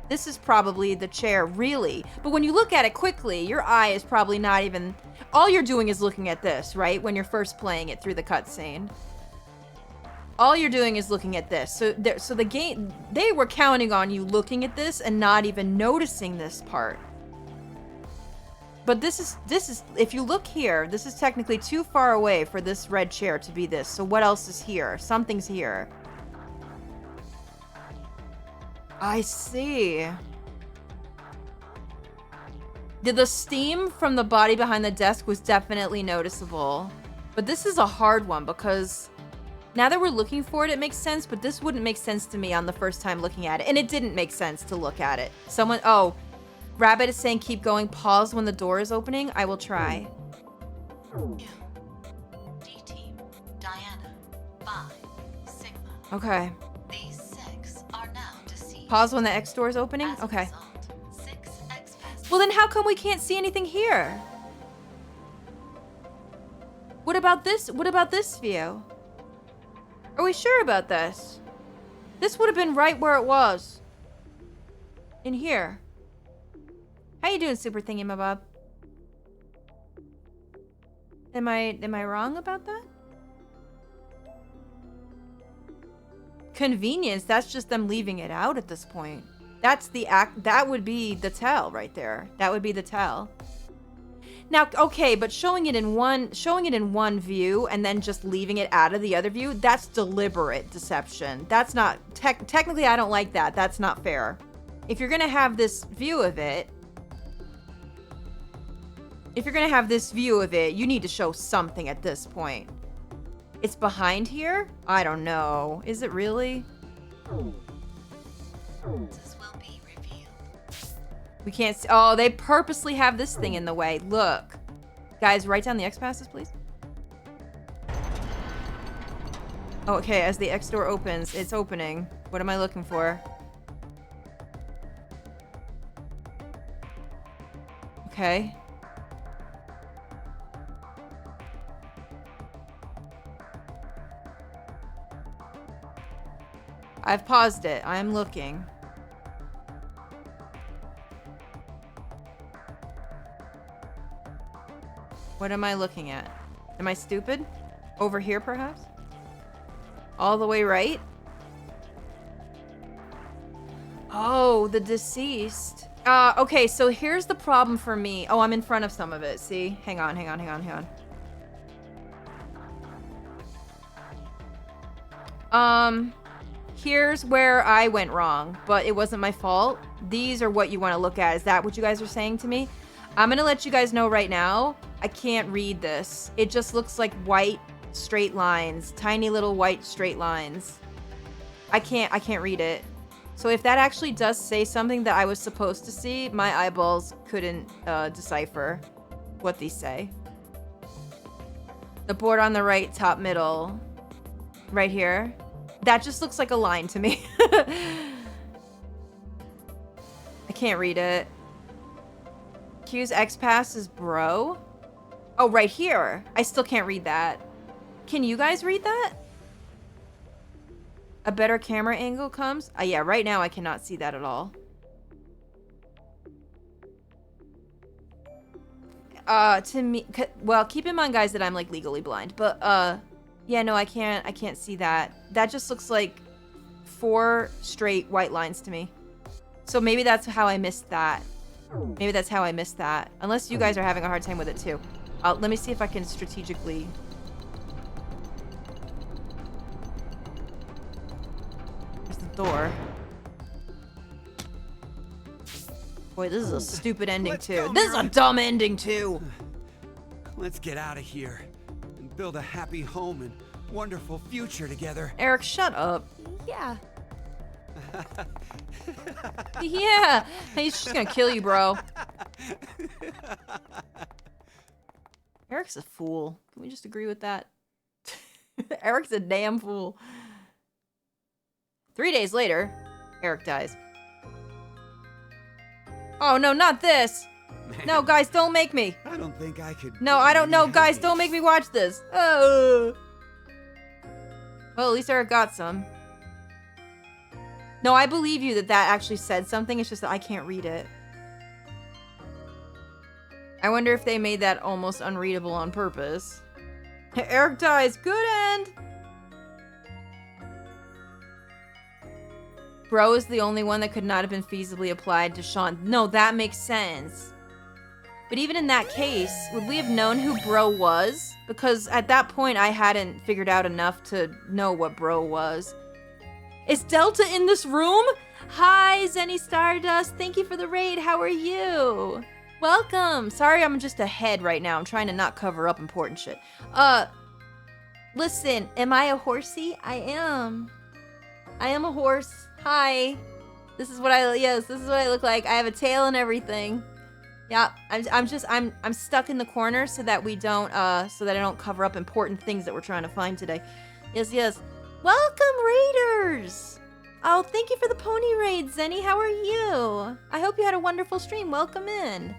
This is probably the chair, really. But when you look at it quickly, your eye is probably not even... All you're doing is looking at this, right? When you're first playing it through the cutscene. All you're doing is looking at this. So the game... They were counting on you looking at this and not even noticing this part. But this is... If you look here, this is technically too far away for this red chair to be this. So what else is here? Something's here. I see. The steam from the body behind the desk was definitely noticeable. But this is a hard one because now that we're looking for it, it makes sense, but this wouldn't make sense to me on the first time looking at it. And it didn't make sense to look at it. Oh, Rabbit is saying keep going, pause when the door is opening. I will try. D-Team, Diana, 5, Sigma. Okay. These 6 are now deceased. Pause when the X door is opening? As a Okay. result, 6 X-Pass. Well, then how come we can't see anything here? What about this? What about this view? Are we sure about this? This would have been right where it was. In here. How you doing, Super Thingy-Mabob? Am I wrong about that? Convenience, that's just them leaving it out at this point. That's the act. That would be the tell right there. That would be the tell. Now, okay, but showing it in one view and then just leaving it out of the other view, that's deliberate deception. That's not technically I don't like that. That's not fair. If you're going to have this view of it, you need to show something at this point. It's behind here? I don't know. Is it really? This will be revealed. We can't see. Oh, they purposely have this thing in the way. Look. Guys, write down the X passes, please. Oh, okay, as the X door opens, it's opening. What am I looking for? Okay. I've paused it. I'm looking. What am I looking at? Am I stupid? Over here, perhaps? All the way right? Oh, the deceased. Okay, so here's the problem for me. Oh, I'm in front of some of it. See? Hang on. Here's where I went wrong, but it wasn't my fault. These are what you want to look at. Is that what you guys are saying to me? I'm gonna let you guys know right now, I can't read this. It just looks like white straight lines. Tiny little white straight lines. I can't read it. So if that actually does say something that I was supposed to see, my eyeballs couldn't decipher what these say. The board on the right, top middle. Right here. That just looks like a line to me. I can't read it. Q's X pass is bro. Oh, right here. I still can't read that. Can you guys read that? A better camera angle comes? Yeah, right now I cannot see that at all. To me, well, keep in mind, guys, that I'm like legally blind, but yeah, no, I can't see that. That just looks like 4 straight white lines to me. So maybe that's how I missed that. Maybe that's how I missed that. Unless you guys are having a hard time with it too. Let me see if I can strategically. There's the door. Boy, this is a stupid ending too. This is a dumb ending too. Let's get out of here and build a happy home and wonderful future together. Eric, shut up. Yeah. Yeah, he's just gonna kill you, bro. Eric's a fool. Can we just agree with that? Eric's a damn fool. 3 days later, Eric dies. Oh no, not this! Man, no, guys, don't make me! I don't think I could. No, I don't know, guys, don't make me watch this! Well, at least Eric got some. No, I believe you that actually said something, it's just that I can't read it. I wonder if they made that almost unreadable on purpose. Eric dies, good end! Bro is the only one that could not have been feasibly applied to Sean. No, that makes sense. But even in that case, would we have known who Bro was? Because at that point, I hadn't figured out enough to know what Bro was. Is Delta in this room? Hi, Zenny Stardust. Thank you for the raid. How are you? Welcome. Sorry, I'm just ahead right now. I'm trying to not cover up important shit. Listen, am I a horsey? I am. I am a horse. Hi. This is what I look like. I have a tail and everything. Yeah, I'm stuck in the corner so that we don't so that I don't cover up important things that we're trying to find today. Yes. Welcome, raiders. Oh, thank you for the pony raid, Zenny. How are you? I hope you had a wonderful stream. Welcome in.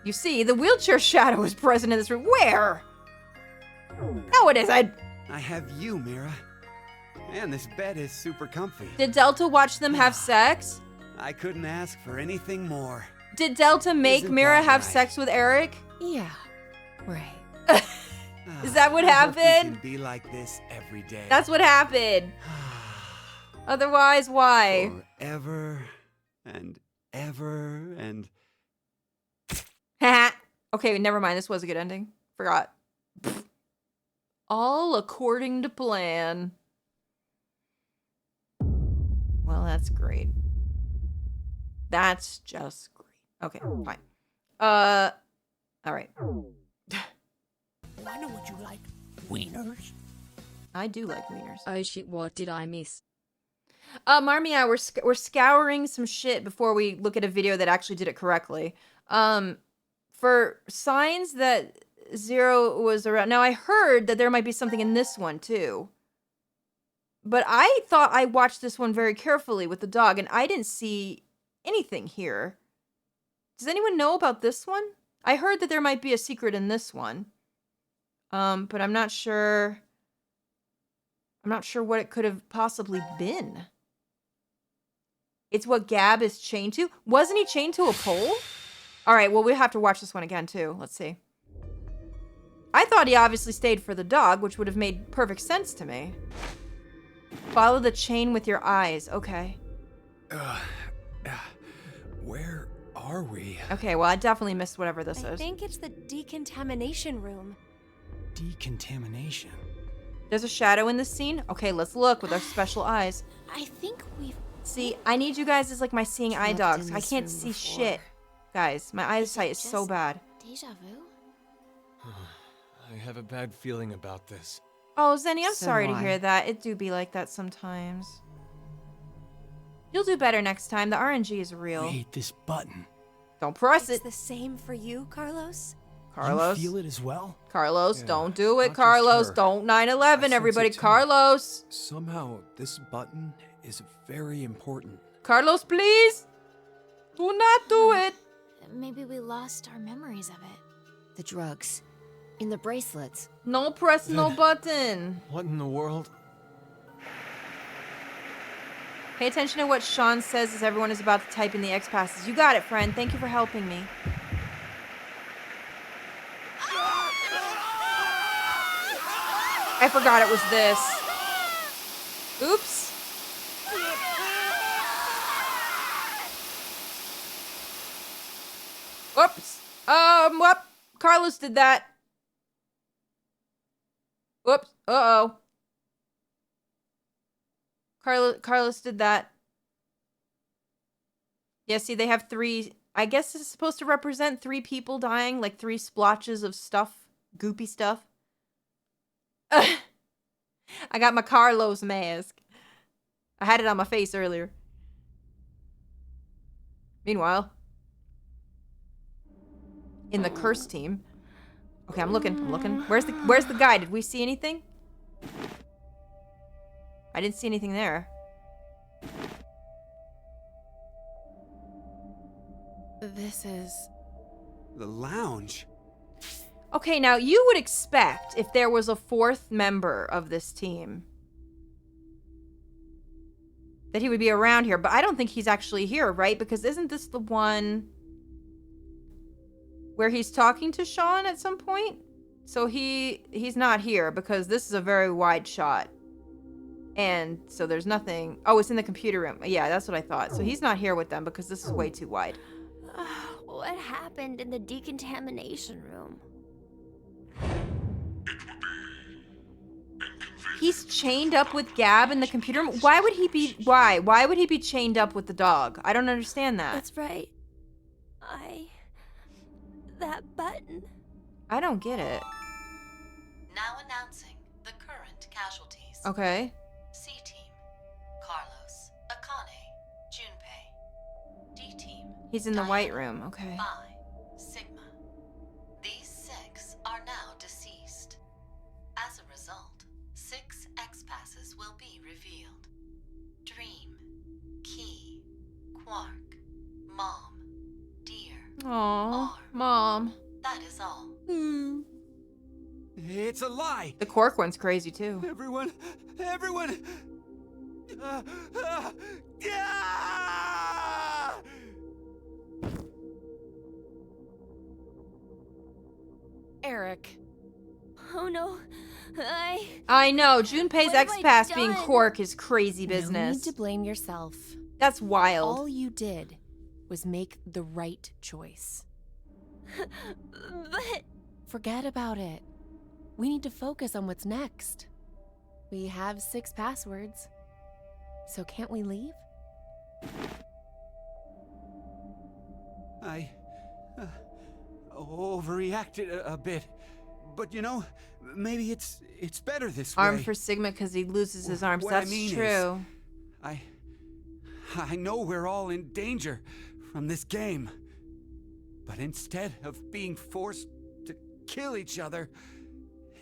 You see, the wheelchair shadow is present in this room. Where? No, it isn't. I have you, Mira. Man, this bed is super comfy. Did Delta watch them have sex? I couldn't ask for anything more. Did Delta make Mira have sex with Eric? Yeah, right. Is that what happened? We can be like this every day. That's what happened. Otherwise, why? Forever and ever and... Okay, never mind. This was a good ending. Forgot. All according to plan. Well, that's great. That's just great. Okay, fine. All right. I know what you like. Wieners. I do like wieners. Oh shit, what did I miss? Marmia, we're scouring some shit before we look at a video that actually did it correctly. for signs that Zero was around. Now, I heard that there might be something in this one, too. But I thought I watched this one very carefully with the dog, and I didn't see anything here. Does anyone know about this one? I heard that there might be a secret in this one. But I'm not sure. I'm not sure what it could have possibly been. It's what Gab is chained to? Wasn't he chained to a pole? All right, well, we have to watch this one again, too. Let's see. I thought he obviously stayed for the dog, which would have made perfect sense to me. Follow the chain with your eyes. Okay. Where are we? Okay, well, I definitely missed whatever this I is. think it's the decontamination room. Decontamination. There's a shadow in this scene? Okay, let's look with our special eyes. I think we've... See, I need you guys as like my seeing eye Slept dogs. in I this can't room see before. shit. Guys, my eyesight is so just- bad. Deja vu? I have a bad feeling about this. Oh, Zenny, I'm So sorry do to I. hear that. It do be like that sometimes. You'll do better next time. The RNG is real. Wait, this button. Don't press It's it. the same for you, Carlos? Carlos. You feel it as well? Carlos, Yeah, don't do it, not just Carlos. her. Don't I 9/11, sense everybody. it too. Carlos. Somehow, this button is very important. Carlos, please. Do not do it. Maybe we lost our memories of it. The drugs. In the bracelets. No press no button. What in the world? Pay attention to what Sean says as everyone is about to type in the X passes. You got it, friend. Thank you for helping me. I forgot it was this. Oops. Whoops. Whoop. Carlos did that. Whoops. Uh-oh. Carlos did that. Yeah, see, they have three. I guess it's supposed to represent 3 people dying, like 3 splotches of stuff, goopy stuff. I got my Carlos mask. I had it on my face earlier. Meanwhile, in the curse team. Okay, I'm looking. Where's the guy? Did we see anything? I didn't see anything there. This is... The lounge. Okay, now you would expect if there was a 4th member of this team that he would be around here, but I don't think he's actually here, right? Because isn't this the one where he's talking to Sean at some point? So he's not here because this is a very wide shot. And so there's nothing. Oh, it's in the computer room. Yeah, that's what I thought. So he's not here with them because this is way too wide. What happened in the decontamination room? He's chained up with Gab in the computer room. Why would he be? Why? Why would he be chained up with the dog? I don't understand that. That's right. That button. I don't get it. Now announcing the current casualties. Okay. C-Team, Carlos, Akane, Junpei. D-Team, He's in the white room. Okay. Phi, Sigma. These 6 are now deceased. As a result, 6 X-passes will be revealed. Dream, Key, Quark, Mom, Dear. Aw, Mom. That is all. It's a lie. The Quark one's crazy too. Everyone. Eric. Oh no. I know. Junpei's What have I X-Pass being done? Quark is crazy No business. need to blame yourself. That's wild. All you did was make the right choice. But Forget about it. We need to focus on what's next. We have 6 passwords. So can't we leave? I overreacted a bit. But you know, maybe it's better this way. Arm for Sigma because he loses his arms. What I That's mean is, true. I know we're all in danger from this game. But instead of being forced to kill each other,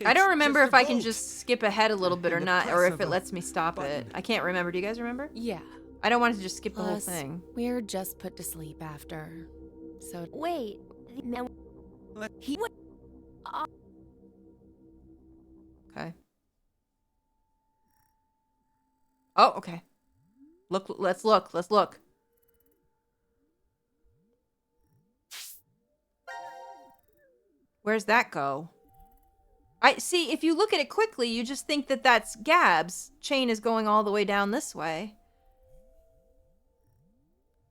I don't it's remember just if a I can vote. just skip ahead a little bit or And the not, press or if of it a lets me stop it. button. I can't remember. Do you guys remember? Yeah. I don't want to just skip the whole Plus, thing. we're just put to sleep after. So Wait, now he would. Okay. Oh, okay. Let's look. Where's that go? I see, if you look at it quickly, you just think that that's Gab's chain is going all the way down this way.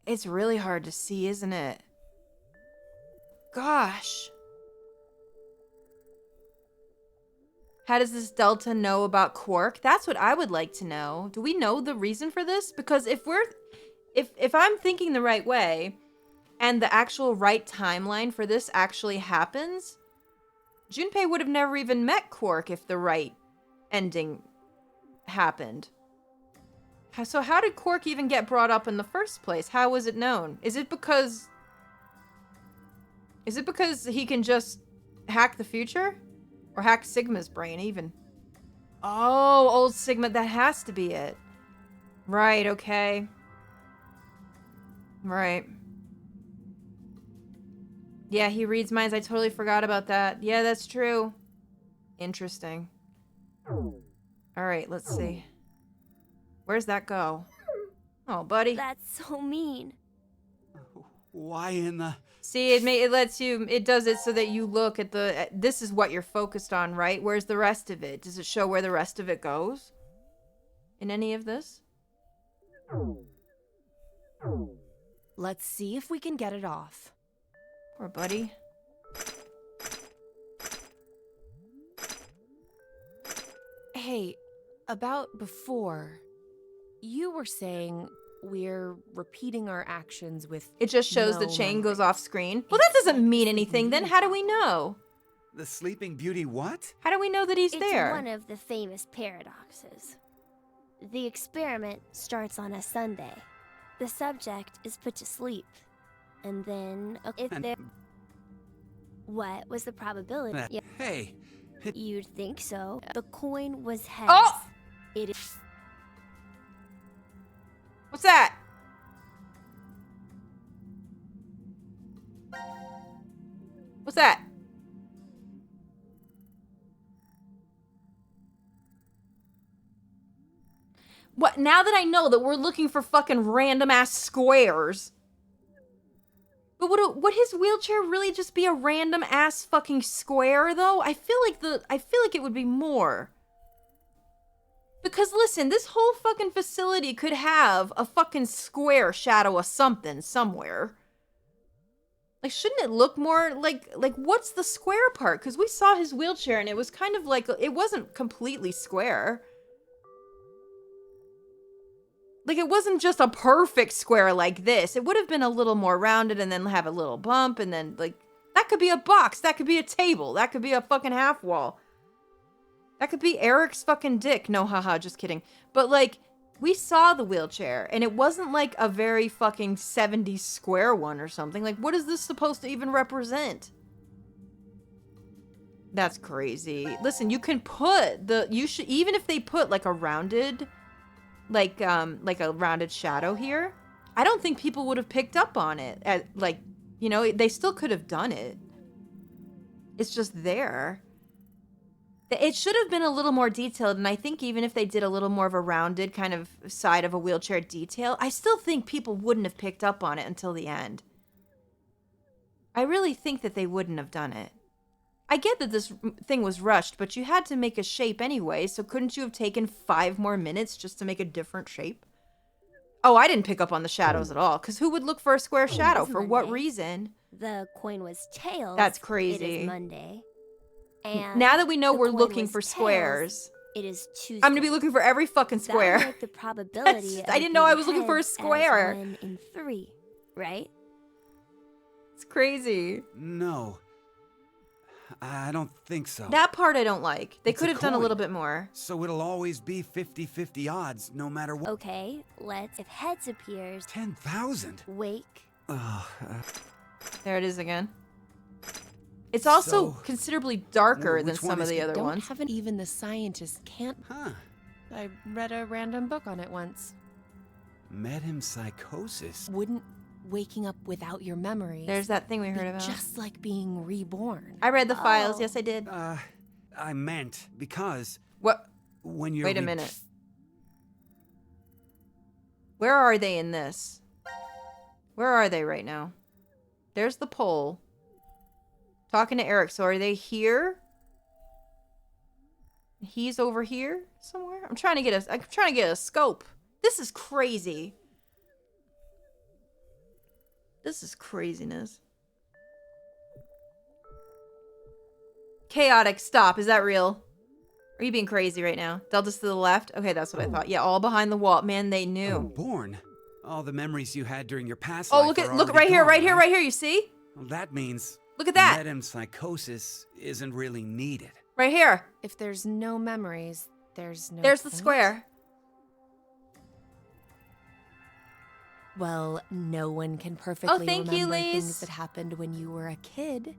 It's really hard to see, isn't it? Gosh. How does this Delta know about Quark? That's what I would like to know. Do we know the reason for this? Because if I'm thinking the right way, and the actual right timeline for this actually happens, Junpei would have never even met Quark if the right ending happened. So how did Quark even get brought up in the first place? How was it known? Is it because he can just hack the future? Or hack Sigma's brain, even? Oh, old Sigma, that has to be it. Right, okay. Right. Yeah, he reads minds. I totally forgot about that. Yeah, that's true. Interesting. Alright, let's see. Where's that go? Oh, buddy. That's so mean. Why in the... See, it does it so that you look at this is what you're focused on, right? Where's the rest of it? Does it show where the rest of it goes? In any of this? let's see if we can get it off. Poor buddy. Hey, about before, you were saying we're repeating our actions with It just shows the chain goes off screen. Well, that doesn't mean anything then. How do we know? The Sleeping Beauty what? How do we know that he's there? It's one of the famous paradoxes. The experiment starts on a Sunday. The subject is put to sleep. And then, if there... What was the probability? Yeah. Hey. You'd think so. The coin was heads. Oh! It is... What's that? What's that? What, now that I know that we're looking for fucking random ass squares. But would his wheelchair really just be a random ass fucking square though? I feel like it would be more. Because listen, this whole fucking facility could have a fucking square shadow of something somewhere. Like, shouldn't it look more like what's the square part? Because we saw his wheelchair and it was kind of like, it wasn't completely square. Like, it wasn't just a perfect square like this. It would have been a little more rounded and then have a little bump and then, like, that could be a box. That could be a table. That could be a fucking half wall. That could be Eric's fucking dick. No, haha, just kidding. But, like, we saw the wheelchair and it wasn't, like, a very fucking 70s square one or something. Like, what is this supposed to even represent? That's crazy. Listen, you can put even if they put, like, a rounded... like a rounded shadow here, I don't think people would have picked up on it. Like, you know, they still could have done it. It's just there. It should have been a little more detailed, and I think even if they did a little more of a rounded kind of side of a wheelchair detail, I still think people wouldn't have picked up on it until the end. I really think that they wouldn't have done it. I get that this thing was rushed, but you had to make a shape anyway, so couldn't you have taken 5 more minutes just to make a different shape? Oh, I didn't pick up on the shadows at all, because who would look for a square shadow? For what reason? The coin was tails. That's crazy. It is Monday. And now that we know we're looking for squares, it is Tuesday. I'm going to be looking for every fucking square. That would make the probability I didn't know I was looking for a square. 1 in 3, right? It's crazy. No. I don't think so. That part I don't like. They It's could a have done a coin, little bit more. So it'll always be 50-50 odds, no matter what. Okay, if heads appears... 10,000? Wake. There it is again. It's also So, considerably darker than which one some of is the it? other Don't ones. have an even the scientists can't. Huh. I read a random book on it once. Metempsychosis. Wouldn't waking up without your memories. There's that thing we heard be about. Just like being reborn. I read the files. Yes, I did. I meant because What? when you're Wait a minute. Where are they in this? Where are they right now? There's the pole. Talking to Eric. So are they here? He's over here somewhere. I'm trying to get a scope. This is crazy. This is craziness. Chaotic, stop. Is that real? Are you being crazy right now? Delta's to the left? Okay, that's what I thought. Yeah, all behind the wall. Man, they knew. Born. All the memories you had during your past Oh, life look are right already here, gone, right here, right here. You see? Well, that means Look at that. metempsychosis isn't really needed. Right here. If there's no memories, there's no There's the point. square. Well, no one can perfectly thank you, remember Lise. things that happened when you were a kid.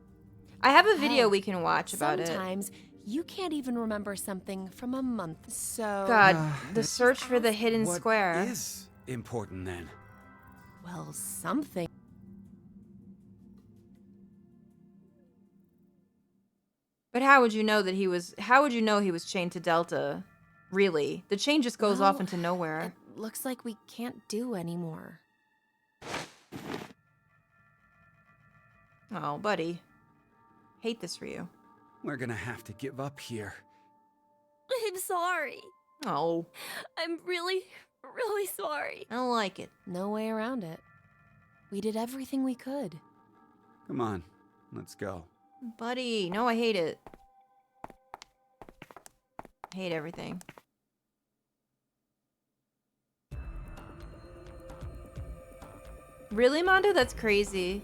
I have a video Hell, we can watch about it. Sometimes you can't even remember something from a month. So God, the search for the hidden What square. is important then? well, something. But how would you know that he was? How would you know he was chained to Delta? Really, the chain just goes off Well, into nowhere. It looks like we can't do anymore. Oh, buddy, hate this for you. We're gonna have to give up here. I'm sorry. Oh, I'm really, really sorry. I don't like it. No way around it. We did everything we could. Come on, let's go. Buddy, no, I hate it. I hate everything. Really, Mondo? That's crazy.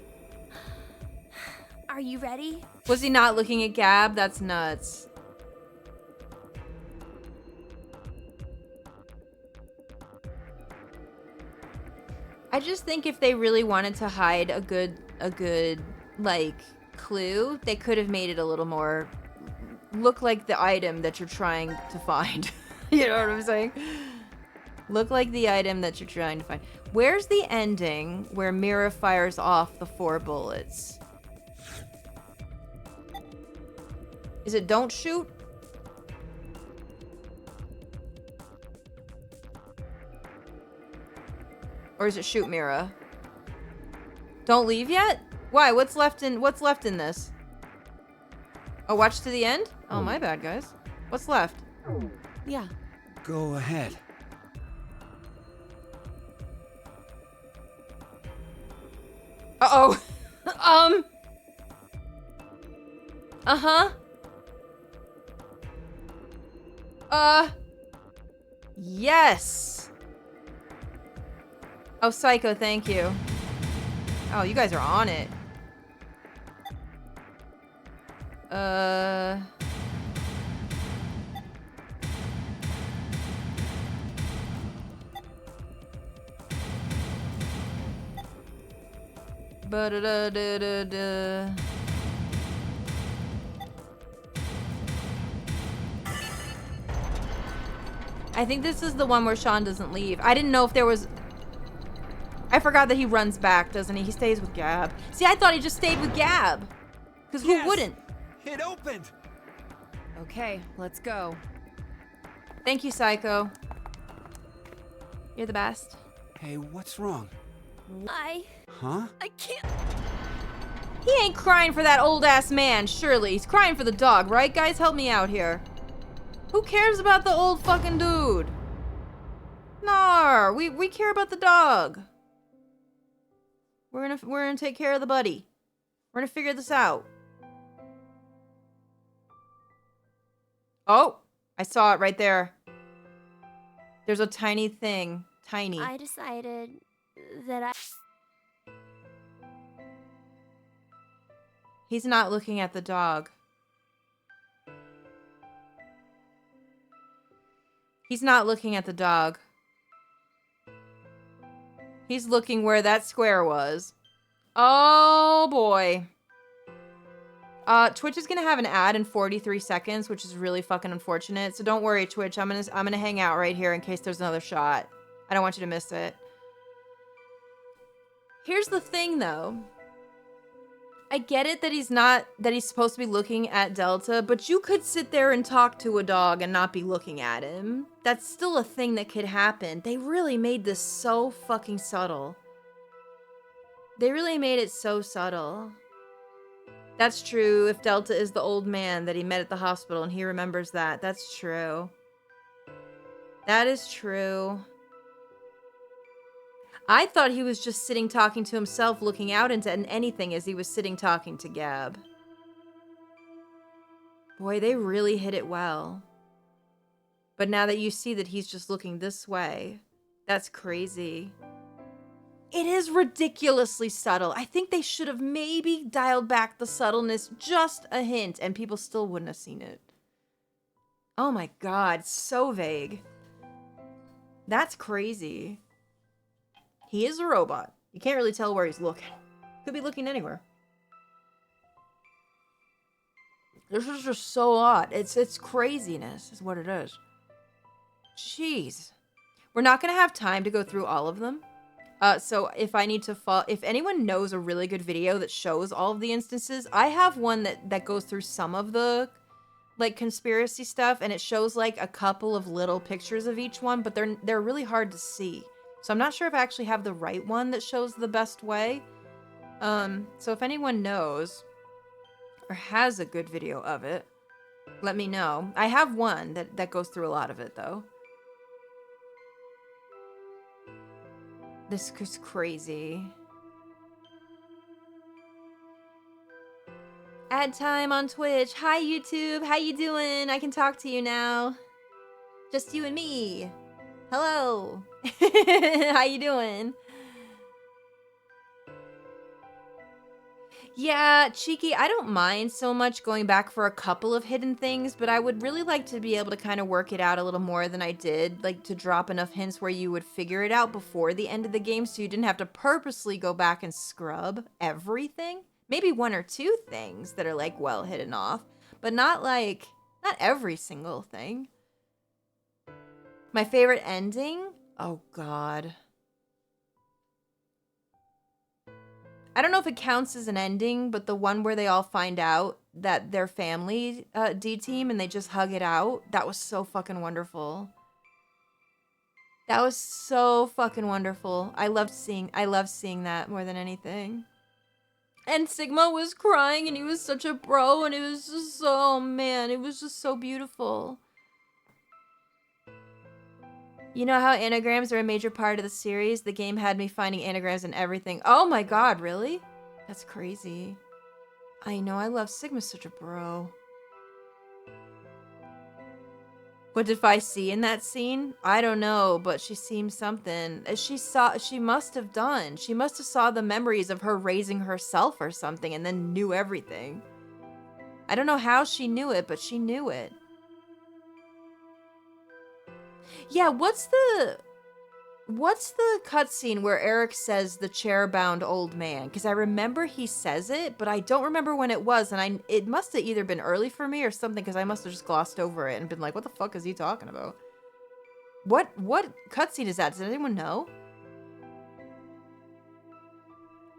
Are you ready? Was he not looking at Gab? That's nuts. I just think if they really wanted to hide a good like clue, they could have made it a little more look like the item that you're trying to find. You know what I'm saying? Look like the item that you're trying to find. Where's the ending where Mira fires off the 4 bullets? Is it don't shoot? Or is it shoot Mira? Don't leave yet? Why? What's left in this? Oh, watch to the end? Oh, my bad, guys. What's left? Yeah. Go ahead. Uh-oh. Uh-huh. Yes. Oh, Psycho, thank you. Oh, you guys are on it. Ba-da-da-da-da-da. I think this is the one where Sean doesn't leave. I didn't know if there was... I forgot that he runs back, doesn't he? He stays with Gab. See, I thought he just stayed with Gab. Because who wouldn't? It opened! Okay, let's go. Thank you, Psycho. You're the best. Hey, what's wrong? Huh? I can't. He ain't crying for that old-ass man, surely. He's crying for the dog, right, guys? Help me out here. Who cares about the old fucking dude? Nah, we care about the dog. We're gonna take care of the buddy. We're gonna figure this out. Oh, I saw it right there. There's a tiny thing. Tiny. I decided that He's not looking at the dog. He's not looking at the dog. He's looking where that square was. Oh boy. Twitch is gonna have an ad in 43 seconds, which is really fucking unfortunate. So don't worry, Twitch. I'm gonna hang out right here in case there's another shot. I don't want you to miss it. Here's the thing, though. I get it that he's supposed to be looking at Delta, but you could sit there and talk to a dog and not be looking at him. That's still a thing that could happen. They really made this so fucking subtle. They really made it so subtle. That's true if Delta is the old man that he met at the hospital and he remembers that. That's true. That is true. I thought he was just sitting talking to himself, looking out into anything as he was sitting talking to Gab. Boy, they really hit it well. But now that you see that he's just looking this way, that's crazy. It is ridiculously subtle. I think they should have maybe dialed back the subtleness just a hint, and people still wouldn't have seen it. Oh my god, so vague. That's crazy. He is a robot. You can't really tell where he's looking. Could be looking anywhere. This is just so odd. It's craziness is what it is. Jeez. We're not going to have time to go through all of them. So if anyone knows a really good video that shows all of the instances, I have one that goes through some of the like conspiracy stuff, and it shows like a couple of little pictures of each one, but they're really hard to see. So I'm not sure if I actually have the right one that shows the best way. So if anyone knows or has a good video of it, let me know. I have one that goes through a lot of it though. This is crazy. Ad time on Twitch. Hi, YouTube. How you doing? I can talk to you now. Just you and me. Hello. How you doing? Yeah, Cheeky, I don't mind so much going back for a couple of hidden things, but I would really like to be able to kind of work it out a little more than I did, like to drop enough hints where you would figure it out before the end of the game so you didn't have to purposely go back and scrub everything. Maybe one or two things that are like well hidden off, but not every single thing. My favorite ending? Oh God. I don't know if it counts as an ending, but the one where they all find out that their family D-team and they just hug it out, that was so fucking wonderful. That was so fucking wonderful. I loved seeing that more than anything. And Sigma was crying and he was such a bro and it was just so, oh man, it was just so beautiful. You know how anagrams are a major part of the series? The game had me finding anagrams and everything. Oh my god, really? That's crazy. I know, I love Sigma's such a bro. What did I see in that scene? I don't know, but she seemed something. She must have done. She must have saw the memories of her raising herself or something and then knew everything. I don't know how she knew it, but she knew it. Yeah, what's the cutscene where Eric says the chair-bound old man? Because I remember he says it, but I don't remember when it was, and it must have either been early for me or something, because I must have just glossed over it and been like, what the fuck is he talking about? What cutscene is that? Does anyone know?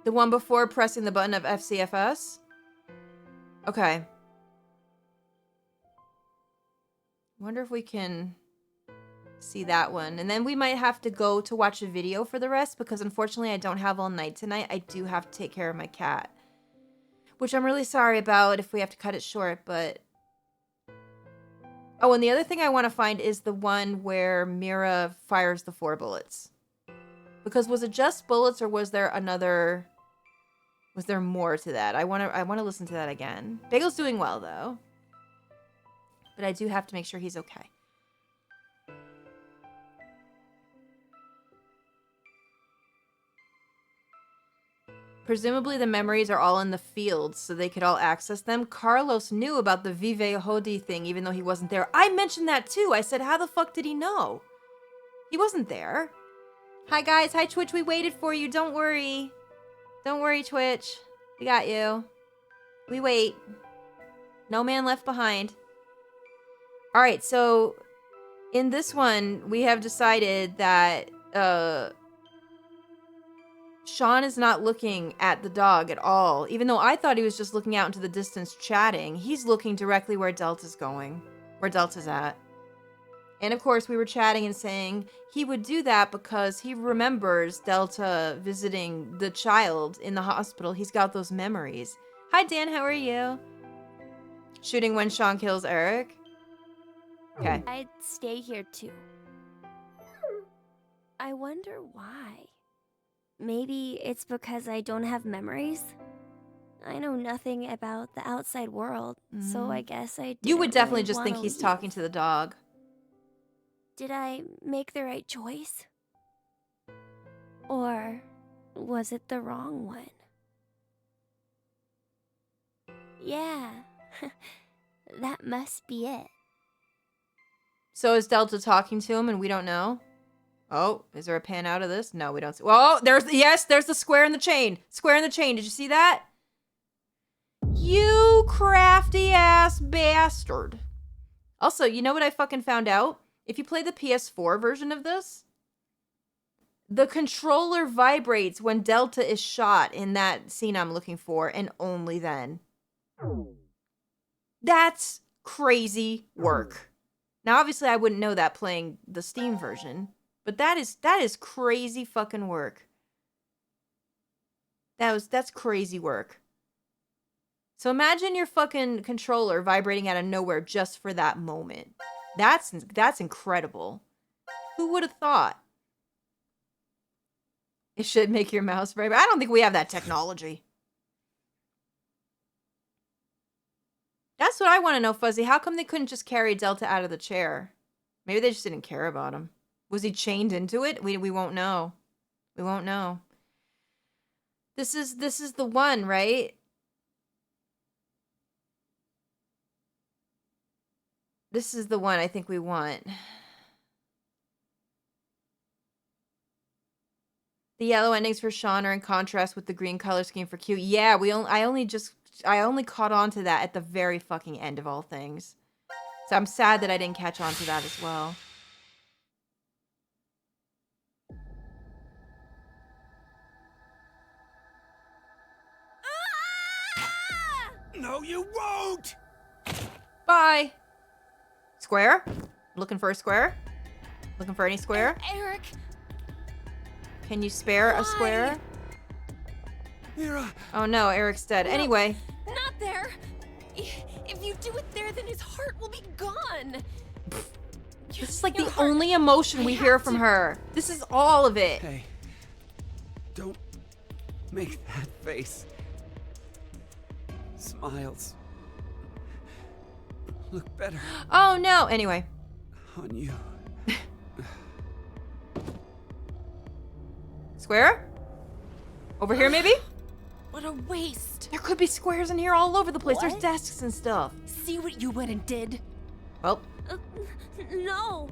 The one before pressing the button of FCFS? Okay. Wonder if we can see that one, and then we might have to go to watch a video for the rest because unfortunately I don't have all night tonight. I do have to take care of my cat, which I'm really sorry about if we have to cut it short. But oh, and the other thing I want to find is the one where Mira fires the 4 bullets, because was it just bullets or was there more to that? I want to listen to that again. Bagel's doing well though, but I do have to make sure he's okay. Presumably the memories are all in the fields, so they could all access them. Carlos knew about the Vive Hodi thing, even though he wasn't there. I mentioned that too. I said, how the fuck did he know? He wasn't there. Hi guys, hi Twitch, we waited for you, don't worry. Don't worry, Twitch. We got you. We wait. No man left behind. Alright, so in this one, we have decided that Sean is not looking at the dog at all. Even though I thought he was just looking out into the distance chatting, he's looking directly where Delta's going. Where Delta's at. And of course, we were chatting and saying he would do that because he remembers Delta visiting the child in the hospital. He's got those memories. Hi, Dan. How are you? Shooting when Sean kills Eric. Okay. I'd stay here too. I wonder why. Maybe it's because I don't have memories. I know nothing about the outside world, so I guess I You would didn't definitely really just think wanna he's leave. talking to the dog. Did I make the right choice? Or was it the wrong one? Yeah, that must be it. So is Delta talking to him and we don't know? Oh, is there a pan out of this? No, we don't see. Whoa, there's the square in the chain. Square in the chain. Did you see that? You crafty ass bastard. Also, you know what I fucking found out? If you play the PS4 version of this, the controller vibrates when Delta is shot in that scene I'm looking for, and only then. That's crazy work. Now, obviously, I wouldn't know that playing the Steam version, but that is crazy fucking work. That's crazy work. So imagine your fucking controller vibrating out of nowhere just for that moment. That's incredible. Who would have thought? It should make your mouse vibrate. I don't think we have that technology. That's what I want to know, Fuzzy. How come they couldn't just carry Delta out of the chair? Maybe they just didn't care about him. Was he chained into it? We won't know. We won't know. This is the one, right? This is the one I think we want. The yellow endings for Sean are in contrast with the green color scheme for Q. Yeah, I only caught on to that at the very fucking end of all things. So I'm sad that I didn't catch on to that as well. No, you won't! Bye! Square? Looking for a square? Looking for any square? Eric! Can you spare a square? Mira! Oh no, Eric's dead. No, Anyway. Not there! If you do it there, then his heart will be gone! This is like the only emotion we hear from her. This is all of it. Hey, don't make that face. Smiles look better Oh no. Anyway. on you. Square? Over here, maybe? What a waste! There could be squares in here all over the place. What? There's desks and stuff. See what you went and did? Well. No.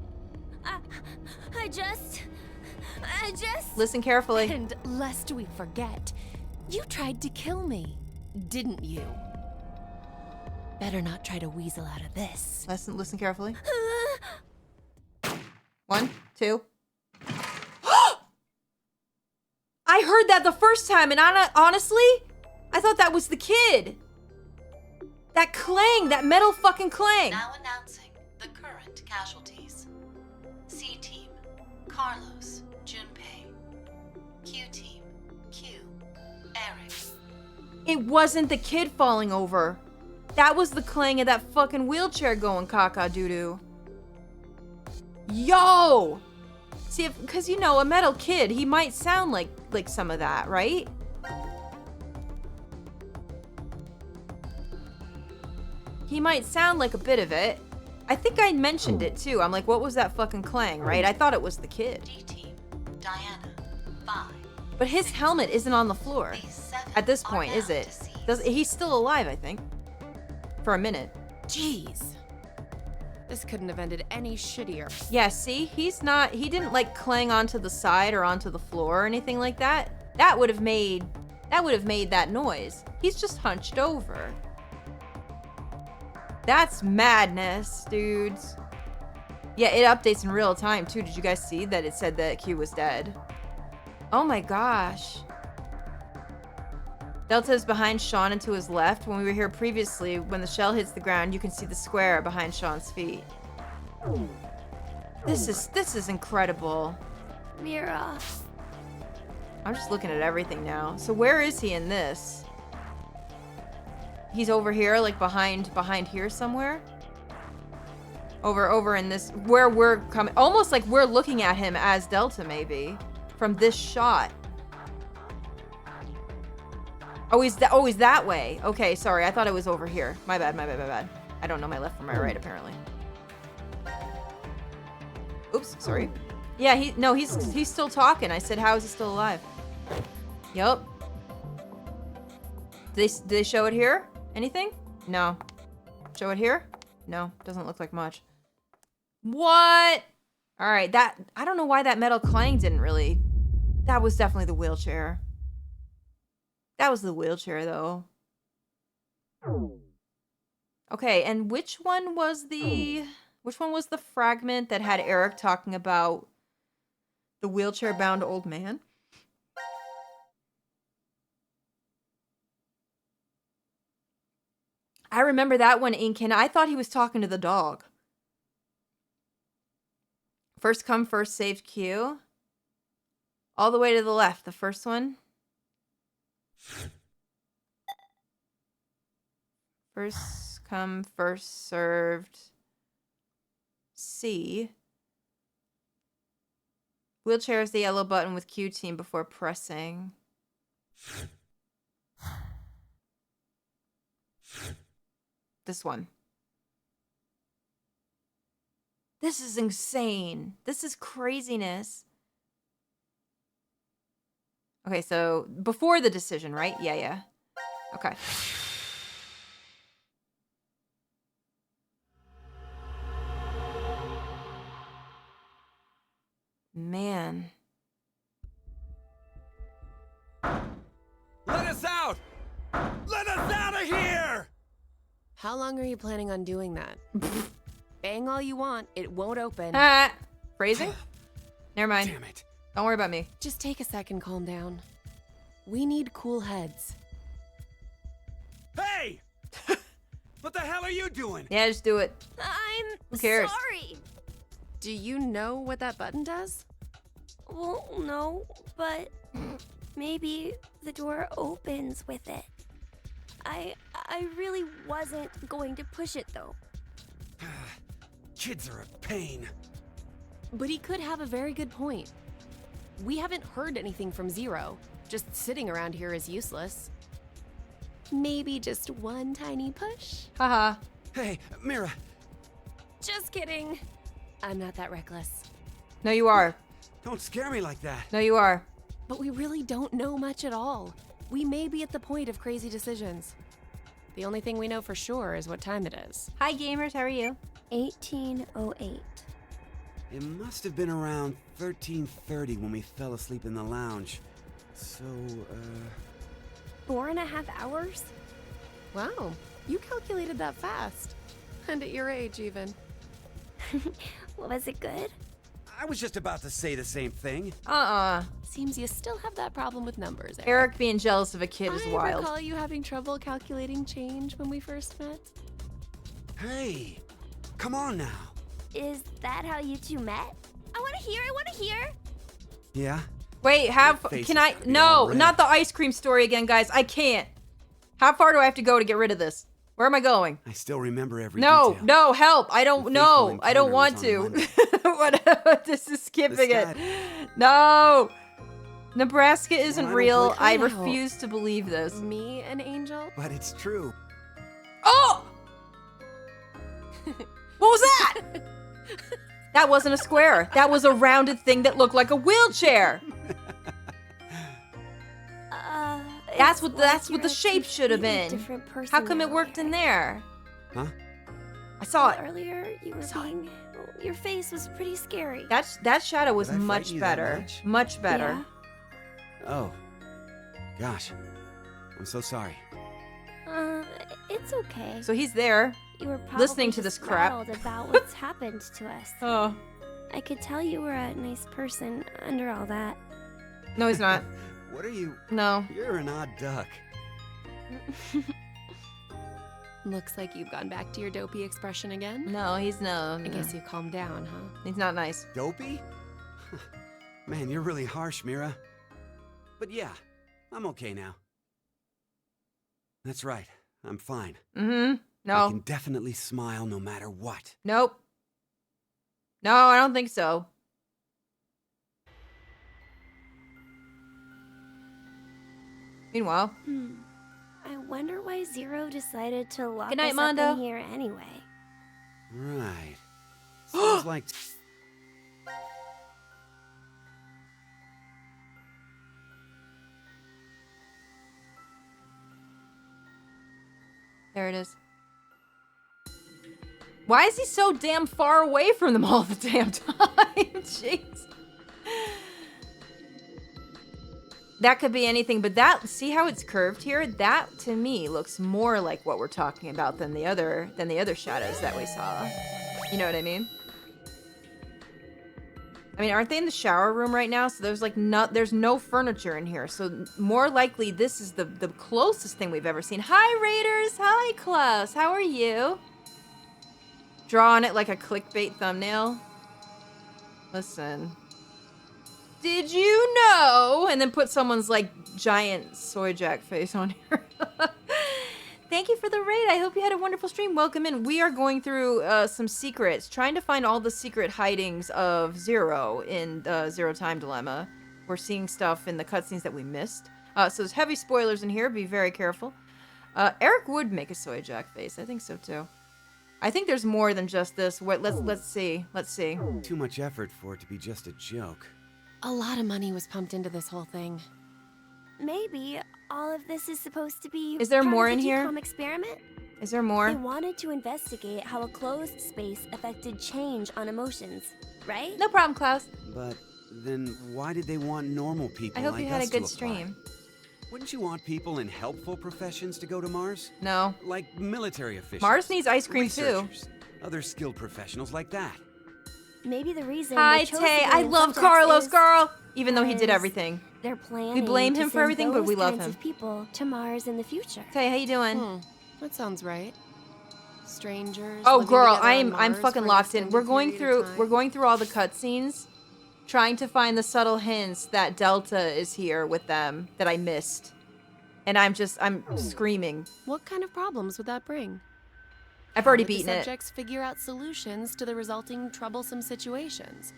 I just... Listen carefully. And lest we forget, you tried to kill me, didn't you? Better not try to weasel out of this. Listen carefully. 1, 2. I heard that the first time, and honestly, I thought that was the kid. That clang, that metal fucking clang. Now announcing the current casualties. C-Team, Carlos, Junpei. Q-Team, Q, Eric. It wasn't the kid falling over. That was the clang of that fucking wheelchair going caca-doo-doo. Yo! See, because, you know, a metal kid, he might sound like some of that, right? He might sound like a bit of it. I think I mentioned it, too. I'm like, what was that fucking clang, right? I thought it was the kid. D-Team, Diana, 5. But his helmet isn't on the floor at this point, is it? He's still alive, I think. For a minute. Jeez. This couldn't have ended any shittier. Yeah, see? He didn't like clang onto the side or onto the floor or anything like that. That would have made That would have made that noise. He's just hunched over. That's madness, dudes. Yeah, it updates in real time, too. Did you guys see that it said that Q was dead? Oh my gosh. Delta is behind Sean and to his left. When we were here previously, when the shell hits the ground, you can see the square behind Sean's feet. This is incredible. Mira. I'm just looking at everything now. So where is he in this? He's over here, like behind here somewhere? Over in this, where we're coming, almost like we're looking at him as Delta, maybe, from this shot. Oh, he's that way. Okay, sorry, I thought it was over here. My bad. I don't know my left from my right, apparently. Oops, sorry. Yeah, he's still talking. I said, how is he still alive? Yup. Did they show it here? Anything? No. Show it here? No, doesn't look like much. What? All right, I don't know why that metal clang didn't really. That was definitely the wheelchair. That was the wheelchair, though. Okay, and which one was the fragment that had Eric talking about the wheelchair-bound old man? I remember that one, Inkin. I thought he was talking to the dog. First come, first saved Q. All the way to the left, the first one. First come, first served. C. Wheelchair is the yellow button with Q team before pressing. This one. This is insane. This is craziness. Okay, so before the decision, right? Yeah. Okay. Man. Let us out! Let us out of here! How long are you planning on doing that? Bang all you want, it won't open. Phrasing? Never mind. Damn it. Don't worry about me. Just take a second, calm down. We need cool heads. Hey! What the hell are you doing? Yeah, just do it. I'm Who cares? sorry. Do you know what that button does? Well, no, but maybe the door opens with it. I really wasn't going to push it though. Kids are a pain. But he could have a very good point. We haven't heard anything from Zero. Just sitting around here is useless. Maybe just one tiny push? Haha. Hey, Mira. Just kidding. I'm not that reckless. No, you are. Don't scare me like that. No, you are. But we really don't know much at all. We may be at the point of crazy decisions. The only thing we know for sure is what time it is. Hi, gamers. How are you? 1808. It must have been around 13:30 when we fell asleep in the lounge. So, 4.5 hours? Wow, you calculated that fast. And at your age, even. Was it good? I was just about to say the same thing. Seems you still have that problem with numbers, Eric. Eric being jealous of a kid is I wild. recall you having trouble calculating change when we first met. Hey, come on now. Is that how you two met? I want to hear. Yeah? Wait, can I? No, not the ice cream story again, guys. I can't. How far do I have to go to get rid of this? Where am I going? I still remember every No, detail. no, help. I don't know. I don't want encounter to. was on What? This is skipping it. No. Nebraska isn't real. I refuse to believe this. Me, an angel? But it's true. Oh! What was that? That wasn't a square. That was a rounded thing that looked like a wheelchair. That's what the shape should have been. How come it worked in there? Huh? I saw it. Earlier, you were being. Your face was pretty scary. That shadow was Did I much frighten you that better. much? Much better. Oh. Gosh. I'm so sorry. It's okay. So he's there, You were probably listening to this just crap. rattled about what's happened to us. Oh. I could tell you were a nice person under all that. No, he's not. What are you? No. You're an odd duck. Looks like you've gone back to your dopey expression again. No, he's no. I guess you calmed down, huh? He's not nice. Dopey? Man, you're really harsh, Mira. But yeah, I'm okay now. That's right. I'm fine. Mm-hmm. No. I can definitely smile no matter what. Nope. No, I don't think so. Meanwhile. I wonder why Zero decided to lock Good night, us Mondo. up in here anyway. Right. Sounds like... There it is. Why is he so damn far away from them all the damn time? Jeez. That could be anything, but that, see how it's curved here? That, to me, looks more like what we're talking about than the other shadows that we saw. You know what I mean? I mean, aren't they in the shower room right now? So there's like there's no furniture in here. So more likely this is the closest thing we've ever seen. Hi, Raiders! Hi, Klaus! How are you? Draw on it like a clickbait thumbnail. Listen. Did you know? And then put someone's like giant soy jack face on here. Thank you for the raid. I hope you had a wonderful stream. Welcome in. We are going through some secrets, trying to find all the secret hidings of Zero in Zero Time Dilemma. We're seeing stuff in the cutscenes that we missed. So there's heavy spoilers in here. Be very careful. Eric would make a soy jack face. I think so too. I think there's more than just this. Let's see. Let's see. Too much effort for it to be just a joke. A lot of money was pumped into this whole thing. Maybe all of this is supposed to be Is there part more of in the here? GCOM experiment? Is there more? They wanted to investigate how a closed space affected change on emotions, right? No problem, Klaus. But then why did they want normal people I hope like you had us a good to apply? stream. Wouldn't you want people in helpful professions to go to Mars? No. Like military officials. Mars needs ice cream too. researchers, other skilled professionals like that. Maybe the reason Hi, they chose Tay. to go I in love subjects Carlos, is girl. Even though he did because everything. They're planning We blame to him for send everything, but those we love kinds him. of people to Mars in the future. Tay, how you doing? That sounds right. Strangers. Oh, living girl, together on I'm Mars fucking for an locked in. extended We're going period of through time. all the cutscenes, trying to find the subtle hints that Delta is here with them that I missed, and I'm screaming. What kind of problems would that bring? I've already How would beaten the it. subjects figure out solutions to the resulting troublesome situations.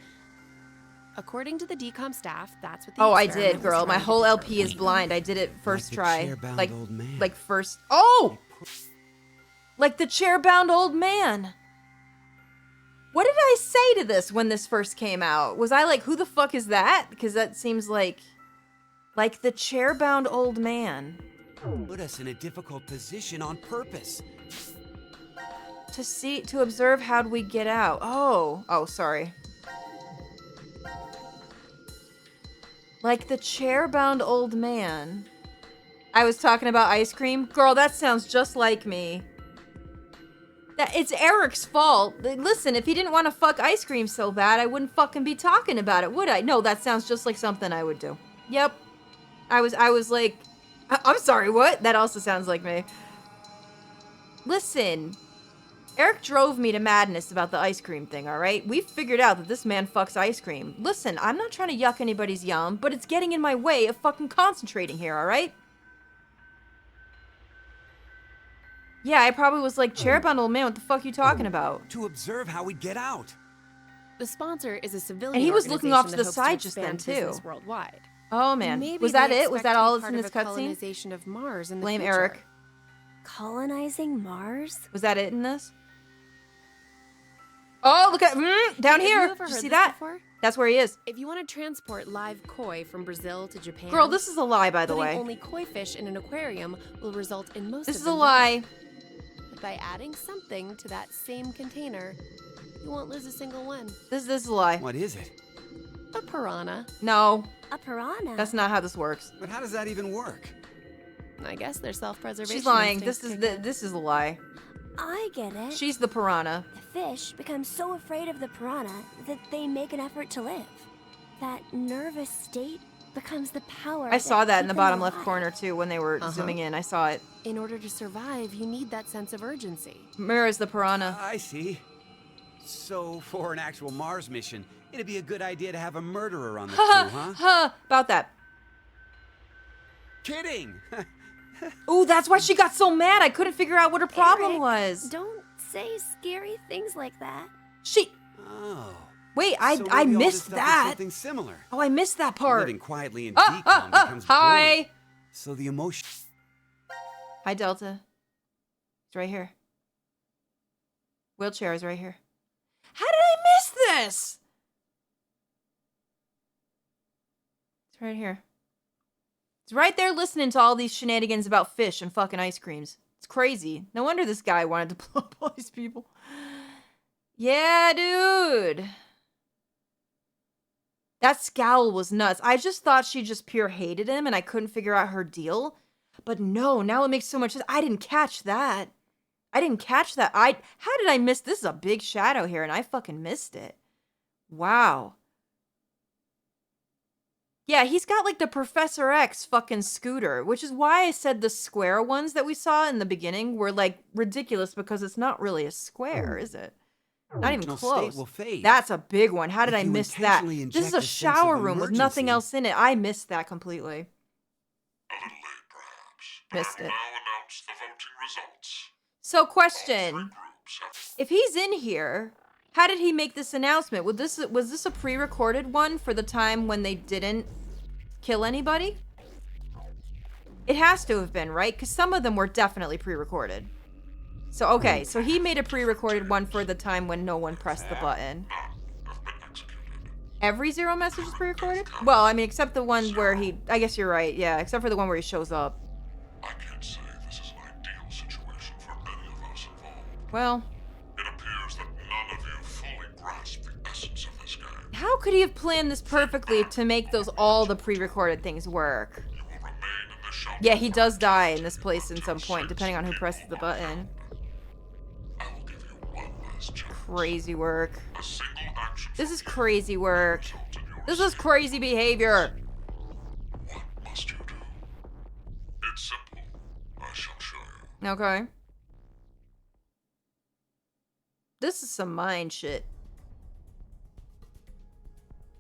According to the DCOM staff, that's what the Oh, I experiment did, was girl. My trying to whole LP determine. is blind. I did it first the try. chair-bound Like old man. first. Oh! Like the chair-bound old man. What did I say to this when this first came out? Was I like, who the fuck is that? Because that seems like the chair-bound old man. Put us in a difficult position on purpose. To observe how'd we get out. Oh, sorry. Like the chair-bound old man. I was talking about ice cream. Girl, that sounds just like me. It's Eric's fault. Listen, if he didn't want to fuck ice cream so bad, I wouldn't fucking be talking about it, would I? No, that sounds just like something I would do. Yep. I was like, I'm sorry, what? That also sounds like me. Listen, Eric drove me to madness about the ice cream thing, alright? We figured out that this man fucks ice cream. Listen, I'm not trying to yuck anybody's yum, but it's getting in my way of fucking concentrating here, alright? Yeah, I probably was like, chair-bound old man, what the fuck you talking about? To observe how we get out. The sponsor is a civilian And he was looking off to organization the that side hopes just to then, expand too. business worldwide. Oh, man. Maybe Was that they it? Was expect that to be all that's part in of this a cutscene? colonization of Mars in the Blame future. Eric. Colonizing Mars? Was that it in this? Oh, look at down Have you here. ever Did you heard see this that? before? That's where he is. If you want to transport live koi from Brazil to Japan, Girl, this is a lie, by the putting way. only koi fish in an aquarium will result in most This of is a them lie. dying. But by adding something to that same container, you won't lose a single one. This is a lie. What is it? A piranha. No, A piranha? that's not how this works. But how does that even work? I guess their self-preservation. She's lying. instincts This is a lie. I get it. She's the piranha. The fish become so afraid of the piranha that they make an effort to live. That nervous state becomes the power. I saw that in the keep them bottom left alive. corner too when they were zooming in. I saw it. In order to survive, you need that sense of urgency. Mira's the piranha. I see. So, for an actual Mars mission, it'd be a good idea to have a murderer on the crew, huh? About that. Kidding! Ooh, that's why she got so mad. I couldn't figure out what her problem Eric, was. Don't say scary things like that. Oh. Wait, So I maybe all this missed stuff is that. Something similar. Oh, I missed that part. Living quietly in decom becomes hi. boring. So the emotion. Hi, Delta. It's right here. Wheelchair is right here. How did I miss this? It's right here. It's right there listening to all these shenanigans about fish and fucking ice creams. It's crazy. No wonder this guy wanted to blow up all these people. Yeah, dude. That scowl was nuts. I just thought she just pure hated him and I couldn't figure out her deal. But no, now it makes so much sense. I didn't catch that. How did I miss? This is a big shadow here and I fucking missed it. Wow. Yeah, he's got like the Professor X fucking scooter, which is why I said the square ones that we saw in the beginning were like ridiculous because it's not really a square, is it? Not even Original close. state will fade. That's a big one. How did If I you miss that? intentionally This is inject a a sense shower of room with nothing emergency. else in it. I missed that completely. Missed it. So question. If he's in here, how did he make this announcement? Was this a pre-recorded one for the time when they didn't kill anybody? It has to have been, right? Because some of them were definitely pre-recorded. So, okay, so he made a pre-recorded one for the time when no one pressed the button. Every Zero message is pre-recorded? Well, I mean, except the one where he... I guess you're right, yeah. Except for the one where he shows up. I can't say this is an ideal situation for any of us involved. Well... It appears that none of you fully grasp the essence of this game. How could he have planned this perfectly to make all the pre-recorded things work? Yeah, he does die in this place at some point, depending on who presses the button. Crazy work. This is crazy work. This is crazy behavior. What must you do? It's simple. I shall show you. Okay. This is some mind shit.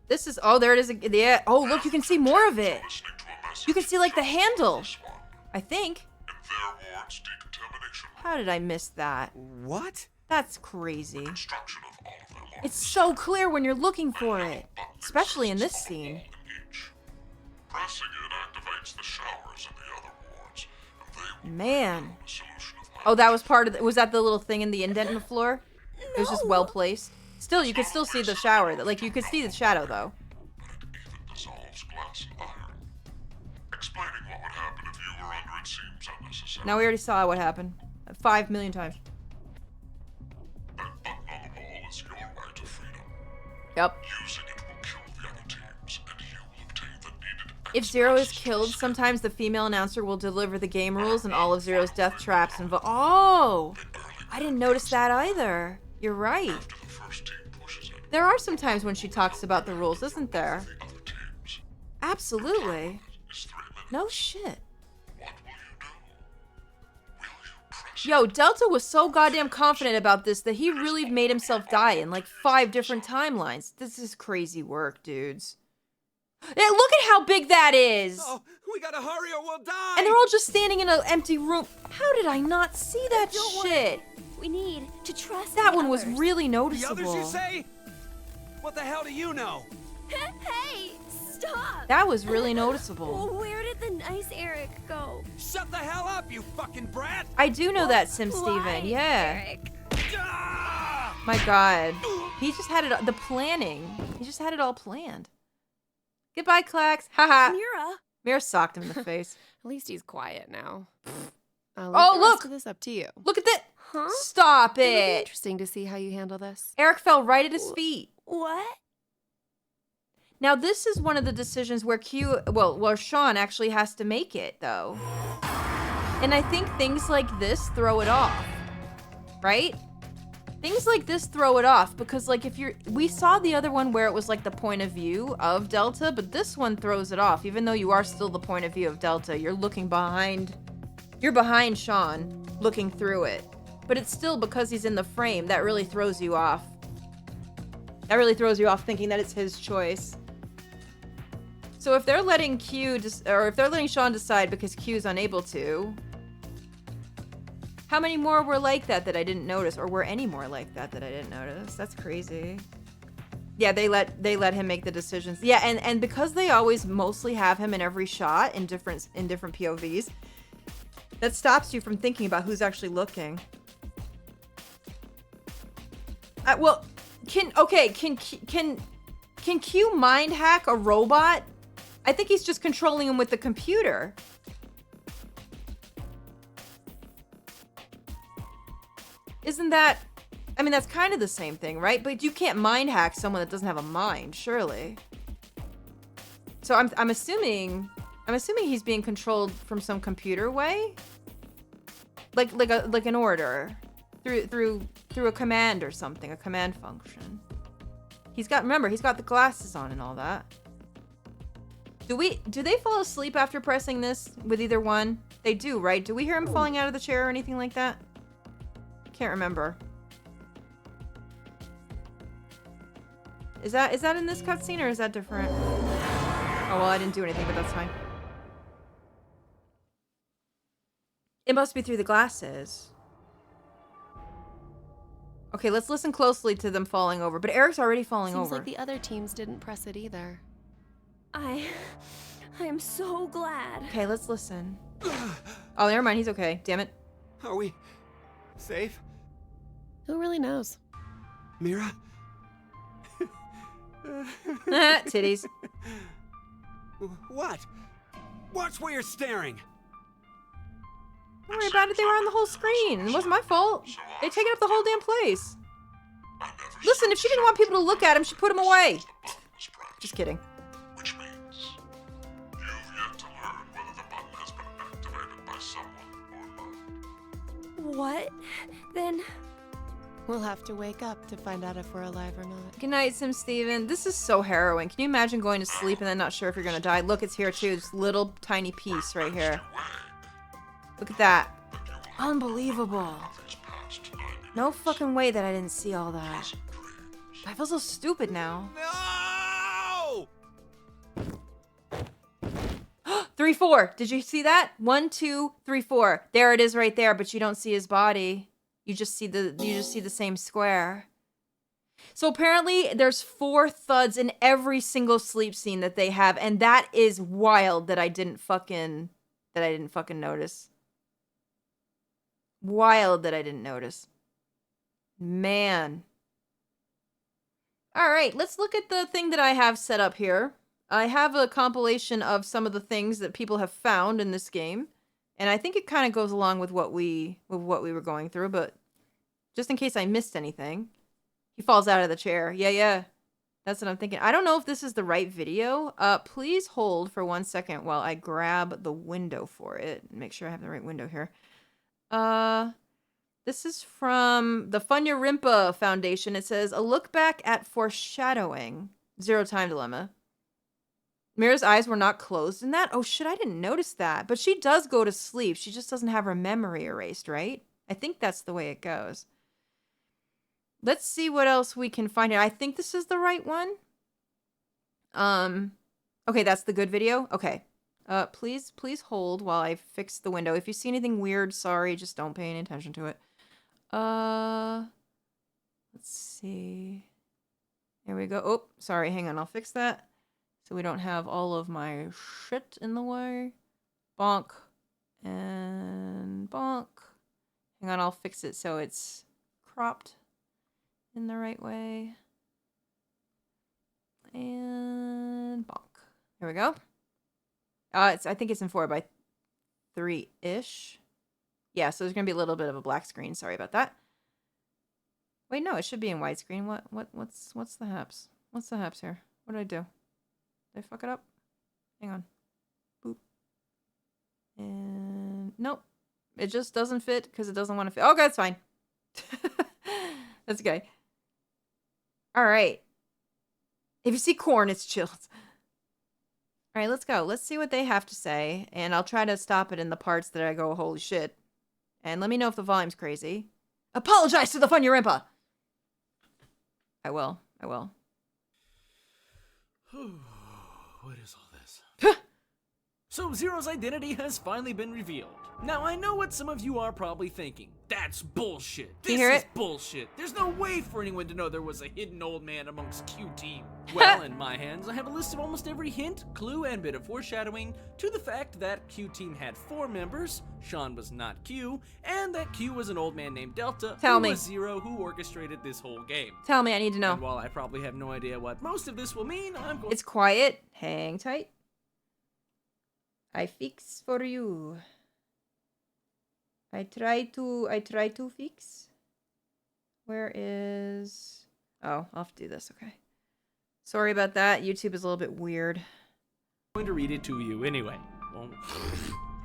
This is... Oh, there it is. Yeah. Oh, look, you can see more of it. You can see, like, the handle. I think. How did I miss that? What? That's crazy. It's so clear when you're looking for it. Especially in this scene. Pressing it activates the showers in the other wards, and they will Man. Oh, that was part of was that the little thing in the indent in the floor? It was just well placed. Still, you could still see the shower. Like, you could see the shadow, though. dissolves glass and iron. Explaining what would happen if you were under it seems unnecessary. Now, we already saw what happened. 5 million times. That button on the wall is your right of freedom. Yep. Using it will kill the other teams, and you will obtain the needed If Zero is killed, sometimes the female announcer will deliver the game rules and all of Zero's death traps and Oh! I didn't notice that either. You're right. There are some times when she talks about the rules, isn't there? Absolutely. No shit. Yo, Delta was so goddamn confident about this that he really made himself die in like 5 different timelines. This is crazy work, dudes. Hey, look at how big that is! Oh, we gotta hurry or we'll die! And they're all just standing in an empty room. How did I not see that shit? We need to trust That the one was others. really The noticeable. others, you say? What the hell do you know? Hey, stop! That was really noticeable. Where did the nice Eric go? Shut the hell up, you fucking brat! I do know that, Sim Steven. Yeah. Eric? My God. He just had it, the planning. He just had it all planned. Goodbye, Clax. Haha. Mira. Mira socked him in the face. At least he's quiet now. Oh, look! This up to you. Look at that. Huh? Stop It'll be it. interesting to see how you handle this. Eric fell right at his feet. What? Now, this is one of the decisions where where Sean actually has to make it, though. And I think things like this throw it off, right? Things like this throw it off because like we saw the other one where it was like the point of view of Delta, but this one throws it off. Even though you are still the point of view of Delta, you're behind Sean, looking through it. But it's still because he's in the frame, that really throws you off. That really throws you off thinking that it's his choice. So if they're letting if they're letting Sean decide because Q's unable to, how many more were like that I didn't notice? Or were any more like that I didn't notice? That's crazy. Yeah, they let him make the decisions. Yeah, and because they always mostly have him in every shot in different POVs, that stops you from thinking about who's actually looking. Well, can Q mind hack a robot? I think he's just controlling him with the computer. Isn't that... I mean, that's kind of the same thing, right? But you can't mind hack someone that doesn't have a mind, surely. So I'm assuming he's being controlled from some computer way? Like an order. Through a command or something, a command function. Remember, he's got the glasses on and all that. Do they fall asleep after pressing this with either one? They do, right? Do we hear him falling out of the chair or anything like that? Can't remember. Is that in this cutscene or is that different? Oh, well, I didn't do anything, but that's fine. It must be through the glasses. Okay, let's listen closely to them falling over. But Eric's already falling over. Seems like the other teams didn't press it either. I am so glad. Okay, let's listen. Oh, never mind. He's okay. Damn it. Are we safe? Who really knows? Mira? Titties. What? Watch where you're staring. Don't worry about it. They were on the whole screen. It wasn't my fault. They taken up the whole damn place. Listen, if she didn't want people to look at him, she put him away. Just kidding. Which means you've yet to learn whether the button has been activated by someone or not. What? Then... We'll have to wake up to find out if we're alive or not. Good night, Sim Steven. This is so harrowing. Can you imagine going to sleep and then not sure if you're gonna die? Look, it's here too. This little tiny piece right here. Look at that. Unbelievable. No fucking way that I didn't see all that. I feel so stupid now. No! 3-4. Did you see that? 1, 2, 3, 4. There it is right there, but you don't see his body. You just see the same square. So apparently there's 4 thuds in every single sleep scene that they have, and that is wild that I didn't fucking notice. Wild that I didn't notice. Man. All right, let's look at the thing that I have set up here. I have a compilation of some of the things that people have found in this game. And I think it kind of goes along with what we were going through, but just in case I missed anything. He falls out of the chair. Yeah. That's what I'm thinking. I don't know if this is the right video. Please hold for 1 second while I grab the window for it. Make sure I have the right window here. This is from the Funya Rimpa Foundation. It says, a look back at foreshadowing. Zero time dilemma. Mira's eyes were not closed in that? Oh shit, I didn't notice that. But she does go to sleep. She just doesn't have her memory erased, right? I think that's the way it goes. Let's see what else we can find here. I think this is the right one. Okay, that's the good video. Okay. Please hold while I fix the window. If you see anything weird, sorry, just don't pay any attention to it. Let's see. There we go. Oh, sorry, hang on, I'll fix that. So we don't have all of my shit in the way. Bonk. And bonk. Hang on, I'll fix it so it's cropped in the right way. And bonk. Here we go. I think it's in 4:3-ish. Yeah, so there's gonna be a little bit of a black screen. Sorry about that. Wait, no, it should be in widescreen. What's the haps? What's the haps here? What did I do? Did I fuck it up? Hang on. Boop. And nope. It just doesn't fit because it doesn't want to fit. Okay, that's fine. That's okay. All right. If you see corn, it's chills. All right, let's go. Let's see what they have to say. And I'll try to stop it in the parts that I go, holy shit. And let me know if the volume's crazy. Apologize to the Funyurimpa! I will. What is all this? So Zero's identity has finally been revealed. Now I know what some of you are probably thinking. That's bullshit. This is bullshit. There's no way for anyone to know there was a hidden old man amongst Q Team. Well, in my hands, I have a list of almost every hint, clue, and bit of foreshadowing to the fact that Q Team had 4 members, Sean was not Q, and that Q was an old man named Delta, who was Zero, who orchestrated this whole game. Tell me, I need to know. And while I probably have no idea what most of this will mean, I'm going. It's quiet. Hang tight. I fix for you. I try to fix. Where is... Oh, I'll have to do this, okay. Sorry about that. YouTube is a little bit weird. I'm going to read it to you anyway. Well,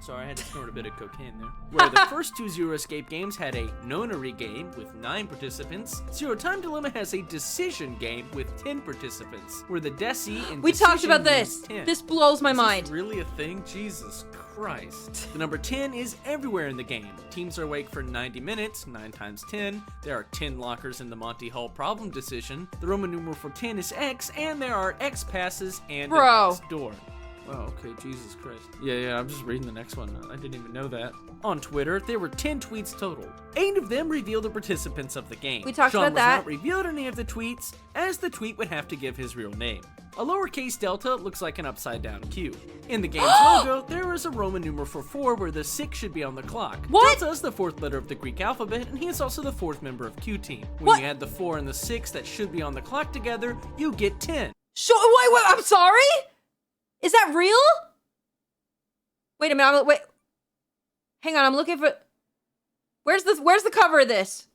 sorry, I had to snort a bit of cocaine there. Where the first 2 Zero Escape games had a nonary game with 9 participants, Zero Time Dilemma has a decision game with 10 participants. Where the Desi and we talked about this. 10. This blows my mind. Is this really a thing? Jesus Christ. The number 10 is everywhere in the game. Teams are awake for 90 minutes, 9 times 10. There are 10 lockers in the Monty Hall problem decision. The Roman numeral for 10 is X, and there are X passes and an X door. Oh, okay, Jesus Christ. Yeah, I'm just reading the next one. I didn't even know that. On Twitter, there were 10 tweets total. 8 of them revealed the participants of the game. We talked Sean about that. Sean was not revealed any of the tweets, as the tweet would have to give his real name. A lowercase delta looks like an upside-down Q. In the game's logo, there is a Roman numeral for 4 where the 6 should be on the clock. What? Delta is the 4th letter of the Greek alphabet, and he is also the 4th member of Q Team. When you add the 4 and the 6 that should be on the clock together, you get 10. Wait, I'm sorry? Is that real? Wait a minute, wait. Hang on, I'm looking for... Where's the cover of this?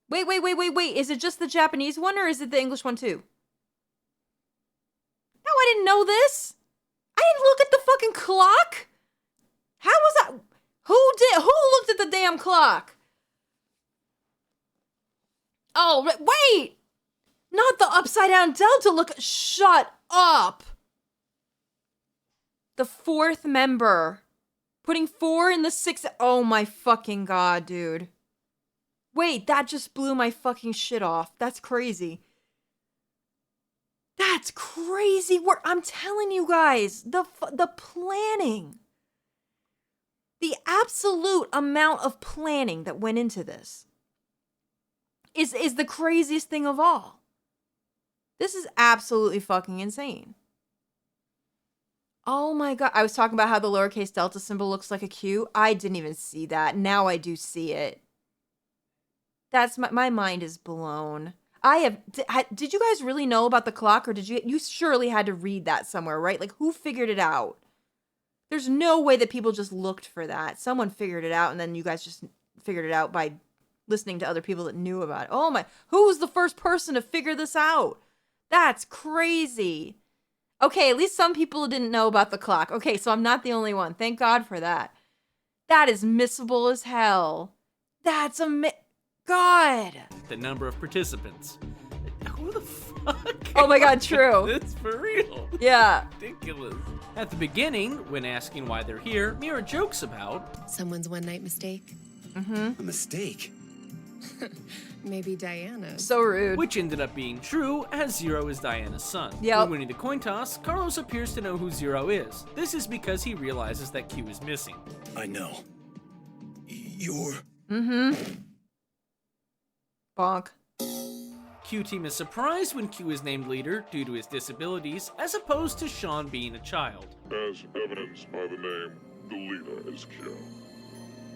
Wait. Is it just the Japanese one, or is it the English one too? No, I didn't know this. I didn't look at the fucking clock. How was that? Who looked at the damn clock? Oh, wait. Not the upside down delta look. Shut up. The 4th member. Putting 4 in the 6. Oh my fucking god, dude. Wait, that just blew my fucking shit off. That's crazy. That's crazy work. I'm telling you guys, the planning. The absolute amount of planning that went into this is the craziest thing of all. This is absolutely fucking insane. Oh my god. I was talking about how the lowercase delta symbol looks like a Q. I didn't even see that. Now I do see it. That's my mind is blown. Did you guys really know about the clock, or did you surely had to read that somewhere, right? Like, who figured it out? There's no way that people just looked for that. Someone figured it out, and then you guys just figured it out by listening to other people that knew about it. Oh my, who was the first person to figure this out? That's crazy. Okay, at least some people didn't know about the clock. Okay, so I'm not the only one. Thank God for that. That is missable as hell. That's God. The number of participants. Who the fuck? Oh my god, true. It's for real. Yeah. Ridiculous. At the beginning, when asking why they're here, Mira jokes about someone's one-night mistake. A mistake? Maybe Diana's. So rude. Which ended up being true, as Zero is Diana's son. Yep. When winning the coin toss, Carlos appears to know who Zero is. This is because he realizes that Q is missing. I know. You're... Bonk. Q Team is surprised when Q is named leader due to his disabilities, as opposed to Sean being a child. As evidenced by the name, the leader is Q.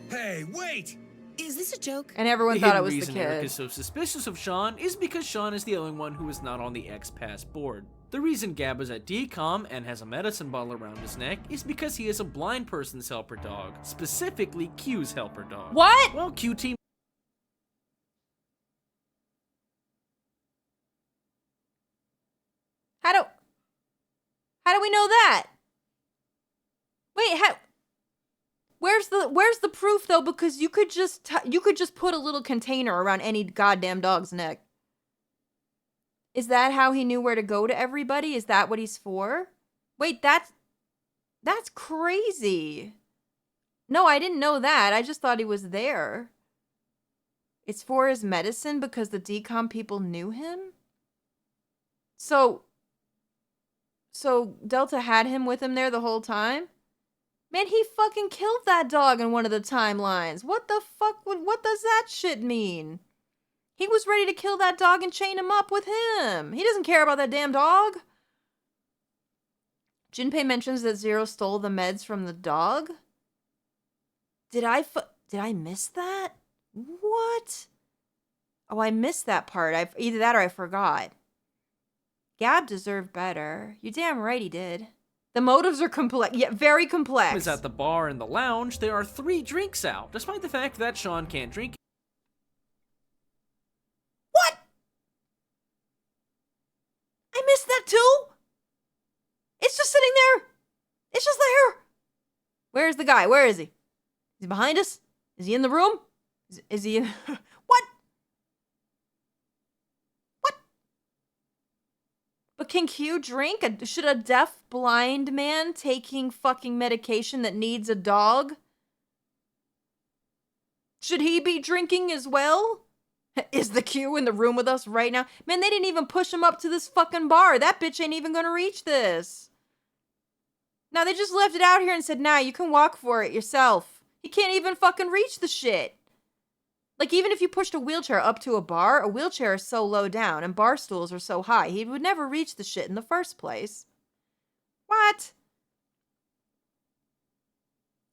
Hey, wait! Is this a joke? And everyone The thought it hidden was the reason kid. Eric is so suspicious of Sean is because Sean is the only one who is not on the X-Pass board. The reason Gab is at DCOM and has a medicine bottle around his neck is because he is a blind person's helper dog, specifically Q's helper dog. What? Well, Q Team... How do we know that? Wait, Where's the proof though? Because you could just put a little container around any goddamn dog's neck. Is that how he knew where to go to everybody? Is that what he's for? Wait, that's crazy. No, I didn't know that. I just thought he was there. It's for his medicine because the decom people knew him? So Delta had him with him there the whole time? Man, he fucking killed that dog in one of the timelines. What the fuck? What does that shit mean? He was ready to kill that dog and chain him up with him. He doesn't care about that damn dog. Junpei mentions that Zero stole the meds from the dog. Did I miss that? What? Oh, I missed that part. Either that or I forgot. Gab deserved better. You damn right he did. The motives are complex. Yeah, very complex. Is at the bar and the lounge, there are 3 drinks out, despite the fact that Sean can't drink. What? I missed that too? It's just sitting there. It's just there. Where's the guy? Where is he? Is he behind us? Is he in the room? Is he in... What? What? But can Q drink? Should a deaf, blind man taking fucking medication that needs a dog? Should he be drinking as well? Is the Q in the room with us right now? Man, they didn't even push him up to this fucking bar. That bitch ain't even gonna reach this. No, they just left it out here and said, nah, you can walk for it yourself. He can't even fucking reach the shit. Like, even if you pushed a wheelchair up to a wheelchair is so low down and bar stools are so high, he would never reach the shit in the first place. What?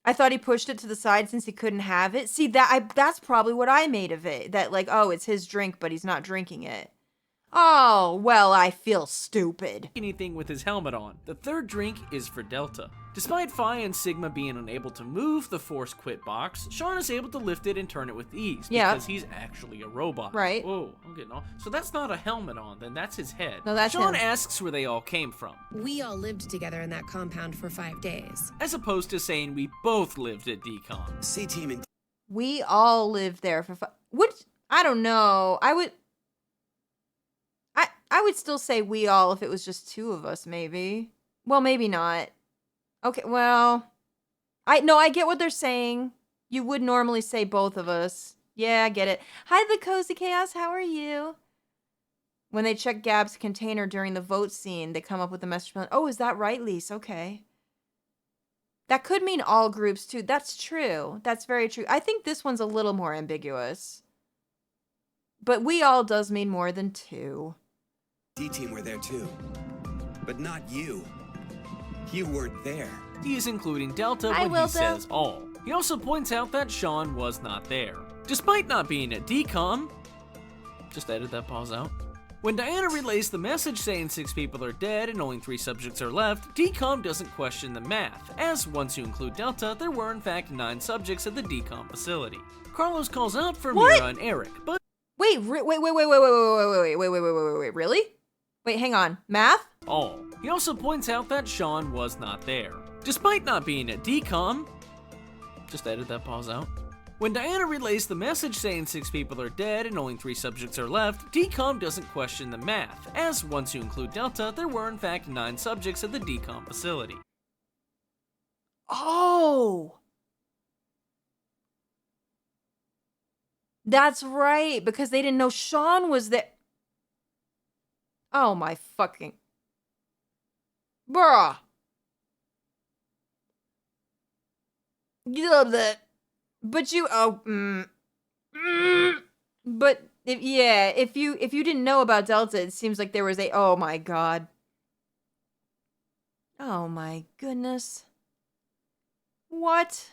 I thought he pushed it to the side since he couldn't have it. See, that's probably what I made of it. That, like, oh, it's his drink, but he's not drinking it. Oh, well, I feel stupid. Anything with his helmet on. The 3rd drink is for Delta. Despite Phi and Sigma being unable to move the Force Quit box, Sean is able to lift it and turn it with ease because he's actually a robot. Right. Whoa, I'm getting all... So that's not a helmet on, then that's his head. No, that's Sean him. asks where they all came from. We all lived together in that compound for 5 days. As opposed to saying we both lived at DCOM. C-Team and... We all lived there for which, I don't know. I would still say we all if it was just 2 of us, maybe. Well, maybe not. Okay, well, I get what they're saying. You would normally say both of us. Yeah, I get it. Hi, the Cozy Chaos. How are you? When they check Gab's container during the vote scene, they come up with a message. Oh, is that right, Lise? Okay. That could mean all groups, too. That's true. That's very true. I think this one's a little more ambiguous. But we all does mean more than 2. D-Team were there, too. But not you. You weren't there. He is including Delta when he says all. He also points out that Sean was not there. Despite not being at DCOM, just edit that pause out. When Diana relays the message saying 6 people are dead and only 3 subjects are left, DCOM doesn't question the math, as once you include Delta, there were in fact 9 subjects at the DCOM facility. Carlos calls out for Mira and Eric, but... Wait, really? Wait, hang on. Math? All. He also points out that Sean was not there. Despite not being at DCOM, just edit that pause out. When Diana relays the message saying 6 people are dead and only 3 subjects are left, DCOM doesn't question the math, as once you include Delta, there were in fact 9 subjects at the DCOM facility. Oh! That's right, because they didn't know Sean was there. Oh my fucking... Bruh. You love that. But you... But, if you didn't know about Delta, it seems like there was a... Oh my god. Oh my goodness. What?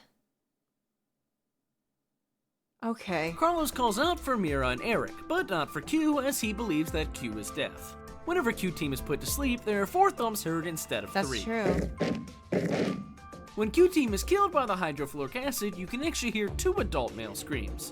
Okay. Carlos calls out for Mira and Eric, but not for Q, as he believes that Q is deaf. Whenever Q Team is put to sleep, there are 4 thumps heard instead of 3. That's true. When Q Team is killed by the hydrofluoric acid, you can actually hear 2 adult male screams.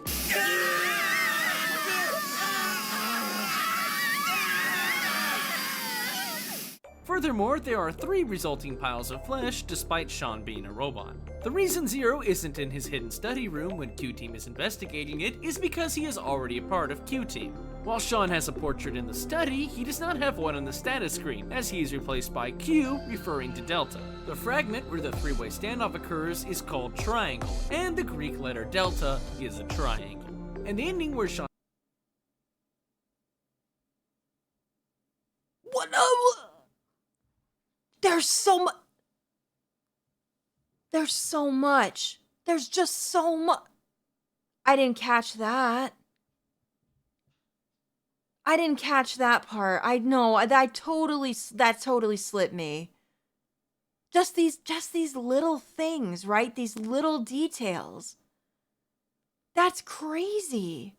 Furthermore, there are 3 resulting piles of flesh, despite Sean being a robot. The reason Zero isn't in his hidden study room when Q-Team is investigating it is because he is already a part of Q-Team. While Sean has a portrait in the study, he does not have one on the status screen, as he is replaced by Q, referring to Delta. The fragment where the three-way standoff occurs is called Triangle, and the Greek letter Delta is a triangle. And the ending where Sean... What? There's so much. There's so much. There's just so much. I didn't catch that. I didn't catch that part. I know that totally slipped me. Just these little things, right? These little details. That's crazy.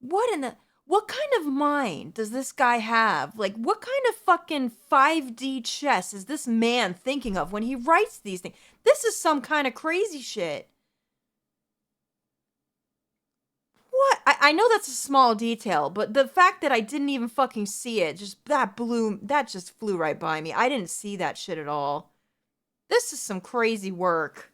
What kind of mind does this guy have? Like, what kind of fucking 5D chess is this man thinking of when he writes these things? This is some kind of crazy shit. What? I know that's a small detail, but the fact that I didn't even fucking see it, that just flew right by me. I didn't see that shit at all. This is some crazy work.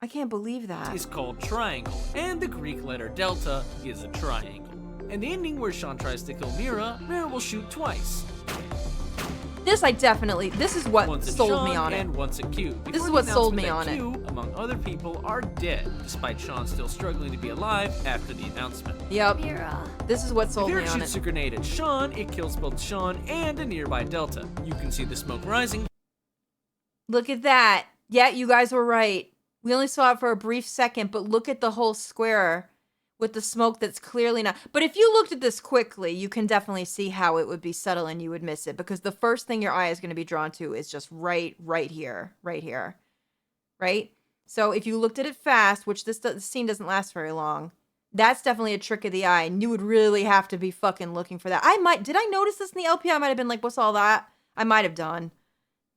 I can't believe that. Is called Triangle, and the Greek letter Delta is a triangle. And the ending where Sean tries to kill Mira, Mira will shoot twice. This is what once sold Sean me on it. And once at Q. This is what sold me on Q, among other people, are dead, despite Sean still struggling to be alive after the announcement. Yep. This is what sold me on If Eric shoots it. a grenade at Sean, it kills both Sean and a nearby Delta. You can see the smoke rising. Look at that. Yeah, you guys were right. We only saw it for a brief second, but look at the whole square with the smoke that's clearly not. But if you looked at this quickly, you can definitely see how it would be subtle and you would miss it, because the first thing your eye is going to be drawn to is just right here. Right? So if you looked at it fast, which this scene doesn't last very long, that's definitely a trick of the eye, and you would really have to be fucking looking for that. Did I notice this in the LP? I might have been like, what's all that? I might have done.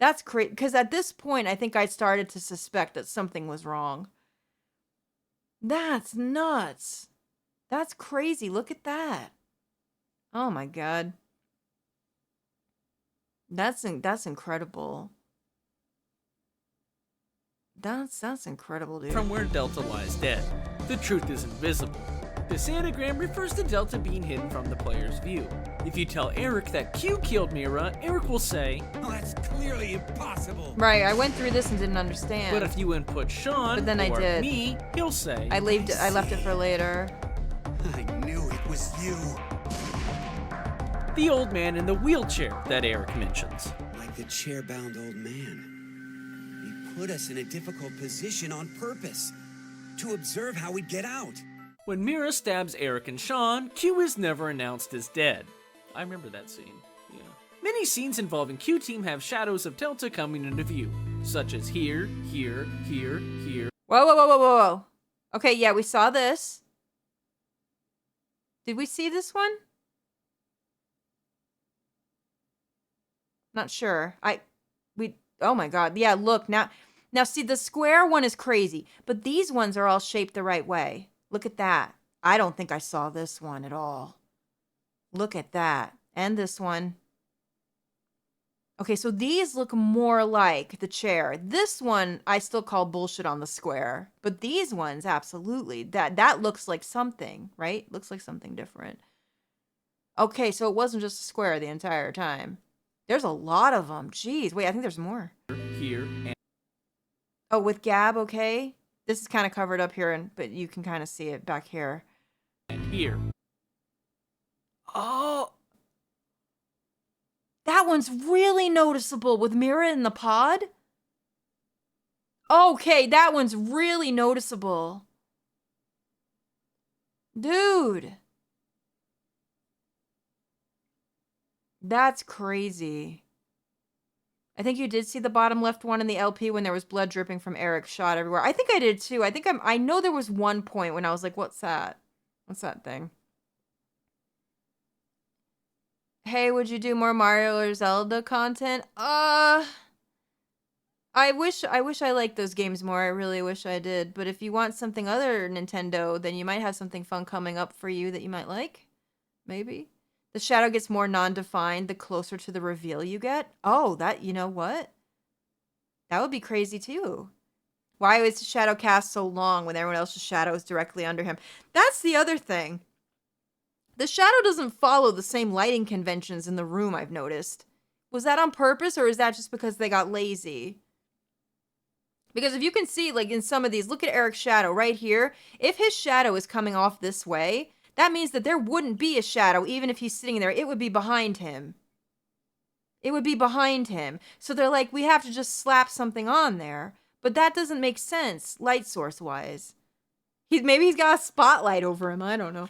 That's crazy, because at this point, I think I started to suspect that something was wrong. That's nuts. That's crazy. Look at that. Oh my god. That's incredible. That's incredible, dude. From where Delta lies dead. The truth is invisible. This anagram refers to Delta being hidden from the player's view. If you tell Eric that Q killed Mira, Eric will say, "Oh, that's clearly impossible." Right, I went through this and didn't understand. But if you input Sean but then I or did. me, he'll say, I left it for later. I knew it was you. The old man in the wheelchair that Eric mentions. Like the chair-bound old man. He put us in a difficult position on purpose, to observe how we'd get out. When Mira stabs Eric and Sean, Q is never announced as dead. I remember that scene. Yeah. Many scenes involving Q-Team have shadows of Delta coming into view, such as here. Whoa. Okay, yeah, we saw this. Did we see this one? Not sure. Oh my god. Yeah, look, now see, the square one is crazy, but these ones are all shaped the right way. Look at that. I don't think I saw this one at all. Look at that. And this one. Okay, so these look more like the chair. This one, I still call bullshit on the square. But these ones, absolutely. That looks like something, right? Looks like something different. Okay, so it wasn't just a square the entire time. There's a lot of them. Jeez. Wait, I think there's more. Here and... Oh, with Gab, okay. This is kind of covered up here, but you can kind of see it back here. And here. Oh. That one's really noticeable with Mira in the pod. Okay, that one's really noticeable. Dude. That's crazy. I think you did see the bottom left one in the LP when there was blood dripping from Eric's shot everywhere. I think I did too. I know there was one point when I was like, what's that? What's that thing? Hey, would you do more Mario or Zelda content? I wish I liked those games more. I really wish I did. But if you want something other Nintendo, then you might have something fun coming up for you that you might like. Maybe. The shadow gets more non-defined the closer to the reveal you get. Oh, you know what? That would be crazy too. Why was the shadow cast so long when everyone else's shadow is directly under him? That's the other thing. The shadow doesn't follow the same lighting conventions in the room, I've noticed. Was that on purpose, or is that just because they got lazy? Because if you can see, like in some of these, look at Eric's shadow right here. If his shadow is coming off this way, that means that there wouldn't be a shadow even if he's sitting there. It would be behind him. It would be behind him. So they're like, we have to just slap something on there. But that doesn't make sense, light source-wise. Maybe he's got a spotlight over him. I don't know.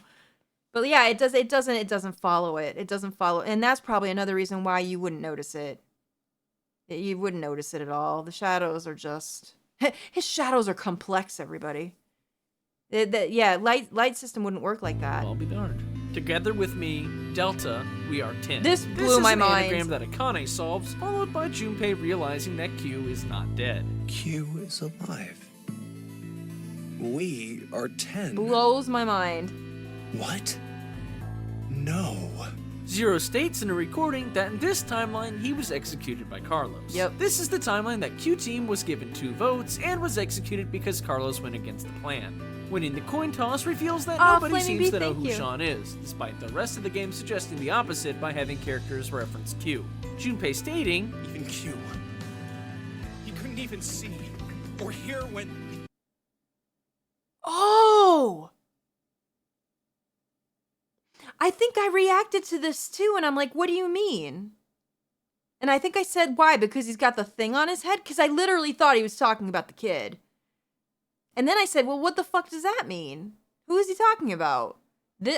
But yeah, it doesn't follow it. It doesn't follow. And that's probably another reason why you wouldn't notice it. You wouldn't notice it at all. The shadows are just... His shadows are complex, everybody. Yeah, light system wouldn't work like that. I'll be darned. Together with me, Delta, we are 10. This blew my mind. This is an anagram that Akane solves, followed by Junpei realizing that Q is not dead. Q is alive. We are 10. Blows my mind. What? No. Zero states in a recording that in this timeline, he was executed by Carlos. Yep. This is the timeline that Q Team was given 2 votes and was executed because Carlos went against the plan. Winning the coin toss reveals that nobody seems to know who Sean is, despite the rest of the game suggesting the opposite by having characters reference Q. Junpei stating, even Q. He couldn't even see or hear when... Oh! I think I reacted to this too, and I'm like, what do you mean? And I think I said, why? Because he's got the thing on his head? Because I literally thought he was talking about the kid. And then I said, well, what the fuck does that mean? Who is he talking about?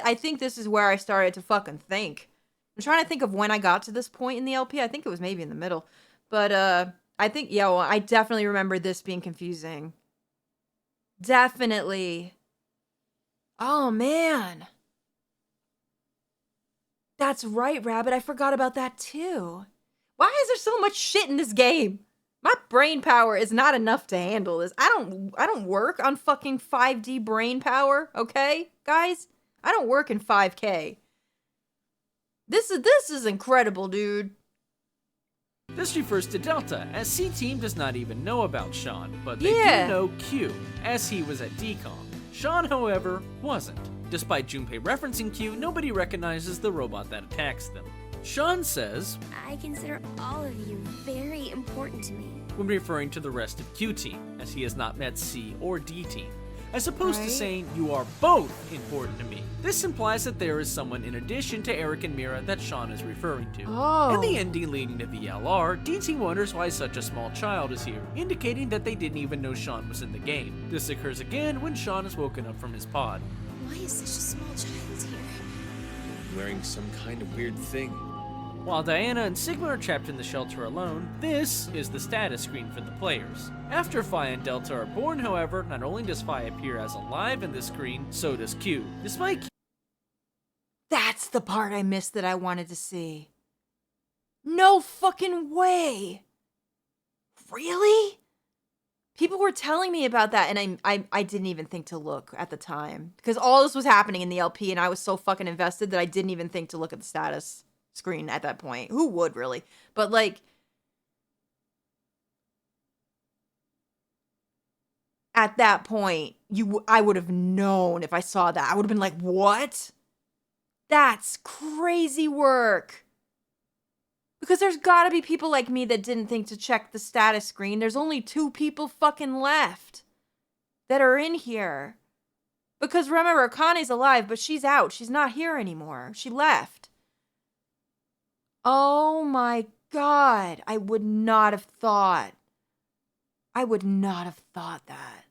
I think this is where I started to fucking think. I'm trying to think of when I got to this point in the LP. I think it was maybe in the middle. But I think, yeah, well, I definitely remember this being confusing. Definitely. Oh, man. That's right, Rabbit. I forgot about that too. Why is there so much shit in this game? My brain power is not enough to handle this. I don't work on fucking 5D brain power, okay, guys? I don't work in 5K. This is incredible, dude. This refers to Delta, as C-Team does not even know about Sean, but they do know Q, as he was at DCOM. Sean, however, wasn't. Despite Junpei referencing Q, nobody recognizes the robot that attacks them. Sean says, I consider all of you very important to me, when referring to the rest of Q Team, as he has not met C or D Team, as opposed to saying, you are both important to me. This implies that there is someone in addition to Eric and Mira that Sean is referring to. In the ending leading to the LR, D Team wonders why such a small child is here, indicating that they didn't even know Sean was in the game. This occurs again when Sean is woken up from his pod. Why is such a small child here? Wearing some kind of weird thing. While Diana and Sigma are trapped in the shelter alone, this is the status screen for the players. After Phi and Delta are born, however, not only does Phi appear as alive in the screen, so does Q. Despite That's the part I missed that I wanted to see. No fucking way! Really? People were telling me about that, and I didn't even think to look at the time. Because all this was happening in the LP, and I was so fucking invested that I didn't even think to look at the status screen at that point. Who would, really? But, like, at that point, I would have known if I saw that. I would have been like, what? That's crazy work. Because there's gotta be people like me that didn't think to check the status screen. There's only 2 people fucking left that are in here. Because remember, Akane's alive, but she's out. She's not here anymore. She left. Oh my god. I would not have thought. I would not have thought that.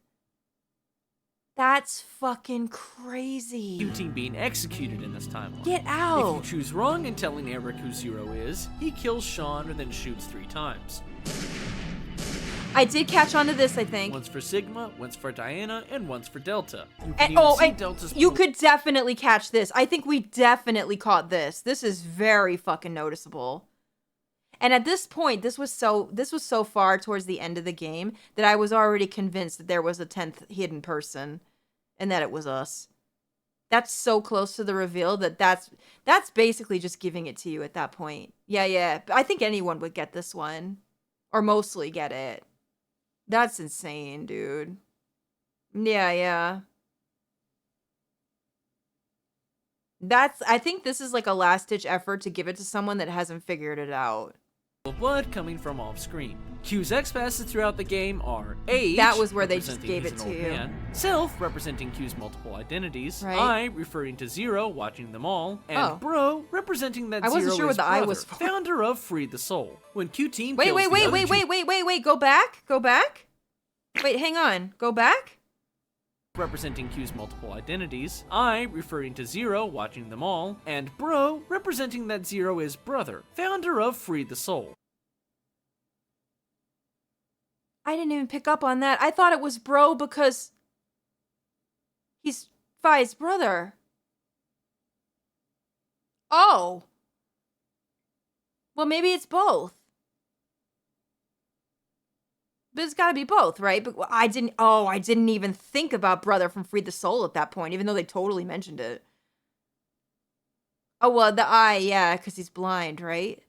That's fucking crazy. Q Team being executed in this timeline. Get out. If you choose wrong in telling Eric who Zero is, he kills Sean and then shoots 3 times. I did catch on to this, I think. Once for Sigma, once for Diana, and once for Delta. You could definitely catch this. I think we definitely caught this. This is very fucking noticeable. And at this point, this was so far towards the end of the game that I was already convinced that there was a 10th hidden person and that it was us. That's so close to the reveal that's basically just giving it to you at that point. Yeah. I think anyone would get this one. Or mostly get it. That's insane, dude. Yeah. I think this is like a last-ditch effort to give it to someone that hasn't figured it out. Blood coming from off-screen. Q's X-passes throughout the game are age, that was where they just representing gave he's it an to old you. man, self, representing Q's multiple identities, Right. I, referring to Zero, watching them all, and Oh. Bro, representing that I wasn't Zero sure what is the I brother, was for. founder of Free the Soul. When Q Team Wait, kills wait, the wait, other wait, two wait. Go back. Wait, hang on. Go back? representing Q's multiple identities, I, referring to Zero, watching them all, and Bro, representing that Zero is brother, founder of Free the Soul. I didn't even pick up on that. I thought it was Bro because he's Fi's brother. Oh. Well, maybe it's both. But it's gotta be both, right? But I didn't even think about brother from Free the Soul at that point, even though they totally mentioned it. Oh, well, the I, yeah, because he's blind, right?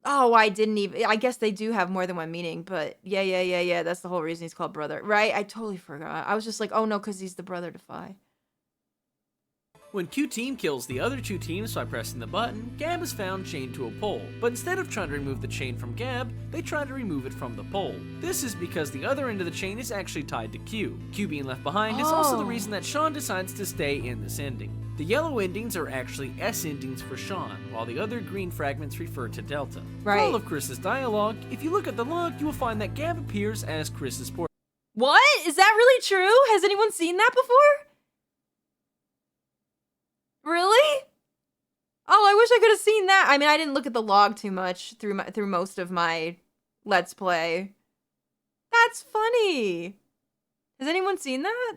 Oh, I guess they do have more than one meaning, but yeah, that's the whole reason he's called brother, right? I totally forgot. I was just like, oh no, because he's the brother to Fi. When Q Team kills the other two teams by pressing the button, Gab is found chained to a pole, but instead of trying to remove the chain from Gab, they try to remove it from the pole. This is because the other end of the chain is actually tied to Q. Q being left behind is also the reason that Sean decides to stay in this ending. The yellow endings are actually S endings for Sean, while the other green fragments refer to Delta. Right. For all of Chris's dialogue, if you look at the log, you will find that Gab appears as Chris's portrait. What? Is that really true? Has anyone seen that before? Really? Oh, I wish I could have seen that. I mean, I didn't look at the log too much through most of my Let's Play. That's funny. Has anyone seen that?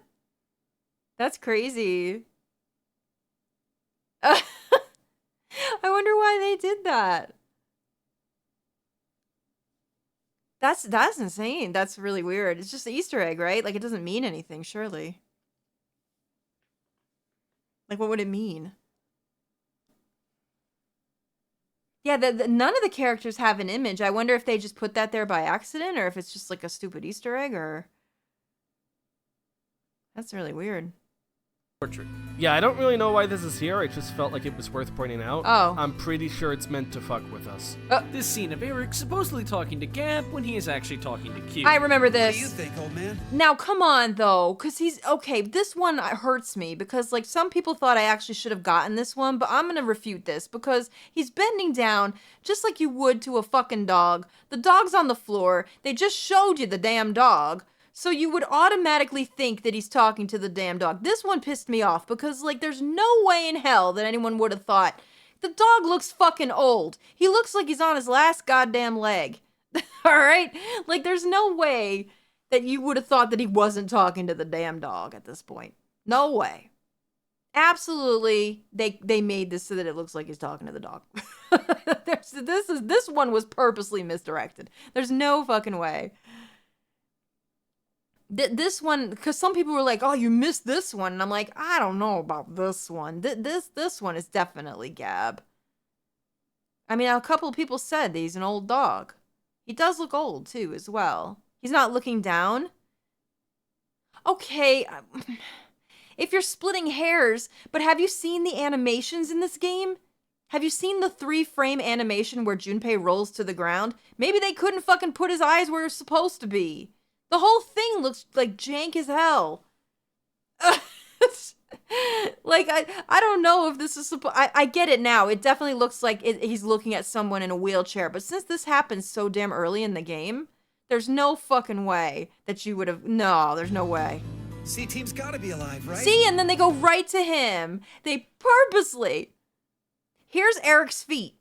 That's crazy. I wonder why they did that. That's insane. That's really weird. It's just an Easter egg, right? Like, it doesn't mean anything, surely. Like, what would it mean? Yeah, none of the characters have an image. I wonder if they just put that there by accident, or if it's just like a stupid Easter egg, or... That's really weird. Yeah, I don't really know why this is here. I just felt like it was worth pointing out. Oh. I'm pretty sure it's meant to fuck with us. This scene of Eric supposedly talking to Gab when he is actually talking to Q. I remember this. What do you think, old man? Now, come on, though, because okay, this one hurts me, because, like, some people thought I actually should have gotten this one, but I'm gonna refute this, because he's bending down just like you would to a fucking dog. The dog's on the floor. They just showed you the damn dog. So you would automatically think that he's talking to the damn dog. This one pissed me off because, like, there's no way in hell that anyone would have thought, the dog looks fucking old. He looks like he's on his last goddamn leg. All right? Like, there's no way that you would have thought that he wasn't talking to the damn dog at this point. No way. Absolutely, they made this so that it looks like he's talking to the dog. This one was purposely misdirected. There's no fucking way. This one, because some people were like, oh, you missed this one. And I'm like, I don't know about this one. This one is definitely Gab. I mean, a couple of people said that he's an old dog. He does look old, too, as well. He's not looking down. Okay, if you're splitting hairs, but have you seen the animations in this game? Have you seen the 3-frame animation where Junpei rolls to the ground? Maybe they couldn't fucking put his eyes where it's supposed to be. The whole thing looks like jank as hell. Like, I don't know if this is I get it now. It definitely looks like he's looking at someone in a wheelchair. But since this happens so damn early in the game, there's no fucking way that you would have... No, there's no way. C-Team's gotta be alive, right? See, and then they go right to him. They purposely... Here's Eric's feet.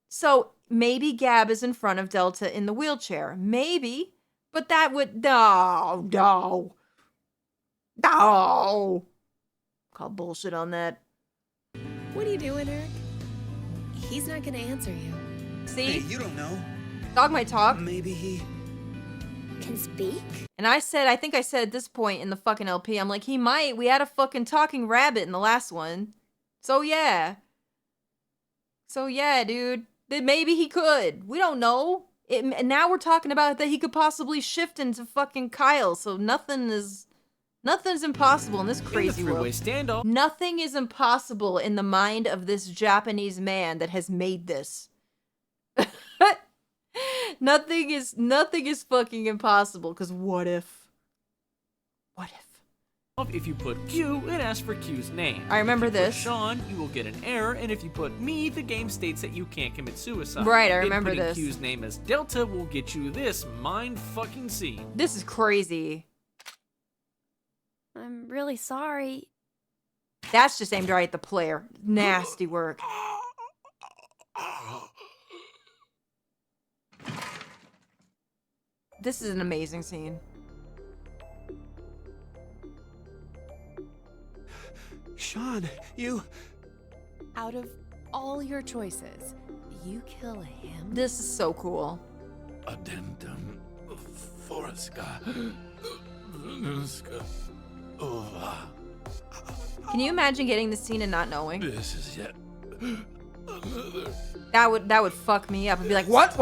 So, maybe Gab is in front of Delta in the wheelchair. Maybe... But that would... No. Call bullshit on that. What are you doing, Eric? He's not gonna answer you. See? Hey, you don't know. Dog might talk. Maybe he... Can speak? And I think I said at this point in the fucking LP, I'm like, he might. We had a fucking talking rabbit in the last one. So yeah, dude. Then maybe he could. We don't know. And now we're talking about that he could possibly shift into fucking Kyle, so nothing's impossible in this crazy world. Standoff. Nothing is impossible in the mind of this Japanese man that has made this. Nothing is fucking impossible, because what if? What if? If you put Q, it asks for Q's name. I remember if you put this. Sean, you will get an error, and if you put me, the game states that you can't commit suicide. Right, I remember this. Q's name as Delta will get you this mind-fucking scene. This is crazy. I'm really sorry. That's just aimed right at the player. Nasty work. This is an amazing scene. Sean, you... Out of all your choices, you kill him? This is so cool. Addendum Forska. Can you imagine getting the scene and not knowing? This is yet another. That would fuck me up and be like, what?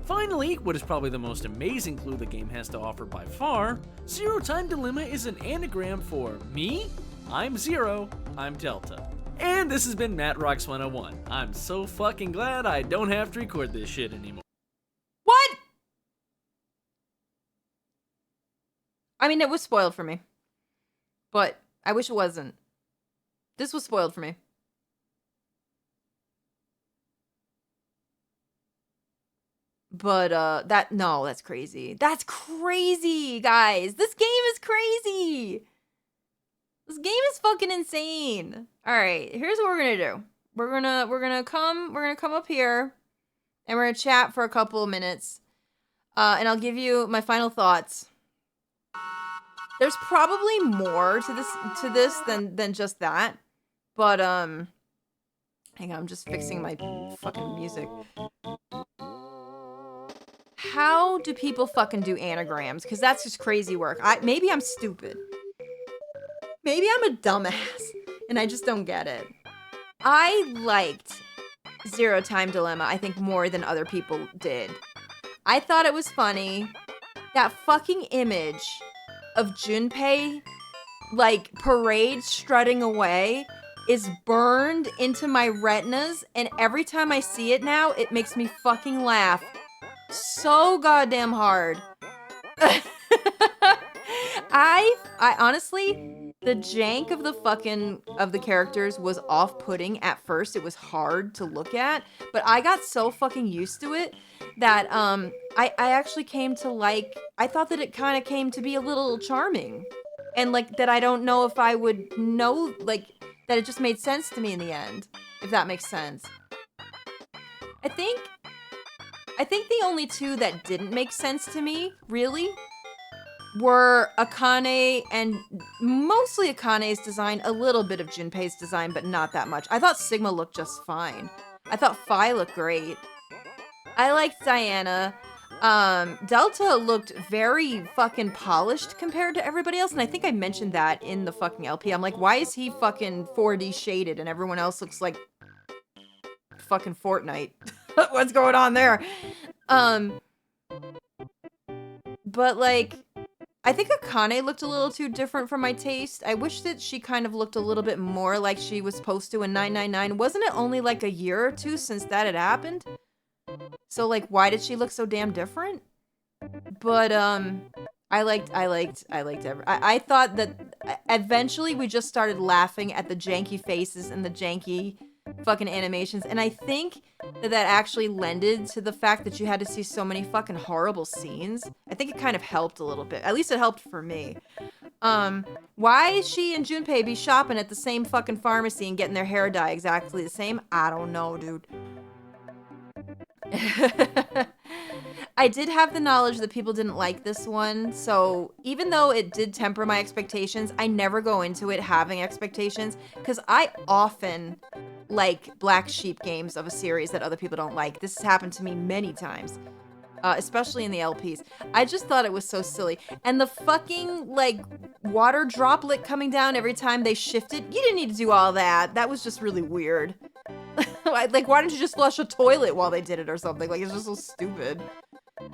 Finally, what is probably the most amazing clue the game has to offer by far, Zero Time Dilemma is an anagram for me, I'm Zero, I'm Delta. And this has been Matt Rocks 101. I'm so fucking glad I don't have to record this shit anymore. What? I mean, it was spoiled for me. But I wish it wasn't. This was spoiled for me. But, that's crazy. That's crazy, guys. This game is crazy. This game is fucking insane. All right, here's what we're gonna do. We're gonna come up here, and we're gonna chat for a couple of minutes, and I'll give you my final thoughts. There's probably more to this than just that, but hang on, I'm just fixing my fucking music. How do people fucking do anagrams? Because that's just crazy work. Maybe I'm stupid. Maybe I'm a dumbass, and I just don't get it. I liked Zero Time Dilemma, I think, more than other people did. I thought it was funny. That fucking image of Junpei, like, parade strutting away is burned into my retinas, and every time I see it now, it makes me fucking laugh so goddamn hard. I honestly, the jank of the characters was off-putting at first. It was hard to look at, but I got so fucking used to it that I actually came to like, I thought that it kind of came to be a little charming, and like that I don't know if I would know, like, that it just made sense to me in the end, if that makes sense. I think the only two that didn't make sense to me, really, were Akane, and mostly Akane's design, a little bit of Junpei's design, but not that much. I thought Sigma looked just fine. I thought Phi looked great. I liked Diana. Delta looked very fucking polished compared to everybody else, and I think I mentioned that in the fucking LP. I'm like, why is he fucking 4D shaded and everyone else looks like fucking Fortnite? What's going on there? But like, I think Akane looked a little too different for my taste. I wish that she kind of looked a little bit more like she was supposed to in 999. Wasn't it only like a year or two since that had happened? So like, why did she look so damn different? But I liked everything. I thought that eventually we just started laughing at the janky faces and the janky fucking animations, and I think that actually lended to the fact that you had to see so many fucking horrible scenes. I think it kind of helped a little bit. At least it helped for me. Why she and Junpei be shopping at the same fucking pharmacy and getting their hair dye exactly the same? I don't know, dude. I did have the knowledge that people didn't like this one, so even though it did temper my expectations, I never go into it having expectations, because I often like black sheep games of a series that other people don't like. This has happened to me many times, especially in the LPs. I just thought it was so silly. And the fucking, like, water droplet coming down every time they shifted, you didn't need to do all that. That was just really weird. Like, why didn't you just flush a toilet while they did it or something? Like, it's just so stupid.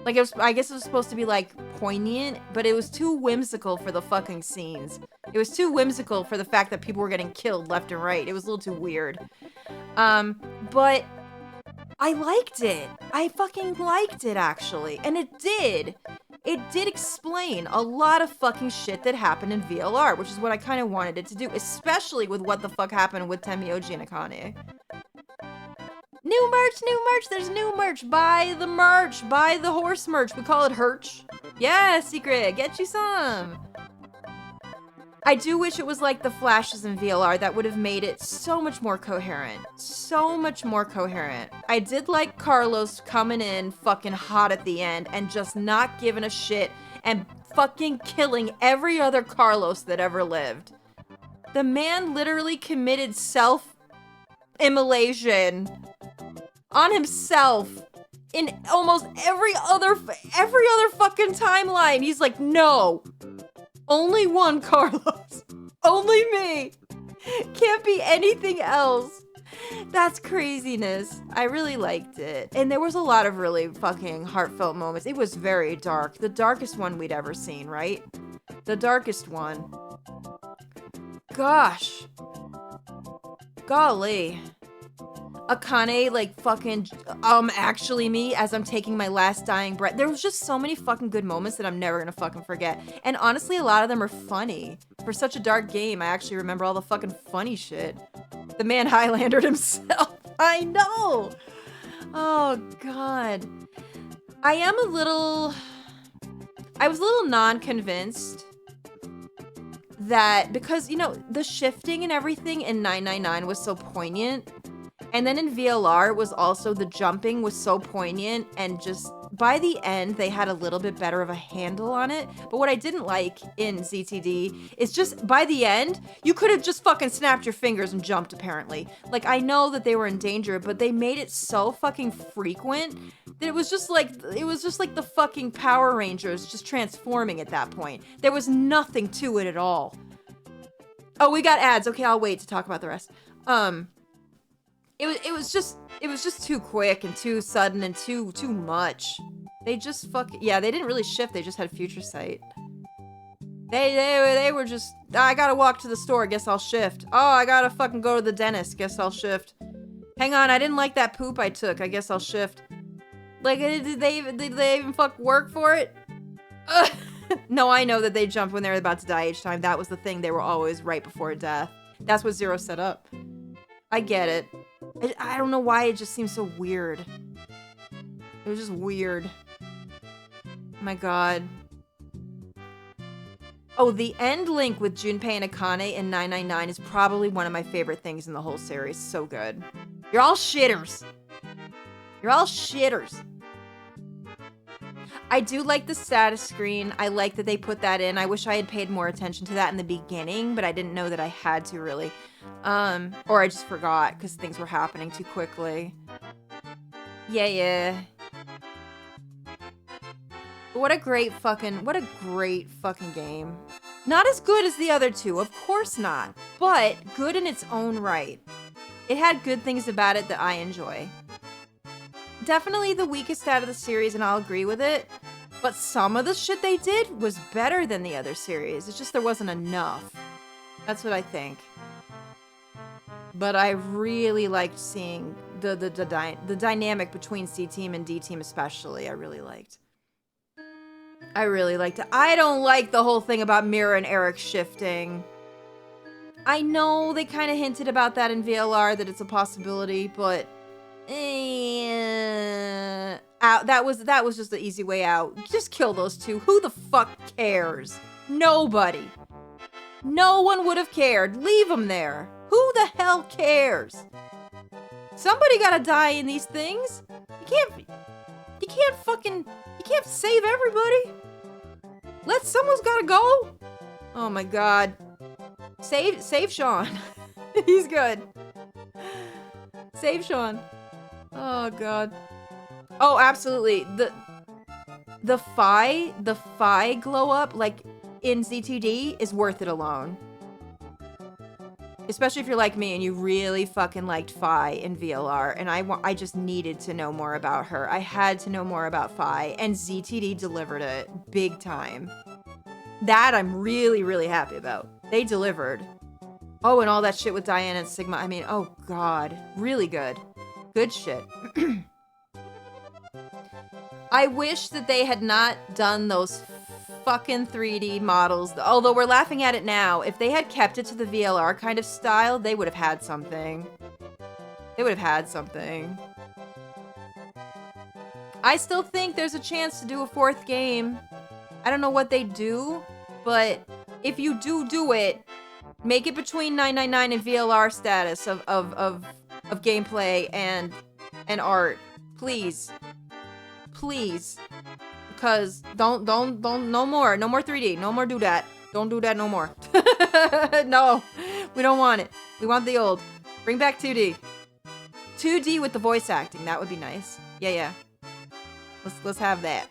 Like, I guess it was supposed to be, like, poignant, but it was too whimsical for the fucking scenes. It was too whimsical for the fact that people were getting killed left and right. It was a little too weird. But I liked it. I fucking liked it, actually. And it did explain a lot of fucking shit that happened in VLR, which is what I kind of wanted it to do, especially with what the fuck happened with Temioji and Akane. New merch, there's new merch. Buy the merch, buy the horse merch. We call it Herch. Yeah, Secret, get you some. I do wish it was like the flashes in VLR. That would have made it so much more coherent. So much more coherent. I did like Carlos coming in fucking hot at the end and just not giving a shit and fucking killing every other Carlos that ever lived. The man literally committed self-immolation on himself in almost every other fucking timeline. He's like, no, only one Carlos, only me, can't be anything else. That's craziness. I really liked it. And there was a lot of really fucking heartfelt moments. It was very dark. The darkest one we'd ever seen, right? The darkest one. Gosh. Golly. Akane, like, fucking, actually me, as I'm taking my last dying breath. There was just so many fucking good moments that I'm never gonna fucking forget. And honestly, a lot of them are funny. For such a dark game, I actually remember all the fucking funny shit. The man Highlandered himself. I know! Oh, God. I was a little non-convinced that, because, you know, the shifting and everything in 999 was so poignant. And then in VLR was also, the jumping was so poignant, and just by the end they had a little bit better of a handle on it. But what I didn't like in ZTD is just by the end, you could have just fucking snapped your fingers and jumped apparently. Like, I know that they were in danger, but they made it so fucking frequent that it was just like the fucking Power Rangers just transforming at that point. There was nothing to it at all. Oh, we got ads. Okay, I'll wait to talk about the rest. It was just too quick and too sudden and too much. They just yeah, they didn't really shift, they just had future sight. They were just, I gotta walk to the store, guess I'll shift. Oh, I gotta fucking go to the dentist, guess I'll shift. Hang on, I didn't like that poop I took, I guess I'll shift. Like, did they even fuck work for it? No, I know that they jumped when they were about to die each time. That was the thing, they were always right before death. That's what Zero set up. I get it. I don't know why it just seems so weird. It was just weird. My god. Oh, the end link with Junpei and Akane in 999 is probably one of my favorite things in the whole series. So good. You're all shitters. You're all shitters. I do like the status screen. I like that they put that in. I wish I had paid more attention to that in the beginning, but I didn't know that I had to really. Or I just forgot because things were happening too quickly. Yeah. What a great fucking game. Not as good as the other two, of course not, but good in its own right. It had good things about it that I enjoy. Definitely the weakest out of the series, and I'll agree with it, but some of the shit they did was better than the other series. It's just there wasn't enough. That's what I think. But I really liked seeing the dynamic between C-Team and D-Team especially. I really liked it. I don't like the whole thing about Mira and Eric shifting. I know they kind of hinted about that in VLR, that it's a possibility, but that was just the easy way out. Just kill those two. Who the fuck cares? Nobody. No one would have cared. Leave them there. Who the hell cares? Somebody gotta die in these things. You can't save everybody. Someone's gotta go. Oh my god. Save Sean. He's good. Save Sean. Oh god. Oh, absolutely. The Phi glow up, like in ZTD, is worth it alone. Especially if you're like me and you really fucking liked Fi in VLR, and I just needed to know more about her. I had to know more about Fi, and ZTD delivered it big time. That I'm really, really happy about. They delivered. Oh, and all that shit with Diana and Sigma. I mean, oh god. Really good. Good shit. I wish that they had not done those fucking 3D models. Although we're laughing at it now. If they had kept it to the VLR kind of style, they would have had something. They would have had something. I still think there's a chance to do a 4th game. I don't know what they do, but if you do it, make it between 999 and VLR status of gameplay and art, please. Please. Because no more 3D. No more do that. Don't do that no more. No, we don't want it. We want the old. Bring back 2D. 2D with the voice acting. That would be nice. Yeah. Let's have that.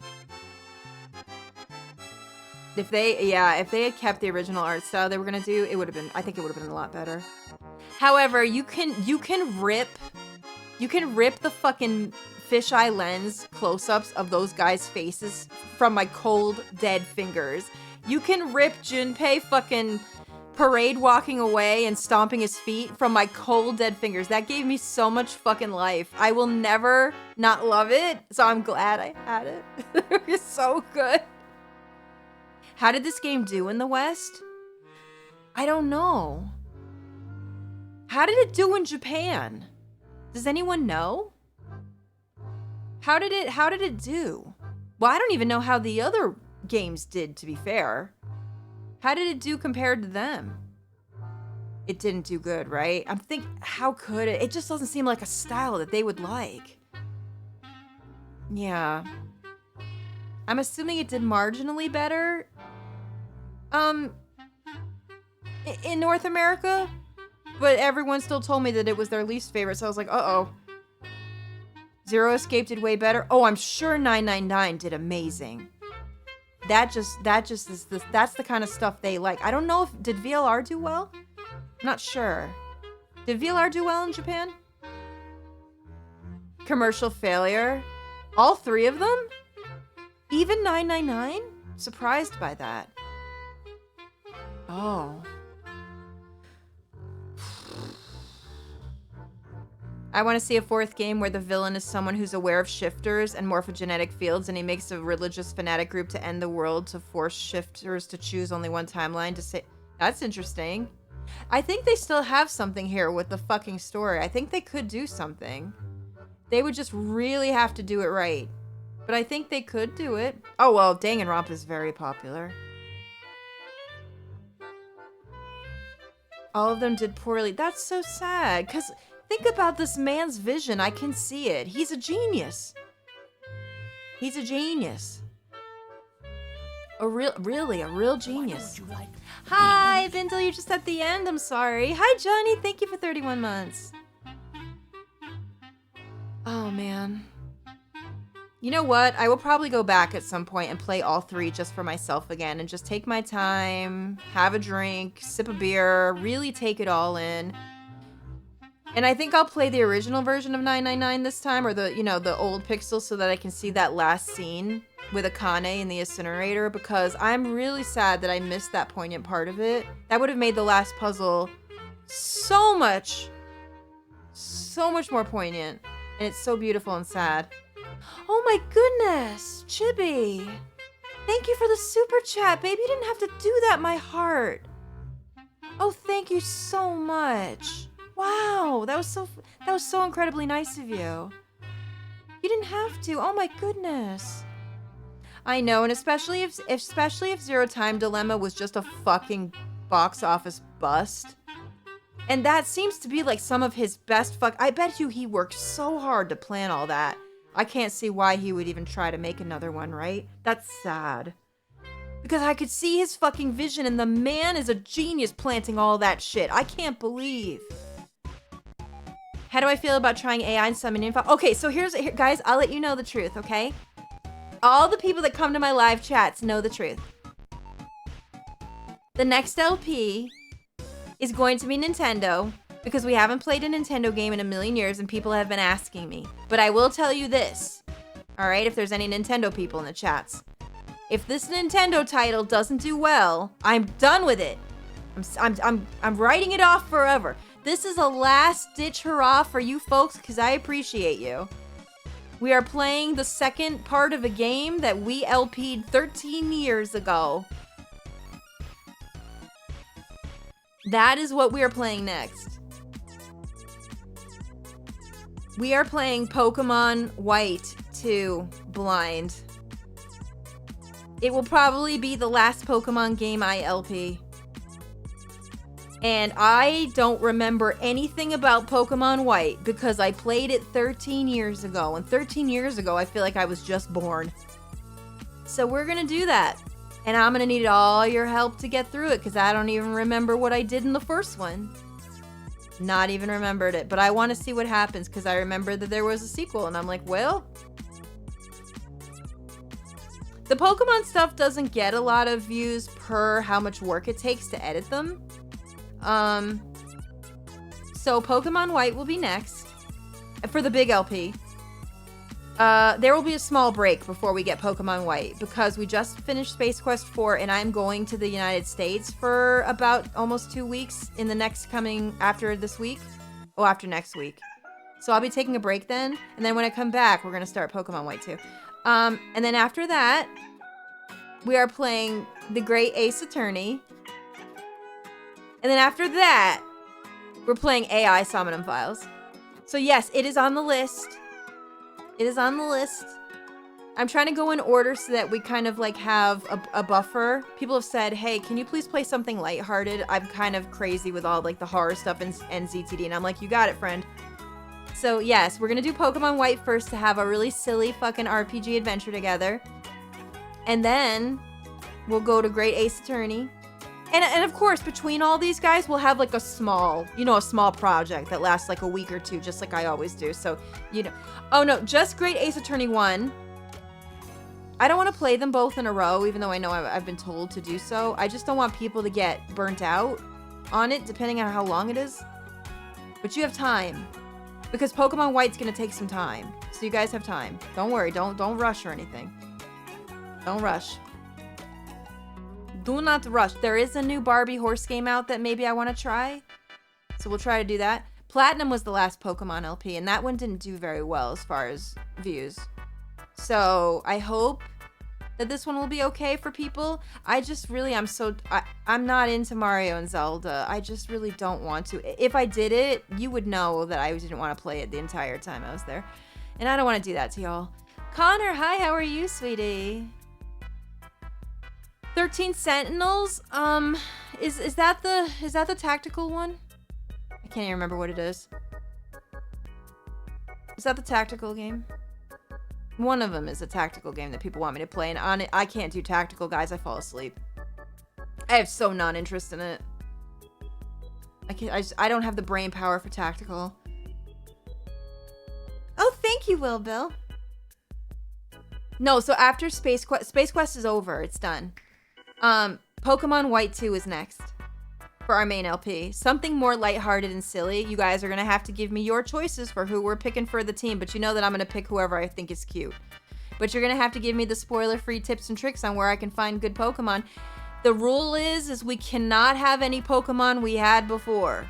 If they had kept the original art style they were gonna do, I think it would have been a lot better. However, you can rip the fucking fisheye lens close-ups of those guys' faces from my cold, dead fingers. You can rip Junpei fucking parade walking away and stomping his feet from my cold, dead fingers. That gave me so much fucking life. I will never not love it, so I'm glad I had it. It's so good. How did this game do in the West? I don't know. How did it do in Japan? Does anyone know? How did it do? Well, I don't even know how the other games did, to be fair. How did it do compared to them? It didn't do good, right? I'm thinking, how could it? It just doesn't seem like a style that they would like. Yeah. I'm assuming it did marginally better. In North America, but everyone still told me that it was their least favorite, so I was like, uh-oh. Zero Escape did way better. Oh, I'm sure 999 did amazing. That's the kind of stuff they like. I don't know did VLR do well? I'm not sure. Did VLR do well in Japan? Commercial failure? All 3 of them? Even 999? Surprised by that. Oh. I want to see a 4th game where the villain is someone who's aware of shifters and morphogenetic fields, and he makes a religious fanatic group to end the world to force shifters to choose only one timeline to say. That's interesting. I think they still have something here with the fucking story. I think they could do something. They would just really have to do it right. But I think they could do it. Oh, well, Danganronpa is very popular. All of them did poorly. That's so sad, because think about this man's vision. I can see it. He's a genius. He's a genius. Really, a real genius. Hi, Bindle, you're just at the end. I'm sorry. Hi, Johnny. Thank you for 31 months. Oh, man. You know what? I will probably go back at some point and play all 3 just for myself again and just take my time, have a drink, sip a beer, really take it all in. And I think I'll play the original version of 999 this time, or the old pixels, so that I can see that last scene with Akane in the incinerator, because I'm really sad that I missed that poignant part of it. That would have made the last puzzle so much more poignant. And it's so beautiful and sad. Oh my goodness, Chibi. Thank you for the super chat, baby. You didn't have to do that, my heart. Oh, thank you so much. Wow, that was so incredibly nice of you. You didn't have to. Oh my goodness. I know, and especially if Zero Time Dilemma was just a fucking box office bust. And that seems to be like some of his best I bet you he worked so hard to plan all that. I can't see why he would even try to make another one, right? That's sad. Because I could see his fucking vision, and the man is a genius planting all that shit. I can't believe. How do I feel about trying AI and summon info? Okay, so here, guys, I'll let you know the truth, okay? All the people that come to my live chats know the truth. The next LP is going to be Nintendo, because we haven't played a Nintendo game in a million years and people have been asking me. But I will tell you this, all right, if there's any Nintendo people in the chats. If this Nintendo title doesn't do well, I'm done with it. I'm writing it off forever. This is a last-ditch hurrah for you folks because I appreciate you. We are playing the second part of a game that we LP'd 13 years ago. That is what we are playing next. We are playing Pokemon White 2 Blind. It will probably be the last Pokemon game I LP. And I don't remember anything about Pokemon White because I played it 13 years ago. And 13 years ago, I feel like I was just born. So we're gonna do that. And I'm gonna need all your help to get through it because I don't even remember what I did in the first one. Not even remembered it. But I want to see what happens because I remember that there was a sequel. And I'm like, well... The Pokemon stuff doesn't get a lot of views per how much work it takes to edit them. So Pokemon White will be next for the big LP. There will be a small break before we get Pokemon White because we just finished Space Quest 4 and I'm going to the United States for about almost 2 weeks in the next coming after this week. Oh, after next week. So I'll be taking a break then. And then when I come back, we're going to start Pokemon White 2. And then after that, we are playing The Great Ace Attorney. And then after that, we're playing AI Summoning Files. So yes, it is on the list. It is on the list. I'm trying to go in order so that we kind of like have a buffer. People have said, hey, can you please play something lighthearted? I'm kind of crazy with all like the horror stuff and ZTD. And I'm like, you got it, friend. So yes, we're gonna do Pokemon White first to have a really silly fucking RPG adventure together. And then we'll go to Great Ace Attorney. And of course, between all these guys, we'll have like a small project that lasts like a week or two, just like I always do. So, oh no, just Great Ace Attorney 1. I don't want to play them both in a row, even though I know I've been told to do so. I just don't want people to get burnt out on it, depending on how long it is. But you have time. Because Pokemon White's gonna take some time. So you guys have time. Don't worry, don't rush or anything. Don't rush. Do not rush. There is a new Barbie horse game out that maybe I want to try. So we'll try to do that. Platinum was the last Pokemon LP, and that one didn't do very well as far as views. So I hope that this one will be okay for people. I'm not into Mario and Zelda. I just really don't want to. If I did it, you would know that I didn't want to play it the entire time I was there. And I don't want to do that to y'all. Connor, hi, how are you, sweetie? 13 Sentinels? Is that the tactical one? I can't even remember what it is. Is that the tactical game? One of them is a tactical game that people want me to play, and on it, I can't do tactical, guys. I fall asleep. I have so non-interest in it. I don't have the brain power for tactical. Oh, thank you, Will Bill. No, so after Space Quest is over. It's done. Pokemon White 2 is next for our main LP. Something more lighthearted and silly. You guys are going to have to give me your choices for who we're picking for the team, but you know that I'm going to pick whoever I think is cute. But you're going to have to give me the spoiler-free tips and tricks on where I can find good Pokemon. The rule is we cannot have any Pokemon we had before.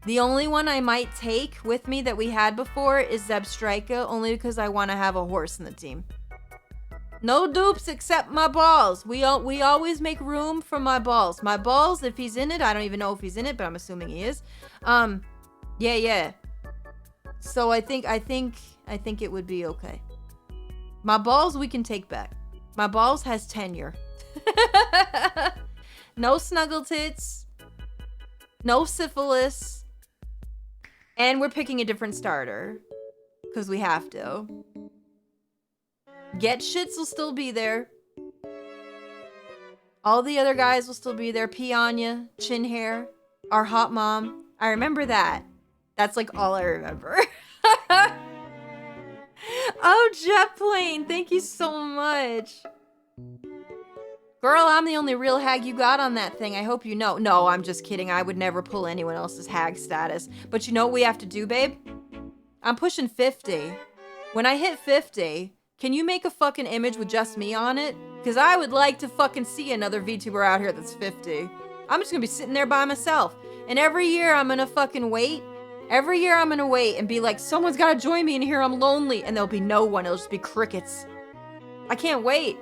The only one I might take with me that we had before is Zebstrika, only because I want to have a horse in the team. No dupes except my balls. We always make room for my balls. My balls, if he's in it, I don't even know if he's in it, but I'm assuming he is. Yeah. So I think it would be okay. My balls we can take back. My balls has tenure. No snuggle tits. No syphilis. And we're picking a different starter. Because we have to. Get Shits will still be there. All the other guys will still be there. Pianya, Chin Hair, our hot mom. I remember that. That's like all I remember. Oh, Jet Plane, thank you so much. Girl, I'm the only real hag you got on that thing. I hope you know. No, I'm just kidding. I would never pull anyone else's hag status. But you know what we have to do, babe? I'm pushing 50. When I hit 50, can you make a fucking image with just me on it? Because I would like to fucking see another VTuber out here that's 50. I'm just gonna be sitting there by myself. And every year I'm gonna fucking wait. Every year I'm gonna wait and be like, someone's gotta join me in here, I'm lonely. And there'll be no one, it'll just be crickets. I can't wait.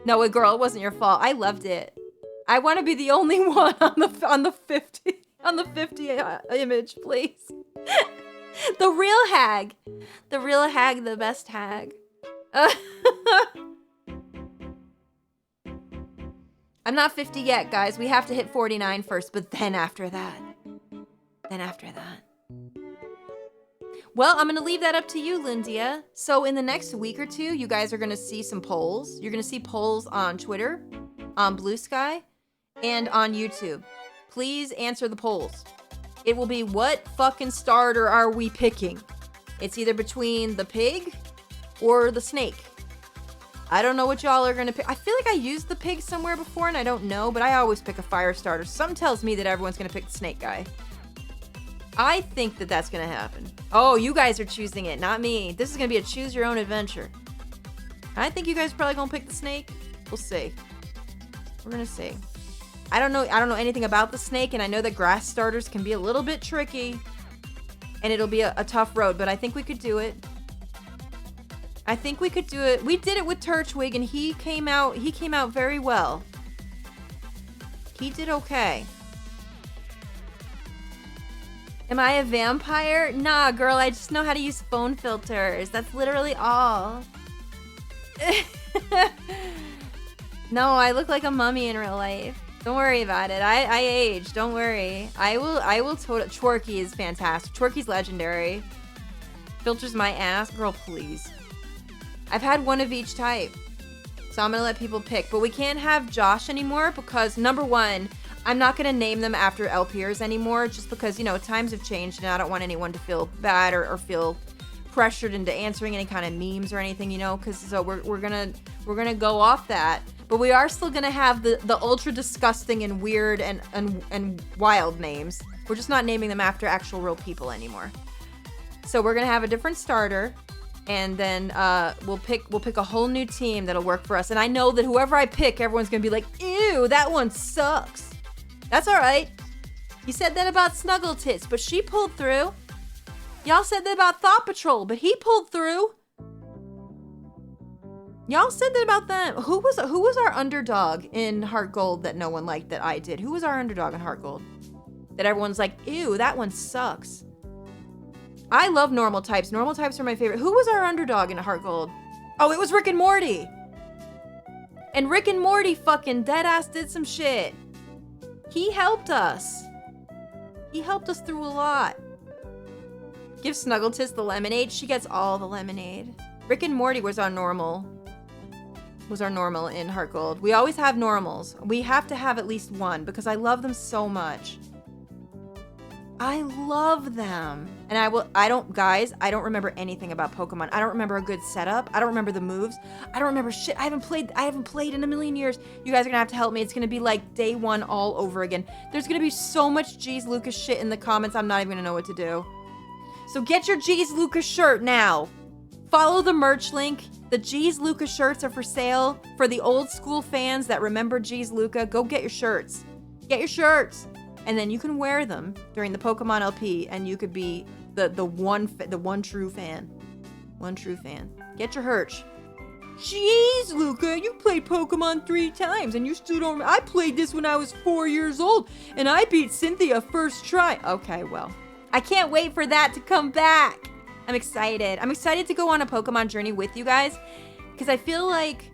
No, girl, it wasn't your fault. I loved it. I want to be the only one on the 50 image, please. The real hag, the best hag. I'm not 50 yet, guys. We have to hit 49 first, but then after that. Well, I'm going to leave that up to you, Lindia. So in the next week or two, you guys are going to see some polls. You're going to see polls on Twitter, on Blue Sky, and on YouTube. Please answer the polls. It will be, what fucking starter are we picking? It's either between the pig or the snake. I don't know what y'all are going to pick. I feel like I used the pig somewhere before and I don't know, but I always pick a fire starter. Something tells me that everyone's going to pick the snake guy. I think that that's going to happen. Oh, you guys are choosing it, not me. This is going to be a choose your own adventure. I think you guys are probably going to pick the snake. We'll see. We're going to see. I don't know anything about the snake, and I know that grass starters can be a little bit tricky, and it'll be a tough road, but I think we could do it. I think we could do it. We did it with Turchwig, and he came out very well. He did okay. Am I a vampire? Nah, girl, I just know how to use phone filters. That's literally all. No, I look like a mummy in real life. Don't worry about it. I aged. Don't worry. I will totally. Twerky is fantastic. Twerky's legendary. Filters my ass. Girl, please. I've had one of each type. So I'm going to let people pick. But we can't have Josh anymore because, number one, I'm not going to name them after LPers anymore just because, you know, times have changed and I don't want anyone to feel bad or feel pressured into answering any kind of memes or anything, you know, because so we're gonna go off that. But we are still going to have the ultra disgusting and weird and wild names. We're just not naming them after actual real people anymore. So we're going to have a different starter. And then we'll pick a whole new team that'll work for us. And I know that whoever I pick, everyone's going to be like, ew, that one sucks. That's all right. You said that about Snuggletits, but she pulled through. Y'all said that about Thought Patrol, but he pulled through. Y'all said that about them. Who was our underdog in Heart Gold that no one liked that I did? Who was our underdog in Heart Gold? That everyone's like, ew, that one sucks. I love normal types. Normal types are my favorite. Who was our underdog in Heart Gold? Oh, it was Rick and Morty. And Rick and Morty fucking deadass did some shit. He helped us. He helped us through a lot. Give Snuggletis the lemonade. She gets all the lemonade. Rick and Morty was our normal. Was our normal in Heart Gold. We always have normals. We have to have at least one because I love them so much. I love them. And I don't remember anything about Pokemon. I don't remember a good setup. I don't remember the moves. I don't remember shit. I haven't played in a million years. You guys are gonna have to help me. It's gonna be like day one all over again. There's gonna be so much Jeez Lucas shit in the comments, I'm not even gonna know what to do. So get your Jeez Lucas shirt now. Follow the merch link. The Jeez Lucas shirts are for sale. For the old school fans that remember Jeez Lucas, go get your shirts. Get your shirts. And then you can wear them during the Pokemon LP, and you could be the one true fan. One true fan. Get your Hirsch. Jeez, Lucah, you played Pokemon 3 times, and you still don't. I played this when I was 4 years old, and I beat Cynthia first try. Okay, well, I can't wait for that to come back. I'm excited. I'm excited to go on a Pokemon journey with you guys, because I feel like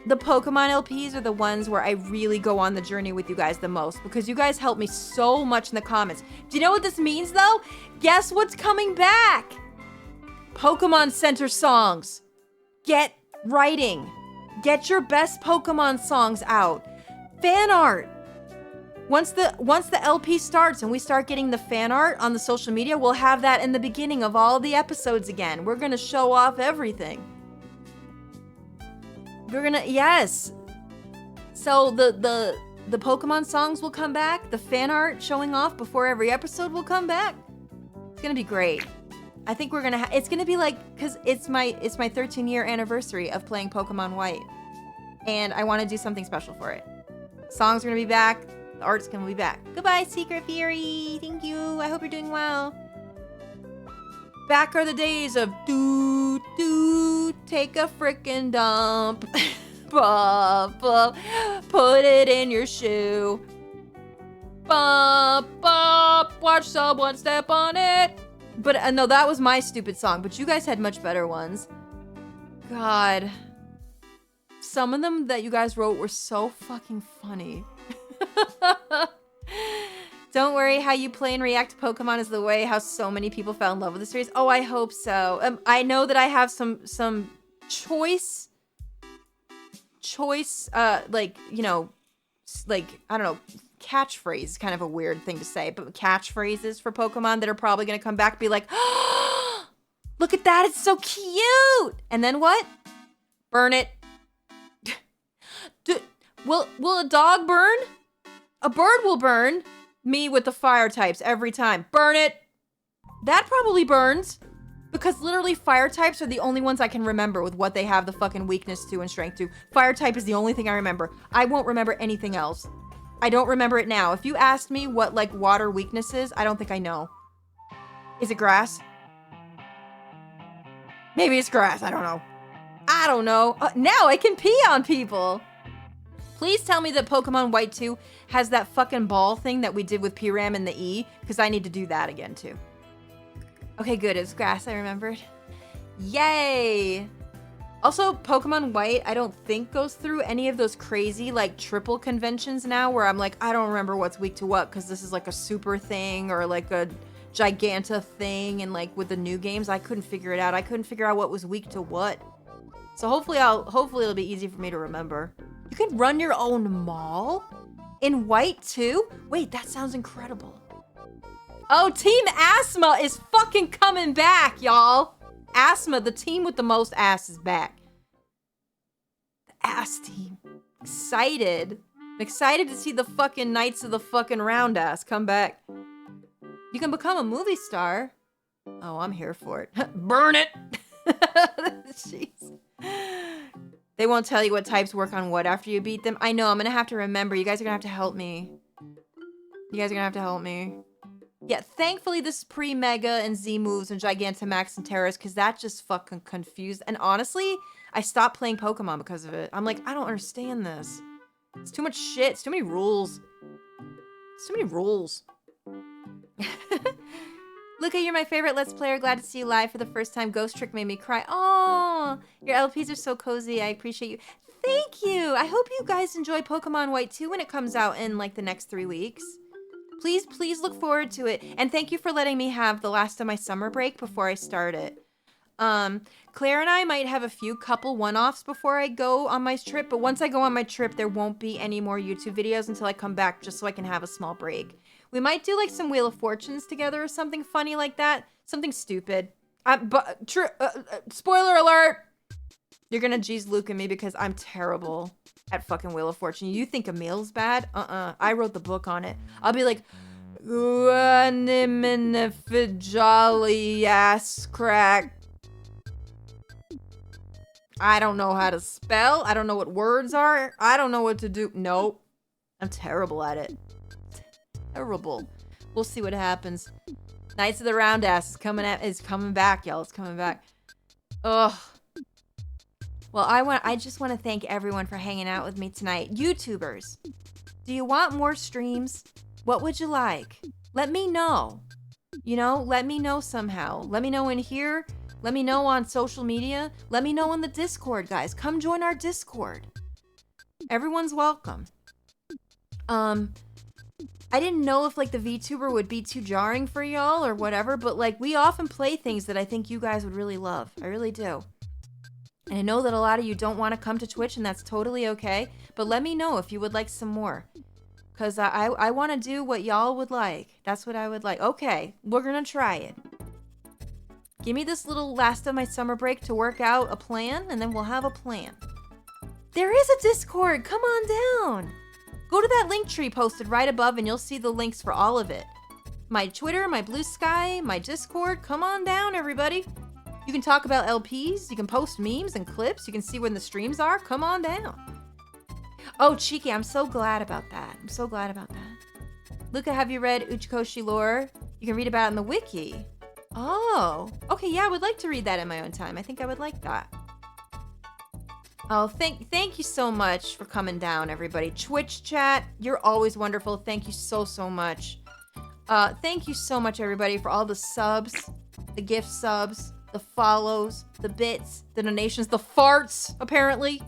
the Pokemon LPs are the ones where I really go on the journey with you guys the most because you guys help me so much in the comments. Do you know what this means though? Guess what's coming back? Pokemon Center songs. Get writing. Get your best Pokemon songs out. Fan art. Once the LP starts and we start getting the fan art on the social media, we'll have that in the beginning of all the episodes again. We're gonna show off everything. Yes. So the Pokemon songs will come back. The fan art showing off before every episode will come back. It's gonna be great. I think we're gonna. It's gonna be like, cause it's my 13-year anniversary of playing Pokemon White, and I want to do something special for it. Songs are gonna be back. The art's gonna be back. Goodbye, Secret Fury. Thank you. I hope you're doing well. Back are the days of take a frickin' dump. Put it in your shoe. Watch someone step on it. But no, that was my stupid song. But you guys had much better ones. God. Some of them that you guys wrote were so fucking funny. Don't worry, how you play and react to Pokemon is the way how so many people fell in love with the series. Oh, I hope so. I know that I have some choice, like, you know, like, I don't know, catchphrase is kind of a weird thing to say, but catchphrases for Pokemon that are probably going to come back and be like, oh, look at that, it's so cute! And then what? Burn it. Will a dog burn? A bird will burn. Me with the fire types every time. Burn it. That probably burns. Because literally fire types are the only ones I can remember with what they have the fucking weakness to and strength to. Fire type is the only thing I remember. I won't remember anything else. I don't remember it now. If you asked me what like water weakness is, I don't think I know. Is it grass? Maybe it's grass. I don't know. I don't know. Now I can pee on people. Please tell me that Pokemon White 2 has that fucking ball thing that we did with P-Ram and the E, because I need to do that again too. Okay, good. It's grass. I remembered. Yay! Also, Pokemon White, I don't think goes through any of those crazy, like, triple conventions now where I'm like, I don't remember what's weak to what, because this is like a super thing or like a Giganta thing, and like with the new games, I couldn't figure it out. I couldn't figure out what was weak to what. So hopefully it'll be easy for me to remember. You can run your own mall? In White too? Wait, that sounds incredible. Oh, Team Asthma is fucking coming back, y'all. Asthma, the team with the most ass, is back. The ass team. Excited. I'm excited to see the fucking Knights of the fucking Roundass come back. You can become a movie star. Oh, I'm here for it. Burn it! Jeez. They won't tell you what types work on what after you beat them. I know, I'm gonna have to remember. You guys are gonna have to help me. You guys are gonna have to help me. Yeah, thankfully this is pre-Mega and Z moves and Gigantamax and Terras, because that just fucking confused. And honestly, I stopped playing Pokemon because of it. I'm like, I don't understand this. It's too much shit. It's too many rules. It's too many rules. Lucah, you're my favorite Let's Player. Glad to see you live for the first time. Ghost Trick made me cry. Oh, your LPs are so cozy. I appreciate you. Thank you. I hope you guys enjoy Pokemon White 2 when it comes out in like the next 3 weeks. Please look forward to it. And thank you for letting me have the last of my summer break before I start it. Claire and I might have a few couple one-offs before I go on my trip, but once I go on my trip, there won't be any more YouTube videos until I come back, just so I can have a small break. We might do like some Wheel of Fortunes together or something funny like that. Something stupid. Spoiler alert! You're gonna Jeez Lucah me because I'm terrible at fucking Wheel of Fortune. You think Emil's bad? I wrote the book on it. I'll be like, jolly ass crack. I don't know how to spell. I don't know what words are. I don't know what to do. Nope. I'm terrible at it. Terrible. We'll see what happens. Knights of the Roundass is coming back, y'all. It's coming back. Ugh. Well, I just want to thank everyone for hanging out with me tonight. YouTubers, do you want more streams? What would you like? Let me know. You know, let me know somehow. Let me know in here. Let me know on social media. Let me know in the Discord, guys. Come join our Discord. Everyone's welcome. I didn't know if like the VTuber would be too jarring for y'all or whatever, but like we often play things that I think you guys would really love. I really do. And I know that a lot of you don't want to come to Twitch, and that's totally okay, but let me know if you would like some more. Because I want to do what y'all would like. That's what I would like. Okay, we're going to try it. Give me this little last of my summer break to work out a plan, and then we'll have a plan. There is a Discord. Come on down. Go to that link tree posted right above and you'll see the links for all of it. My Twitter, my Blue Sky, my Discord. Come on down, everybody. You can talk about LPs. You can post memes and clips. You can see when the streams are. Come on down. Oh, Cheeky, I'm so glad about that. I'm so glad about that. Lucah, have you read Uchikoshi lore? You can read about it in the wiki. Oh, okay, yeah, I would like to read that in my own time. I think I would like that. Oh, thank you so much for coming down, everybody. Twitch chat, you're always wonderful. Thank you so much. Thank you so much, everybody, for all the subs, the gift subs, the follows, the bits, the donations, the farts, apparently.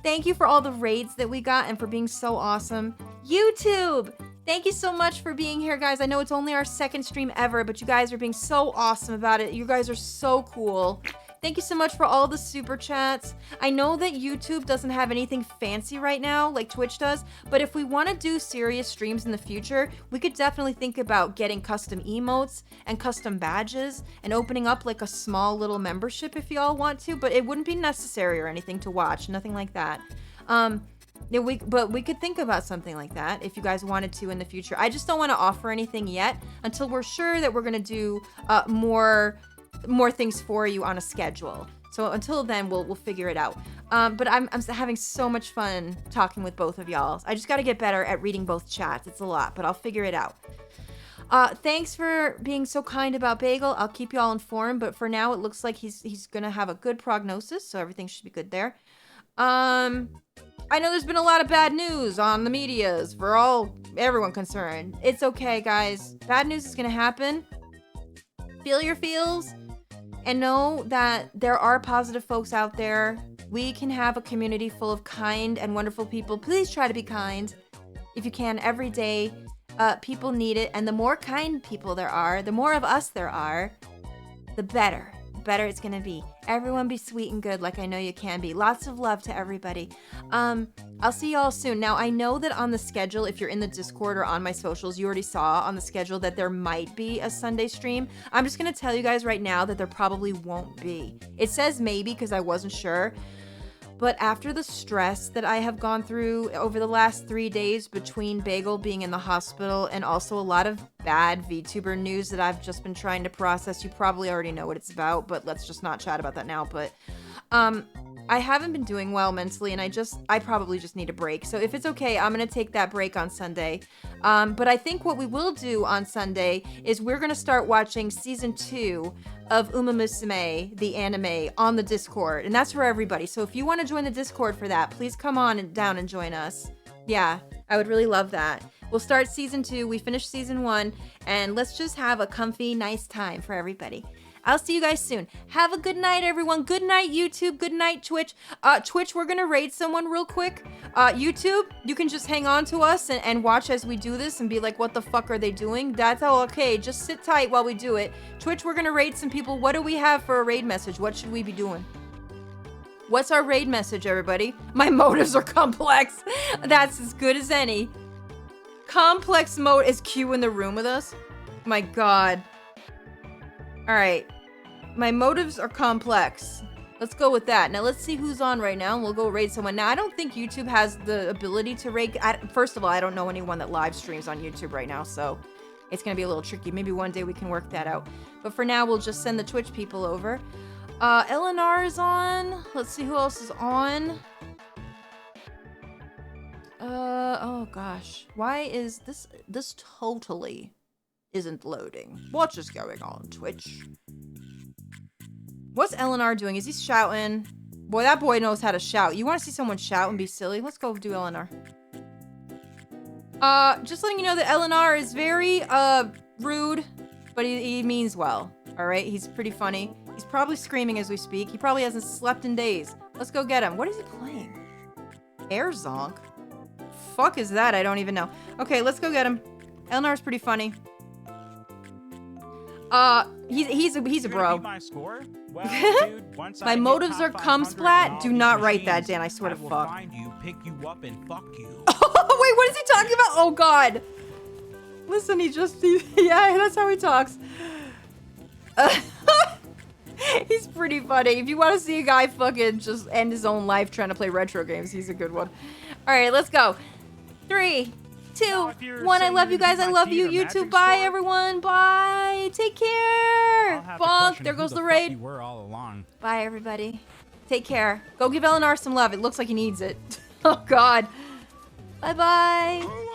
Thank you for all the raids that we got and for being so awesome. YouTube, thank you so much for being here, guys. I know it's only our second stream ever, but you guys are being so awesome about it. You guys are so cool. Thank you so much for all the super chats. I know that YouTube doesn't have anything fancy right now like Twitch does, but if we want to do serious streams in the future, we could definitely think about getting custom emotes and custom badges and opening up like a small little membership if y'all want to, but it wouldn't be necessary or anything to watch, nothing like that. Yeah, but we could think about something like that if you guys wanted to in the future. I just don't want to offer anything yet until we're sure that we're going to do more things for you on a schedule. So until then, we'll figure it out. But I'm having so much fun talking with both of y'all. I just got to get better at reading both chats. It's a lot, but I'll figure it out. Thanks for being so kind about Bagel. I'll keep y'all informed, but for now, it looks like he's gonna have a good prognosis, so everything should be good there. I know there's been a lot of bad news on the medias for everyone concerned. It's okay, guys. Bad news is gonna happen. Feel your feels and know that there are positive folks out there. We can have a community full of kind and wonderful people. Please try to be kind if you can every day. People need it, and the more kind people there are, the more of us there are, the better. The better it's gonna be. Everyone be sweet and good like I know you can be. Lots of love to everybody. I'll see y'all soon. Now, I know that on the schedule, if you're in the Discord or on my socials, you already saw on the schedule that there might be a Sunday stream. I'm just gonna tell you guys right now that there probably won't be. It says maybe because I wasn't sure. But after the stress that I have gone through over the last 3 days between Bagel being in the hospital and also a lot of bad VTuber news that I've just been trying to process, you probably already know what it's about, but let's just not chat about that now. But I haven't been doing well mentally, and I probably just need a break. So if it's okay, I'm gonna take that break on Sunday. But I think what we will do on Sunday is we're gonna start watching season 2 of Uma Musume, the anime, on the Discord, and that's for everybody. So if you want to join the Discord for that, please come on down and join us. Yeah, I would really love that. We'll start season 2. We finished season 1, and let's just have a comfy, nice time for everybody. I'll see you guys soon. Have a good night, everyone. Good night, YouTube. Good night, Twitch. Twitch, we're gonna raid someone real quick. YouTube, you can just hang on to us and watch as we do this and be like, what the fuck are they doing? That's all okay. Just sit tight while we do it. Twitch, we're gonna raid some people. What do we have for a raid message? What should we be doing? What's our raid message, everybody? My motives are complex. That's as good as any. Complex mode. Is Q in the room with us? My God. Alright, my motives are complex. Let's go with that. Now let's see who's on right now, and we'll go raid someone. Now, I don't think YouTube has the ability to raid. First of all, I don't know anyone that live streams on YouTube right now, so it's gonna be a little tricky. Maybe one day we can work that out. But for now, we'll just send the Twitch people over. LNR is on. Let's see who else is on. Oh gosh. Why is this totally isn't loading? What is going on, Twitch? What's LNR doing? Is he shouting? Boy, that boy knows how to shout. You want to see someone shout and be silly? Let's go do LNR. Just letting you know that LNR is very, rude, but he means well. Alright, he's pretty funny. He's probably screaming as we speak. He probably hasn't slept in days. Let's go get him. What is he playing? Air Zonk? Fuck is that? I don't even know. Okay, let's go get him. LNR's pretty funny. He's a bro. My score? Well, dude, once my motives are cum splat. Do not write that, Dan. I swear to fuck. Find you, pick you up, and fuck you. Wait, what is he talking about? Oh God. Listen, yeah, that's how he talks. He's pretty funny. If you want to see a guy fucking just end his own life trying to play retro games, he's a good one. All right, let's go. 3, 2, 1. I love you guys. I love you. You too. Bye, everyone. Bye. Take care. Bonk. There goes the raid. You were all along. Bye, everybody. Take care. Go give Eleanor some love. It looks like he needs it. Oh, God. Bye-bye.